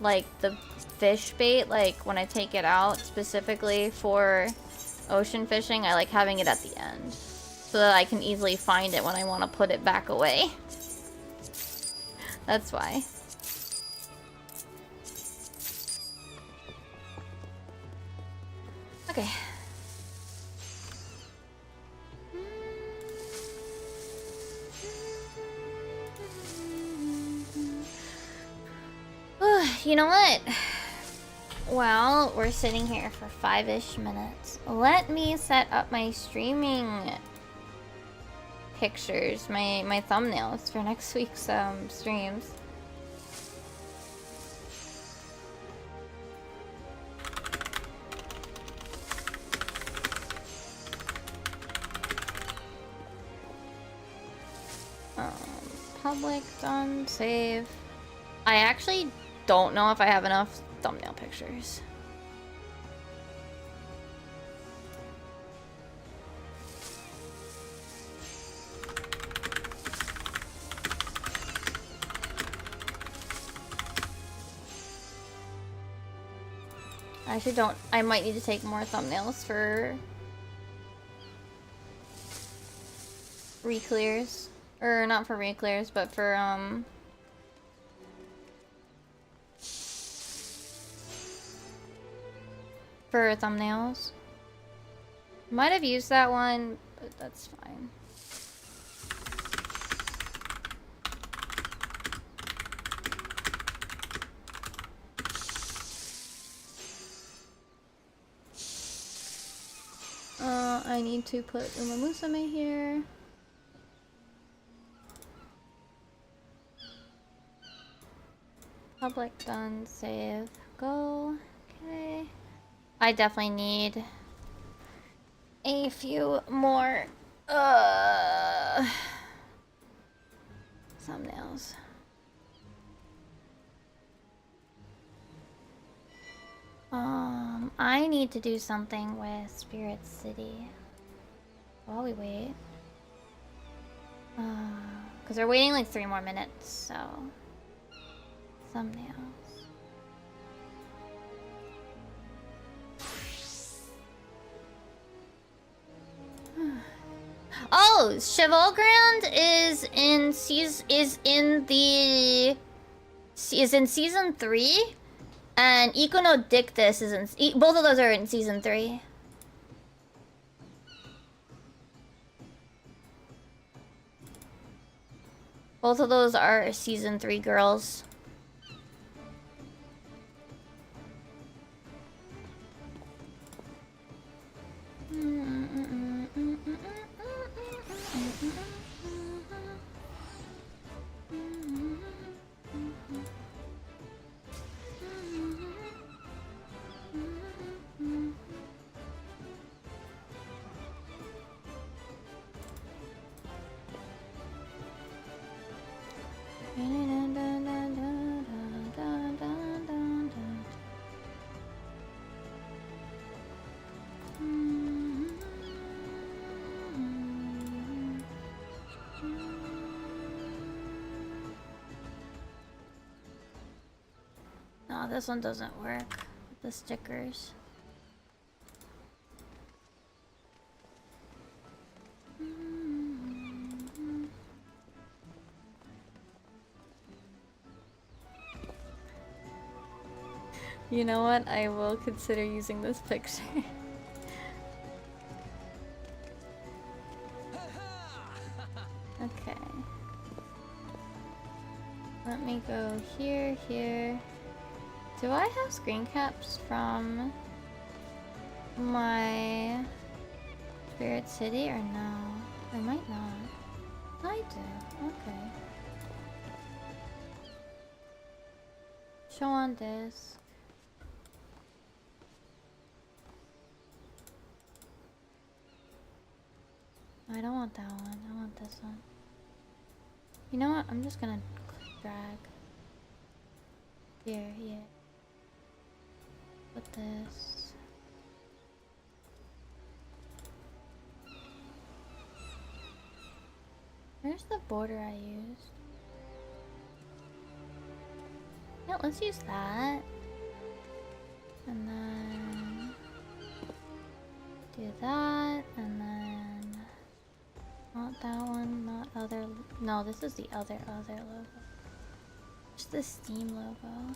like the fish bait, like when I take it out specifically for ocean fishing, I like having it at the end so that I can easily find it when I want to put it back away. That's why. Okay. You know what? Well, we're sitting here for 5-ish minutes. Let me set up my streaming pictures, my thumbnails for next week's streams. Public, done, save. I actually don't know if I have enough thumbnail pictures. I actually don't. I might need to take more thumbnails for re-clears. Or not for re-clears, but for thumbnails. Might have used that one, but that's fine. I need to put Uma Musume here. Public, done, save, go. Okay. I definitely need a few more thumbnails. I need to do something with Spirit City while we wait. Because we're waiting like 3 more minutes, so thumbnails. Oh, Chevalgrand is in season 3, and Ikuno Dictus is in both of those are in season 3. Both of those are season 3 girls. No, this one doesn't work with the stickers. You know what? I will consider using this picture. Okay. Let me go here, here. Do I have screen caps from my Spirit City or no? I might not. I do. Okay. Show on disk. I don't want that one. I want this one. You know what? I'm just gonna drag. Here, here. Put this. Where's the border I used? Yeah, let's use that. And then do that, and then not that one, not other. No, this is the other logo. Just the Steam logo.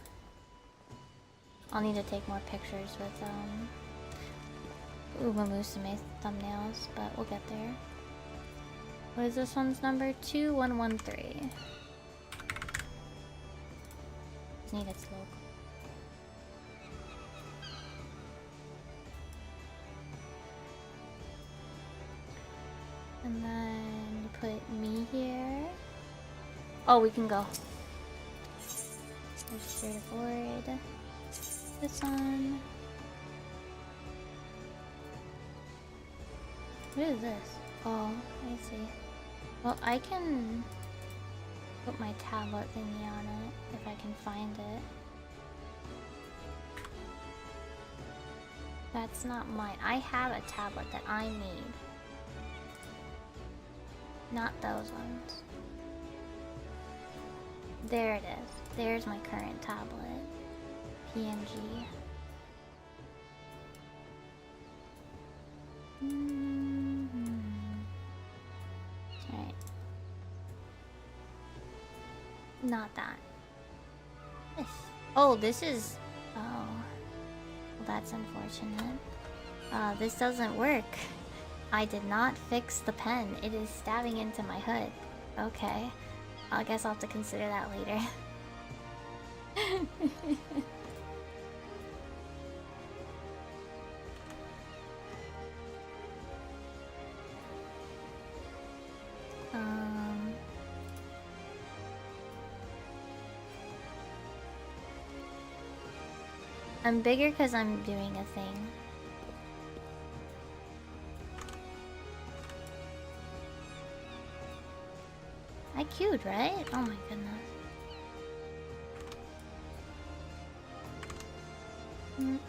I'll need to take more pictures with Uma Musume thumbnails, but we'll get there. What is this one's number? 2113. Just need its logo. And then put me here. Oh, we can go. Just straight forward. This one. What is this? Oh, I see. Well, I can put my tablet thingy on it if I can find it. That's not mine. I have a tablet that I need. Not those ones. There it is. There's my current tablet. PNG. Alright. Not that. This. Oh, this is... Oh. Well, that's unfortunate. This doesn't work. I did not fix the pen. It is stabbing into my hood. Okay. I guess I'll have to consider that later. I'm bigger because I'm doing a thing. I queued, right? Oh my goodness. I'm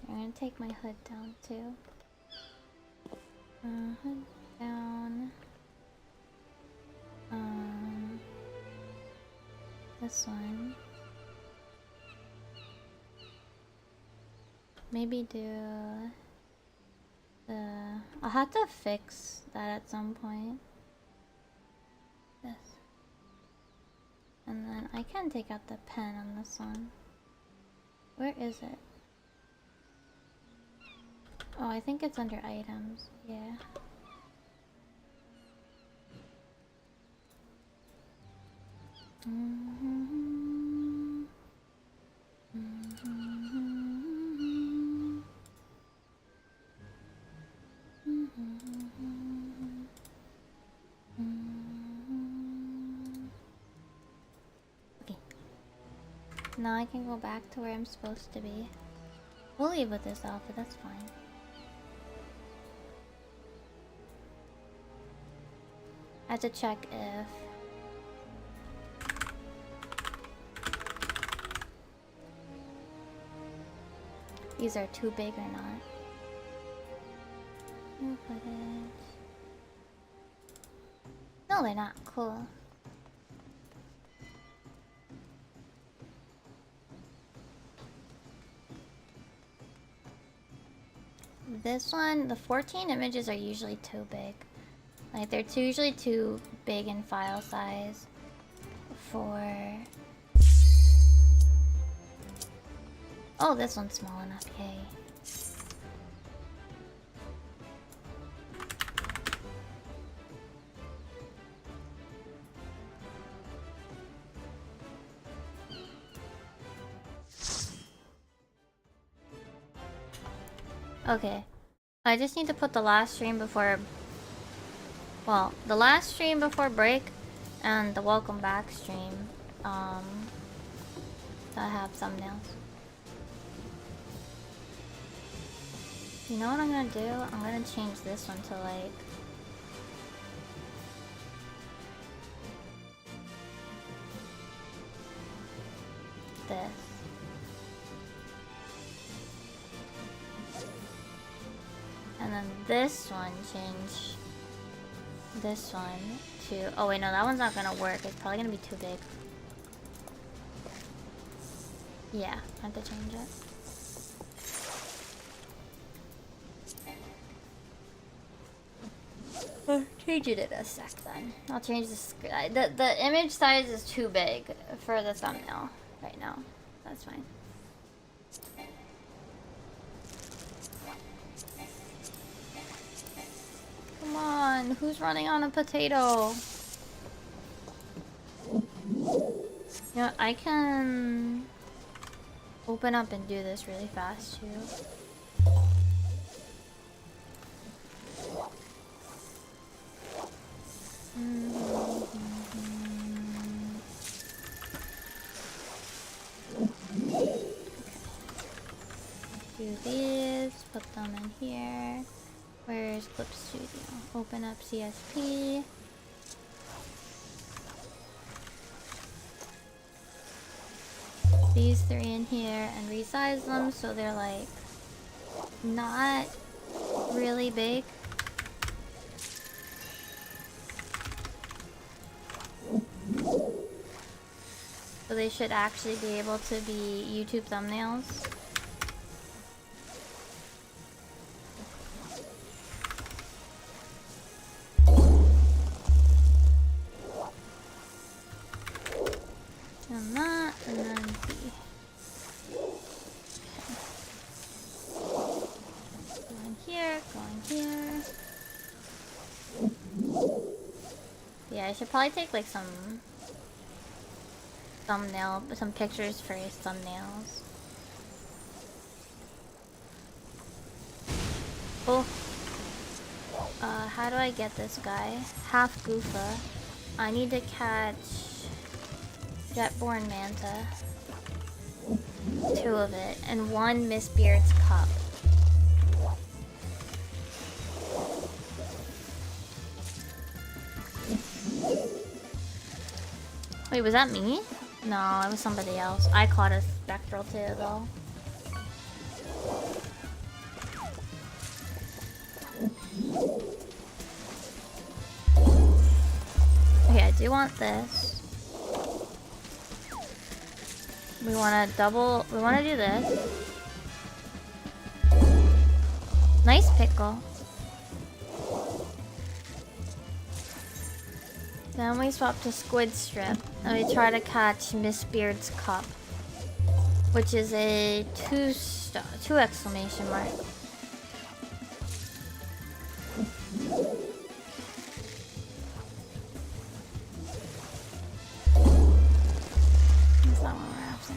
gonna take my hood down too. Hood down. This one. Maybe do the... I'll have to fix that at some point. This. And then I can take out the pen on this one. Where is it? Oh, I think it's under items. Yeah. Okay. Now I can go back to where I'm supposed to be. We'll leave with this outfit, that's fine. I have to check if... these are too big or not. No footage. No, they're not. Cool. This one, the 14 images are usually too big. Like, they're usually too big in file size for... Oh, this one's small enough, yay. Okay. I just need to put the last stream before... well, the last stream before break and the welcome back stream. So I have thumbnails. You know what I'm gonna do? I'm gonna change this one to like... this. And then this one, change this one to... oh wait, no, that one's not gonna work. It's probably gonna be too big. Yeah, I have to change it. I'll change it in a sec then. I'll change the image size is too big for the thumbnail right now. That's fine. Come on, who's running on a potato? You You know, I can open up and do this really fast too. Do these, put them in here. Where's Clip Studio? Open up CSP. These three in here and resize them so they're like not really big. So they should actually be able to be YouTube thumbnails. And that, and then B. Going here, going here. Yeah, I should probably take like some pictures for his thumbnails. Oh. How do I get this guy? Half Goofa. I need to catch Jetborn Manta. 2 of it. And 1 Miss Beard's Cup. Wait, was that me? No, it was somebody else. I caught a spectral too, though. Okay, I do want this. We want to do this. Nice pickle. Then we swap to Squid Strip, and we try to catch Miss Beard's Cup, which is a 2 exclamation mark. That's not what we're after.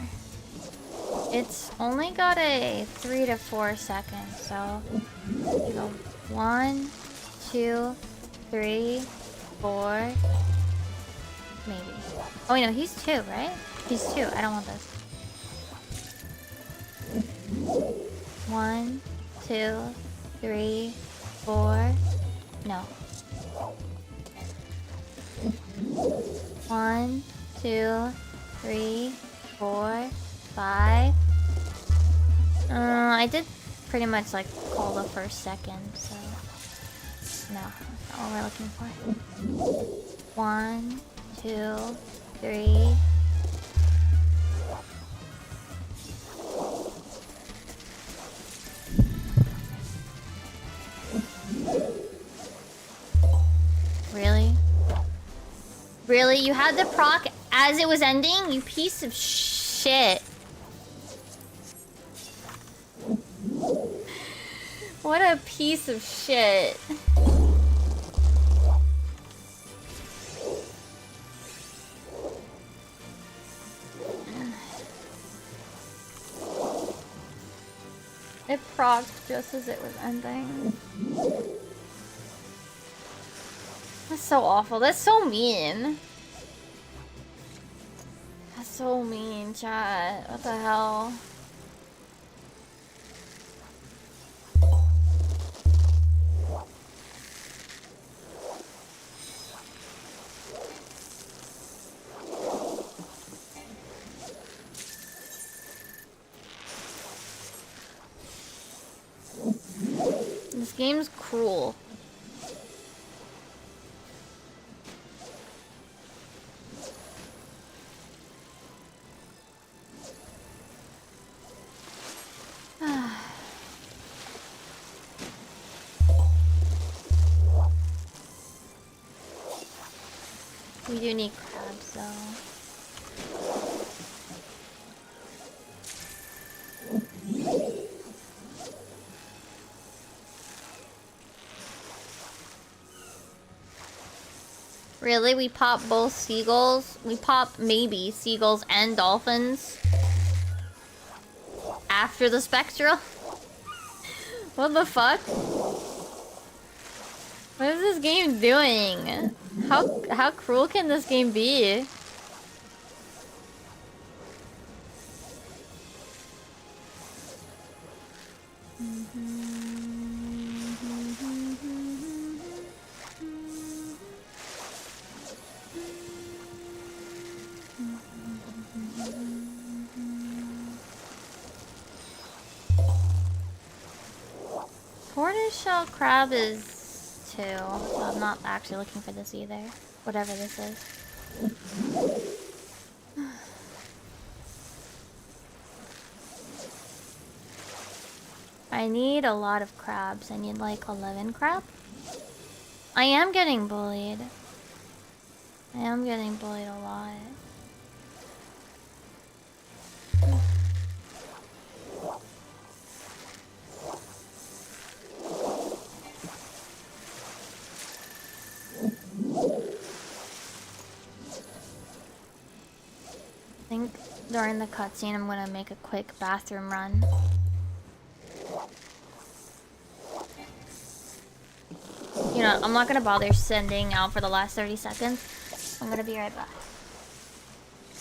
It's only got a 3 to 4 seconds, so you go 1, 2, 3, 4. Maybe. Oh, wait, no, he's 2, right? He's 2. I don't want this. 1, 2, 3, 4. No. 1, 2, 3, 4, 5. I did pretty much like call the first second, so no, that's not what we're looking for. 1, 2, 3. Really? Really? You had the proc as it was ending? You piece of shit. What a piece of shit. It procced just as it was ending. That's so awful. That's so mean. That's so mean, chat. What the hell? This game's cruel. We do need crabs, though. Really? We pop both seagulls? We pop maybe seagulls and dolphins after the spectral? What the fuck? What is this game doing? How cruel can this game be? Tortoiseshell crab is 2, so I'm not actually looking for this either. Whatever this is. I need a lot of crabs. I need like 11 crab. I am getting bullied. I am getting bullied a lot. I think during the cutscene I'm gonna make a quick bathroom run. You know, I'm not gonna bother sending out for the last 30 seconds. I'm gonna be right back.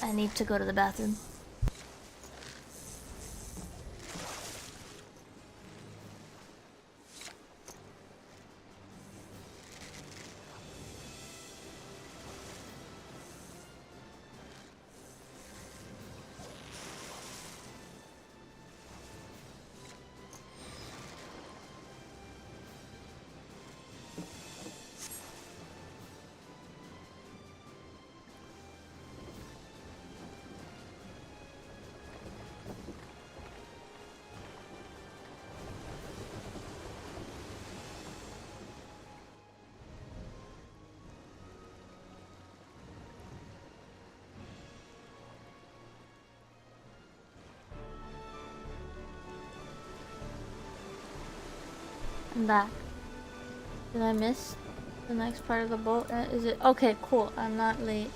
I need to go to the bathroom. I'm back. Did I miss the next part of the boat? Is it? Okay, cool. I'm not late.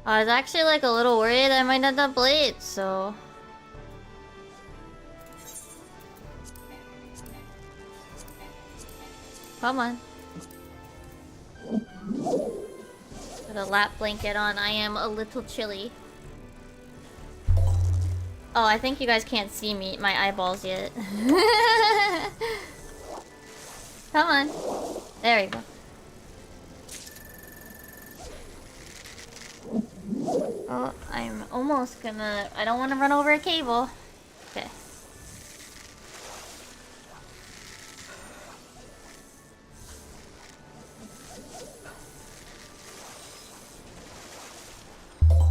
I was actually like a little worried I might end up late, so... Come on. Put a lap blanket on. I am a little chilly. Oh, I think you guys can't see me, my eyeballs yet. Come on. There we go. Oh, I'm almost gonna... I don't want to run over a cable. Okay.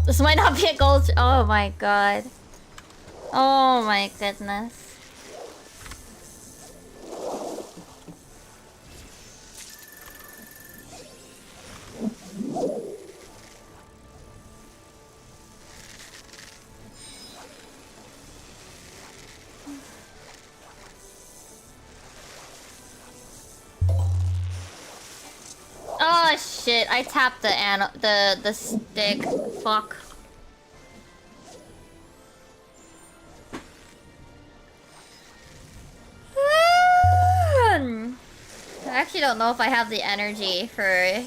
This might not be a gold... Oh my god. Oh my goodness. Oh shit, I tapped the stick. Fuck. I actually don't know if I have the energy for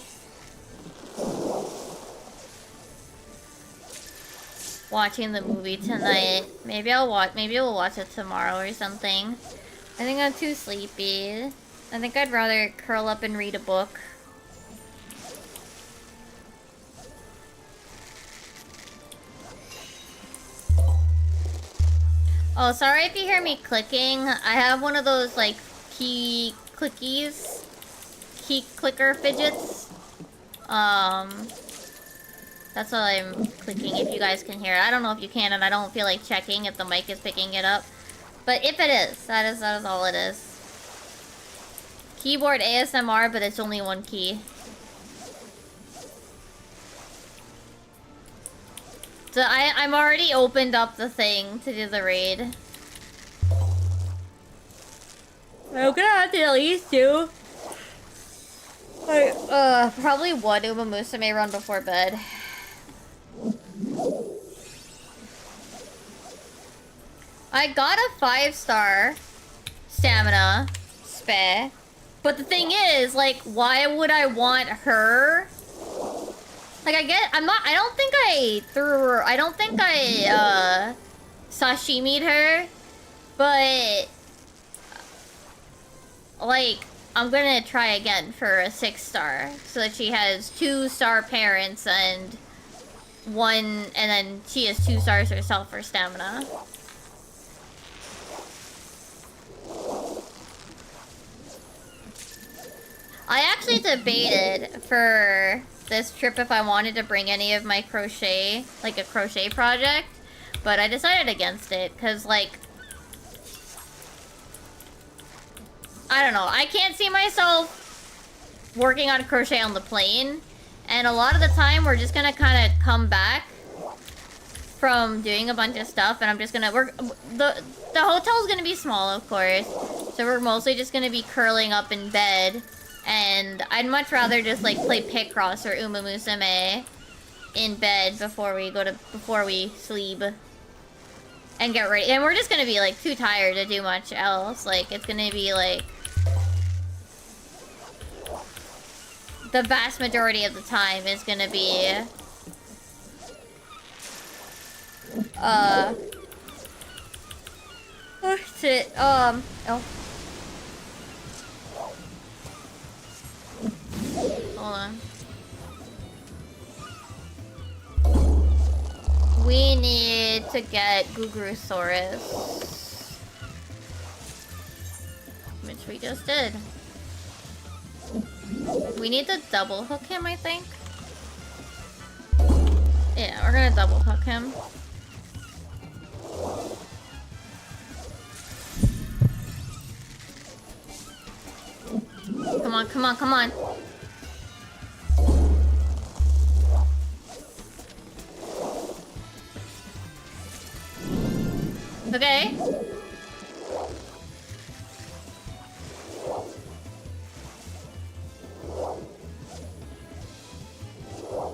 watching the movie tonight. Maybe we'll watch it tomorrow or something. I think I'm too sleepy. I think I'd rather curl up and read a book. Oh, sorry if you hear me clicking. I have one of those like key clicker fidgets. That's what I'm clicking, if you guys can hear it. I don't know if you can, and I don't feel like checking if the mic is picking it up. But if it is, that is all it is. Keyboard ASMR, but it's only one key. So I'm already opened up the thing to do the raid. I'm gonna have to at least do Probably one Uma Musume run before bed. I got a 5-star stamina spare, but the thing is, like, why would I want her? Like, I don't think I sashimi'd her, but, like, I'm gonna try again for a 6-star, so that she has 2-star parents and then she has 2 stars herself for stamina. I actually debated for this trip if I wanted to bring any of my crochet, like a crochet project, but I decided against it, because, like, I don't know, I can't see myself working on crochet on the plane, and a lot of the time we're just gonna kind of come back from doing a bunch of stuff, and I'm just gonna work. The hotel's gonna be small, of course, so we're mostly just gonna be curling up in bed. And I'd much rather just, like, play Picross or Uma Musume in bed before we sleep. And get ready. And we're just gonna be, like, too tired to do much else. Like, it's gonna be, like, the vast majority of the time is gonna be, oh. Hold on. We need to get Gugurusaurus, which we just did. We need to double hook him, I think. Yeah, we're gonna double hook him. Come on, come on, come on. Okay.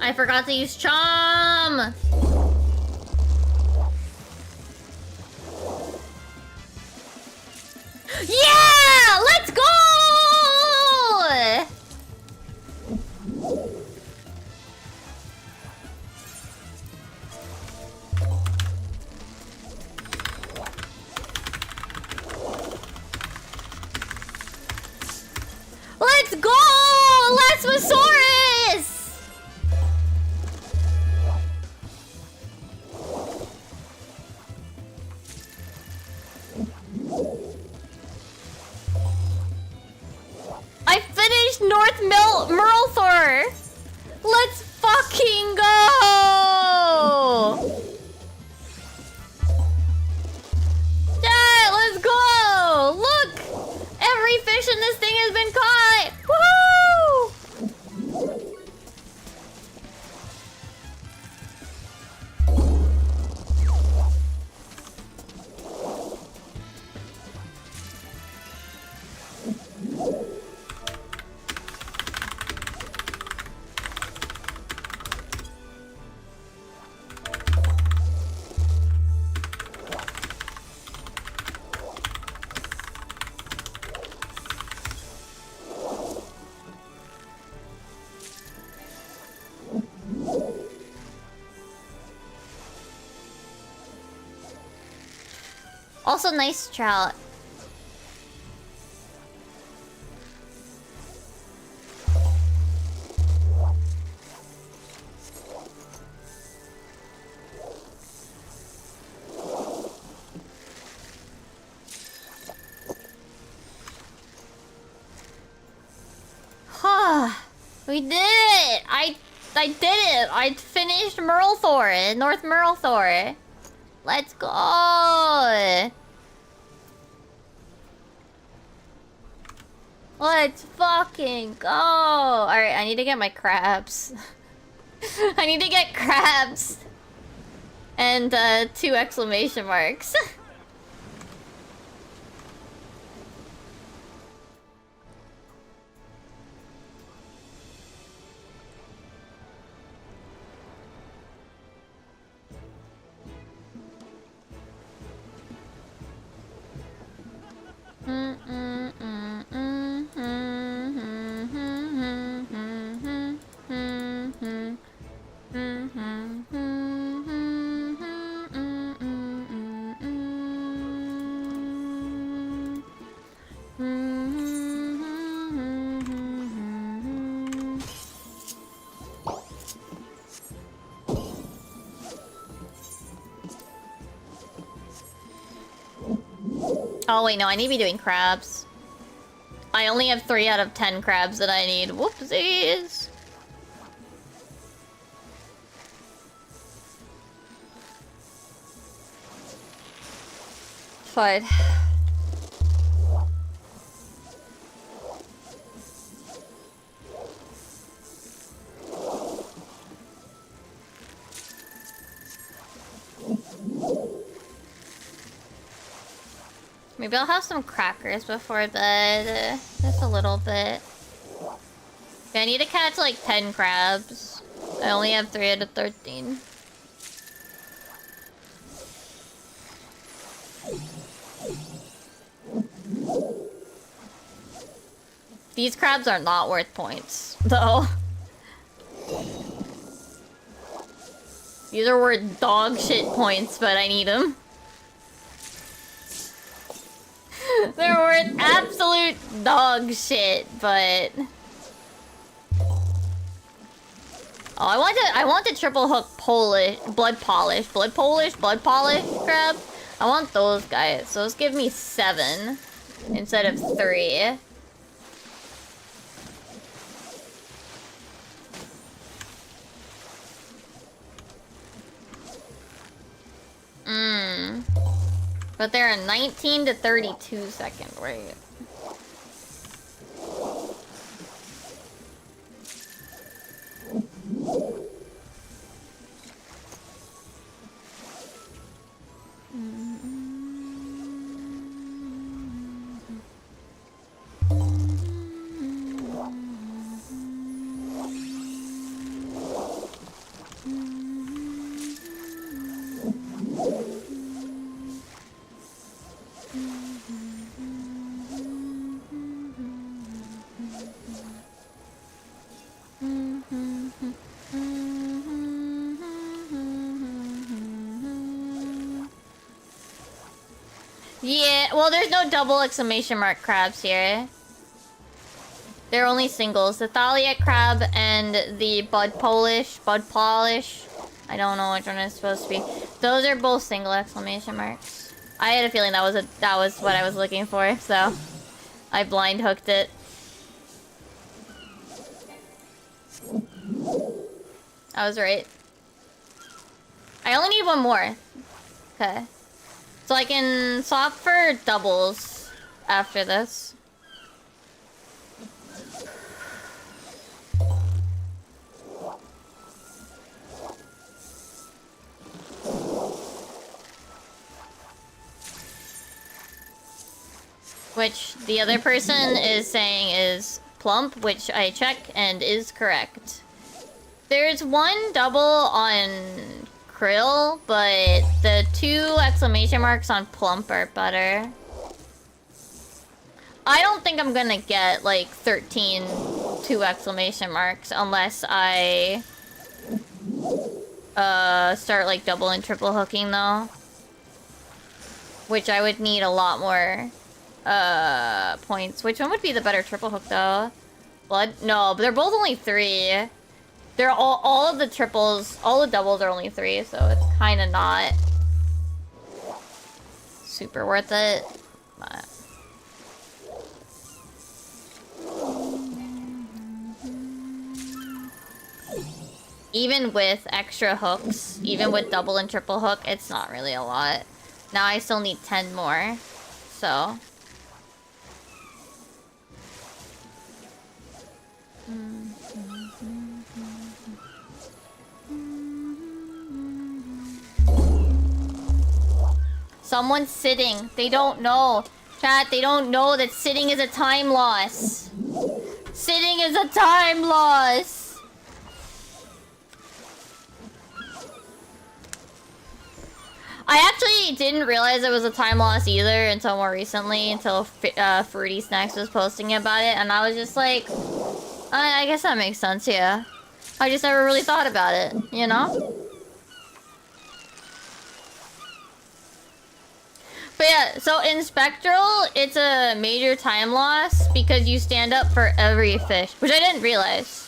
I forgot to use charm. Yeah! Let's go! Let's go! Lasmosaurus! I finished North Merlthor! Let's fucking go! Yeah, let's go! Look! Every fish in this thing has been caught! Woohoo! Also, nice trout. We did it! I did it! I finished Merlthor, North Merlthor. Let's go! Let's fucking go! Alright, I need to get my crabs. I need to get crabs! And, 2 exclamation marks. Oh wait, no, I need to be doing crabs. I only have 3 out of 10 crabs that I need. Whoopsies! Fine. Maybe I'll have some crackers before bed. Just a little bit. Okay, I need to catch like 10 crabs. I only have 3 out of 13. These crabs are not worth points, though. These are worth dog shit points, but I need them. They're worth absolute dog shit, but... Oh, I want the triple hook blood polish crab. I want those guys. So let's give me 7 instead of 3. But they're a 19 to 32 second wait. Yeah, well, there's no double exclamation mark crabs here. They're only singles. The Thalia crab and the bud polish. I don't know which one it's supposed to be. Those are both single exclamation marks. I had a feeling that was what I was looking for, so I blind hooked it. I was right. I only need 1 more. Okay. So I can swap for doubles after this. Which the other person is saying is plump, which I check and is correct. There's 1 double on krill, but the 2 exclamation marks on plump are better. I don't think I'm gonna get like 13 2 exclamation marks unless I start like double and triple hooking though. Which I would need a lot more points. Which one would be the better triple hook though? Blood? No, but they're both only 3. They're all of the triples, all the doubles are only 3, so it's kind of not super worth it. But... even with extra hooks, even with double and triple hook, it's not really a lot. Now I still need 10 more, so... Someone's sitting. They don't know. Chat, they don't know that sitting is a time loss. Sitting is a time loss. I actually didn't realize it was a time loss either until more recently, until Fruity Snacks was posting about it, and I was just like, I guess that makes sense, yeah. I just never really thought about it, you know? But yeah, so in Spectral, it's a major time loss because you stand up for every fish, which I didn't realize.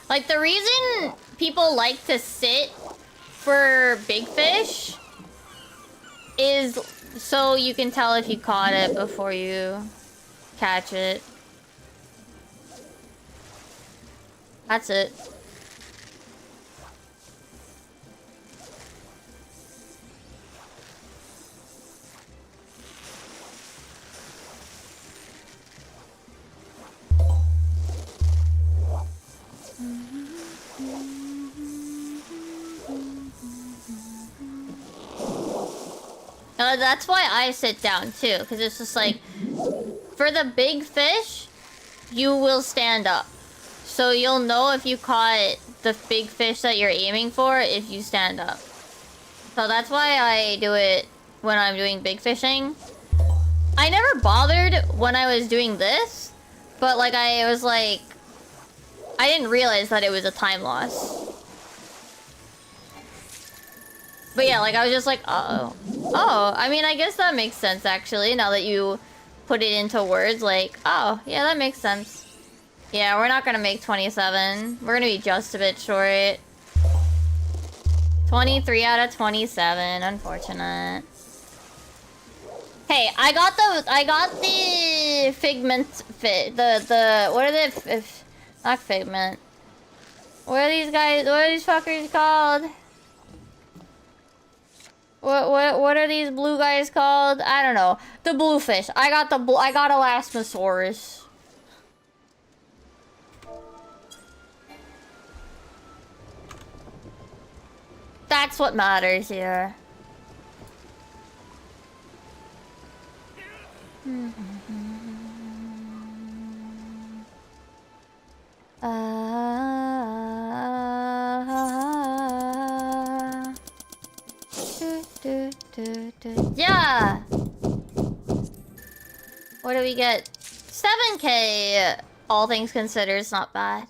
Like, the reason people like to sit for big fish is so you can tell if you caught it before you catch it. That's it. That's why I sit down too, because it's just like, for the big fish, you will stand up. So you'll know if you caught the big fish that you're aiming for if you stand up. So that's why I do it when I'm doing big fishing. I never bothered when I was doing this, but like I was like, I didn't realize that it was a time loss. But yeah, like I was just like, oh. Oh, I mean, I guess that makes sense actually, now that you put it into words, like, oh, yeah, that makes sense. Yeah, we're not gonna make 27. We're gonna be just a bit short. 23 out of 27, unfortunate. Hey, I got the figment what are the not figment. What are these guys? What are these fuckers called? What are these blue guys called? I don't know. The bluefish. I got Elasmosaurus. That's what matters here. Yeah. What do we get? 7K. All things considered, is not bad.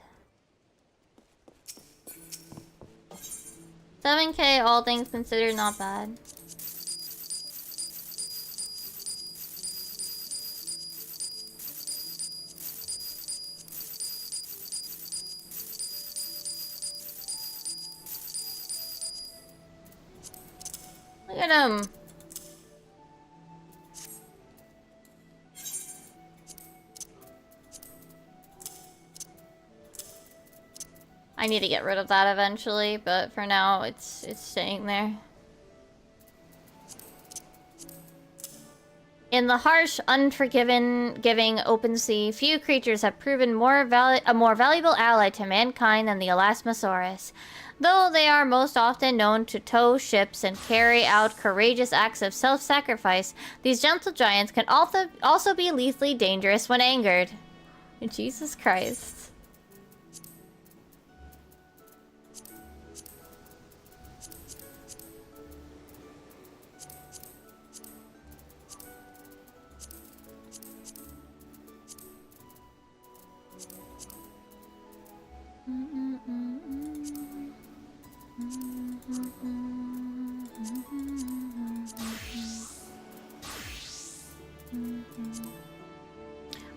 7K. All things considered, not bad. Look at him. I need to get rid of that eventually, but for now it's staying there. In the harsh, unforgiving open sea, few creatures have proven a more valuable ally to mankind than the Elasmosaurus. Though they are most often known to tow ships and carry out courageous acts of self-sacrifice, these gentle giants can also be lethally dangerous when angered. Jesus Christ.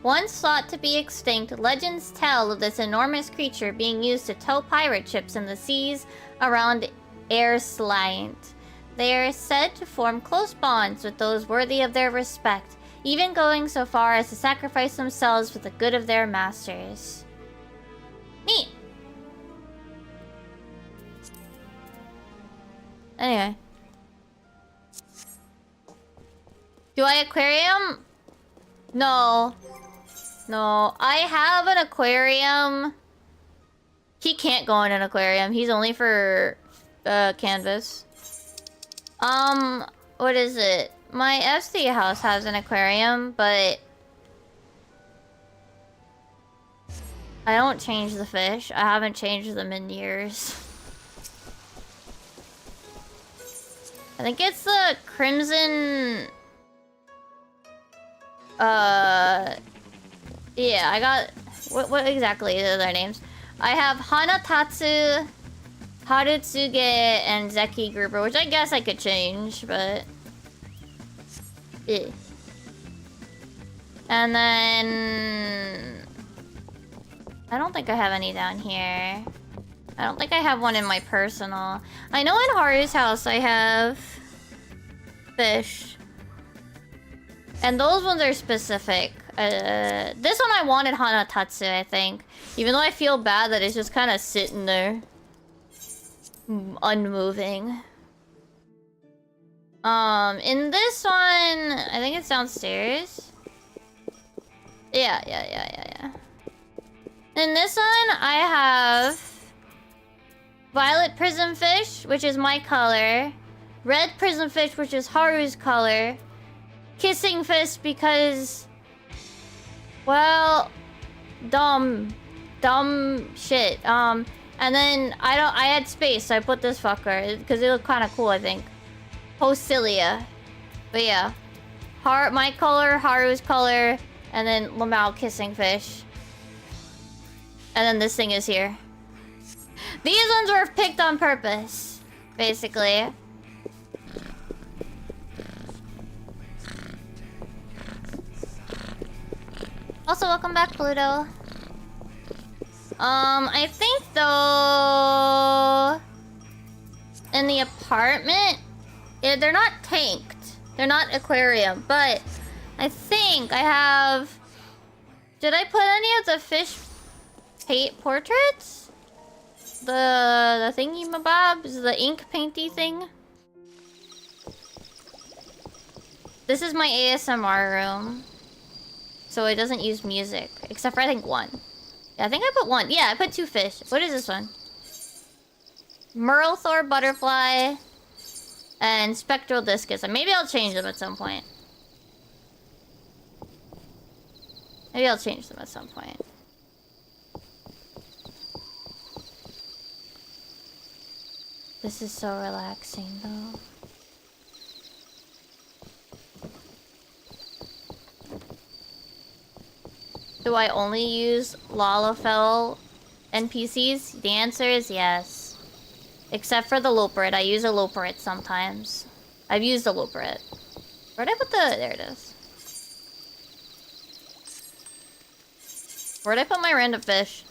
Once thought to be extinct, legends tell of this enormous creature being used to tow pirate ships in the seas around Airslant. They are said to form close bonds with those worthy of their respect, even going so far as to sacrifice themselves for the good of their masters. Neat! Anyway. Do I aquarium? No. No. I have an aquarium. He can't go in an aquarium. He's only for canvas. What is it? My FC house has an aquarium, but I don't change the fish. I haven't changed them in years. I think it's the crimson... Yeah, I got... What exactly are their names? I have Hanatatsu, Harutsuge, and Zeki Grouper, which I guess I could change, but... Yeah. And then... I don't think I have any down here. I don't think I have one in my personal. I know in Haru's house I have... fish. And those ones are specific. This one I wanted Hanatatsu, I think. Even though I feel bad that it's just kind of sitting there. Unmoving. In this one... I think it's downstairs. Yeah. In this one, I have... Violet prismfish, which is my color. Red prismfish, which is Haru's color. Kissing fish because... Well... Dumb shit. And then I had space, so I put this fucker. Because it looked kind of cool, I think. Hosilia. But yeah. My color, Haru's color, and then Lamau kissing fish. And then this thing is here. These ones were picked on purpose, basically. Also, welcome back, Pluto. I think though... In the apartment... Yeah, they're not tanked. They're not aquarium, but... I think I have... Did I put any of the fish paint portraits? The thingy-mabobs? The ink painty thing? This is my ASMR room. So it doesn't use music. Except for I think one. Yeah, I think I put one. Yeah, I put 2 fish. What is this one? Merlthor butterfly. And spectral discus. And maybe I'll change them at some point. Maybe I'll change them at some point. This is so relaxing though. Do I only use Lalafell NPCs? The answer is yes. Except for the Loperit. I use a Loperit sometimes. I've used a Loperit. Where'd I put the... There it is. Where'd I put my random fish?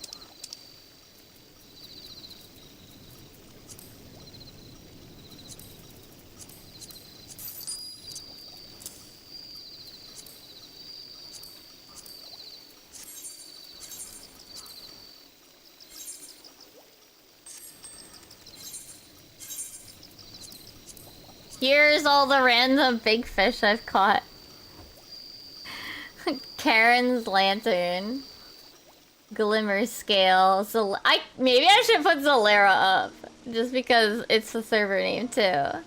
Here's all the random big fish I've caught. Karen's lantern. Glimmer scale. So maybe I should put Zolera up. Just because it's the server name too. That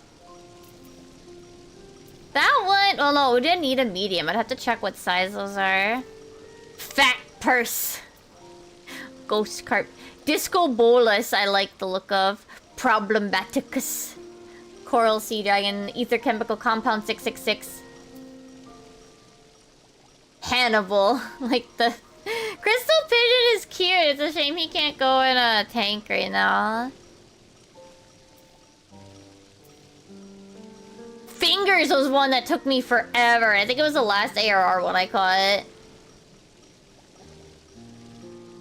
one... Oh no, we didn't need a medium. I'd have to check what size those are. Fat purse. Ghost carp. Disco bolus I like the look of. Problematicus. Coral sea dragon. Ether chemical compound 666. Hannibal. Like the... Crystal pigeon is cute. It's a shame he can't go in a tank right now. Fingers was one that took me forever. I think it was the last ARR one I caught.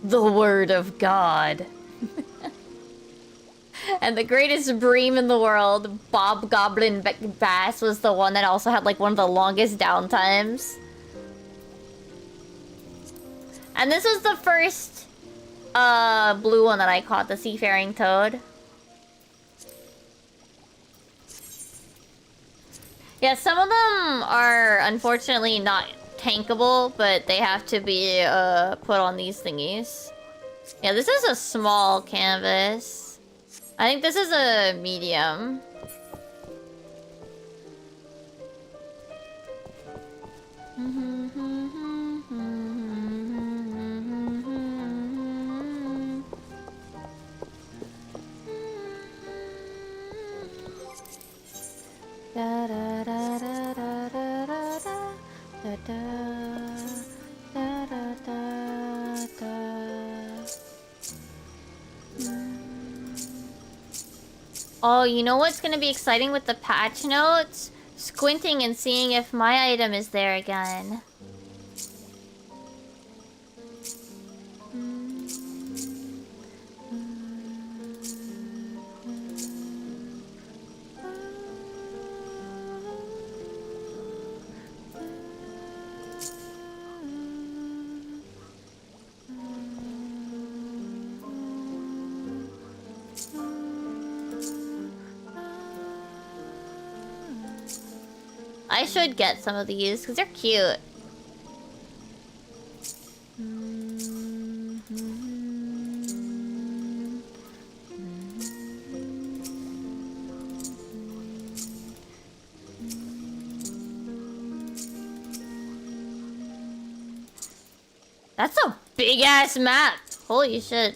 The word of God. And the greatest bream in the world, Bob Goblin Bass, was the one that also had like one of the longest downtimes. And this was the first blue one that I caught, the seafaring toad. Yeah, some of them are unfortunately not tankable, but they have to be put on these thingies. Yeah, this is a small canvas. I think this is a medium. Oh, you know what's gonna be exciting with the patch notes? Squinting and seeing if my item is there again. I should get some of these because they're cute. That's a big ass map. Holy shit.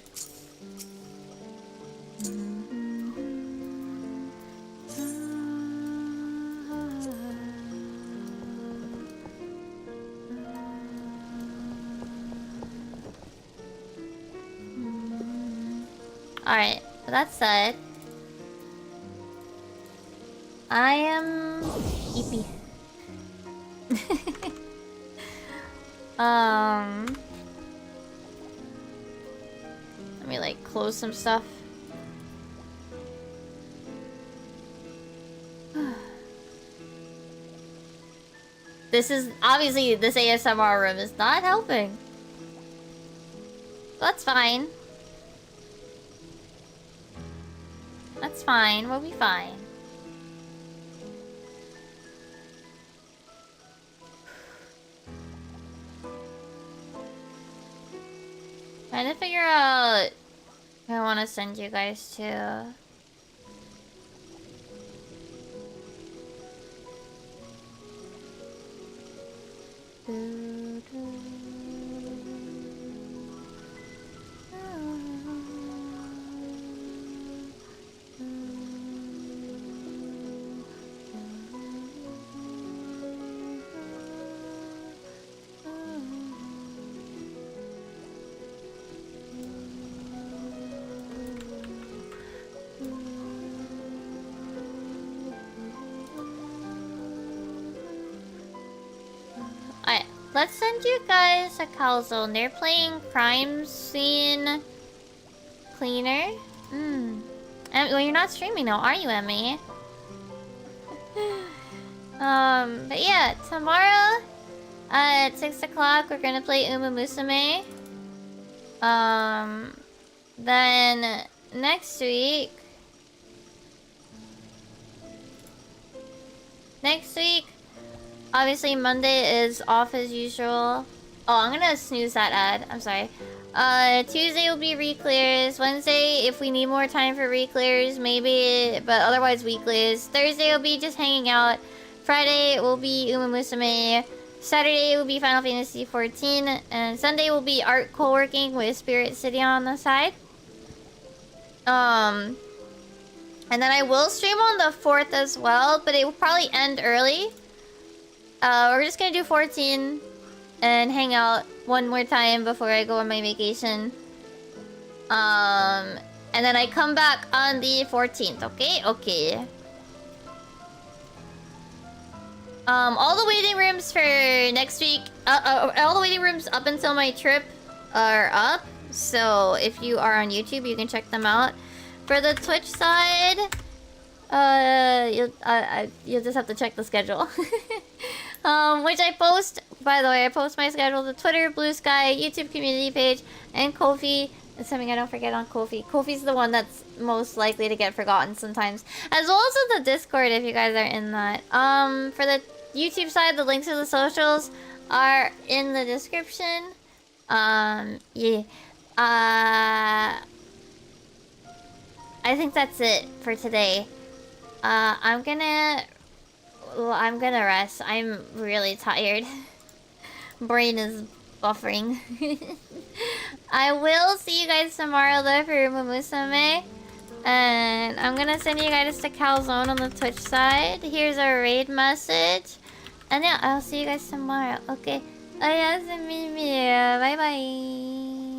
Alright, with that said, I am eepy. Let me like close some stuff. This is obviously this ASMR room is not helping. That's fine. That's fine. We'll be fine. Trying to figure out who I want to send you guys to. Let's send you guys a calzone. They're playing Crime Scene Cleaner. Well, you're not streaming now, are you, Emmy? But yeah, tomorrow at 6 o'clock we're gonna play Uma Musume. Then next week, obviously Monday is off as usual. Oh, I'm gonna snooze that ad. I'm sorry. Tuesday will be re-clears. Wednesday, if we need more time for re-clears, maybe, but otherwise weeklies. Thursday will be just hanging out. Friday will be Uma Musume. Saturday will be Final Fantasy XIV. And Sunday will be art co-working with Spirit City on the side. And then I will stream on the 4th as well, but it will probably end early. We're just gonna do 14 and hang out one more time before I go on my vacation. And then I come back on the 14th, okay? Okay. All the waiting rooms for next week, all the waiting rooms up until my trip are up. So if you are on YouTube, you can check them out. For the Twitch side, you'll just have to check the schedule. Which I post, by the way, I post my schedule to Twitter, Blue Sky, YouTube community page, and Ko-fi. It's something I don't forget on Ko-fi. Ko-fi's the one that's most likely to get forgotten sometimes. As well as in the Discord if you guys are in that. For the YouTube side, the links to the socials are in the description. Yeah. I think that's it for today. I'm gonna rest. I'm really tired. Brain is buffering. I will see you guys tomorrow though for Mumusame. And I'm gonna send you guys to Calzone on the Twitch side. Here's our raid message. And yeah, I'll see you guys tomorrow. Okay. Ayasumi. Bye bye.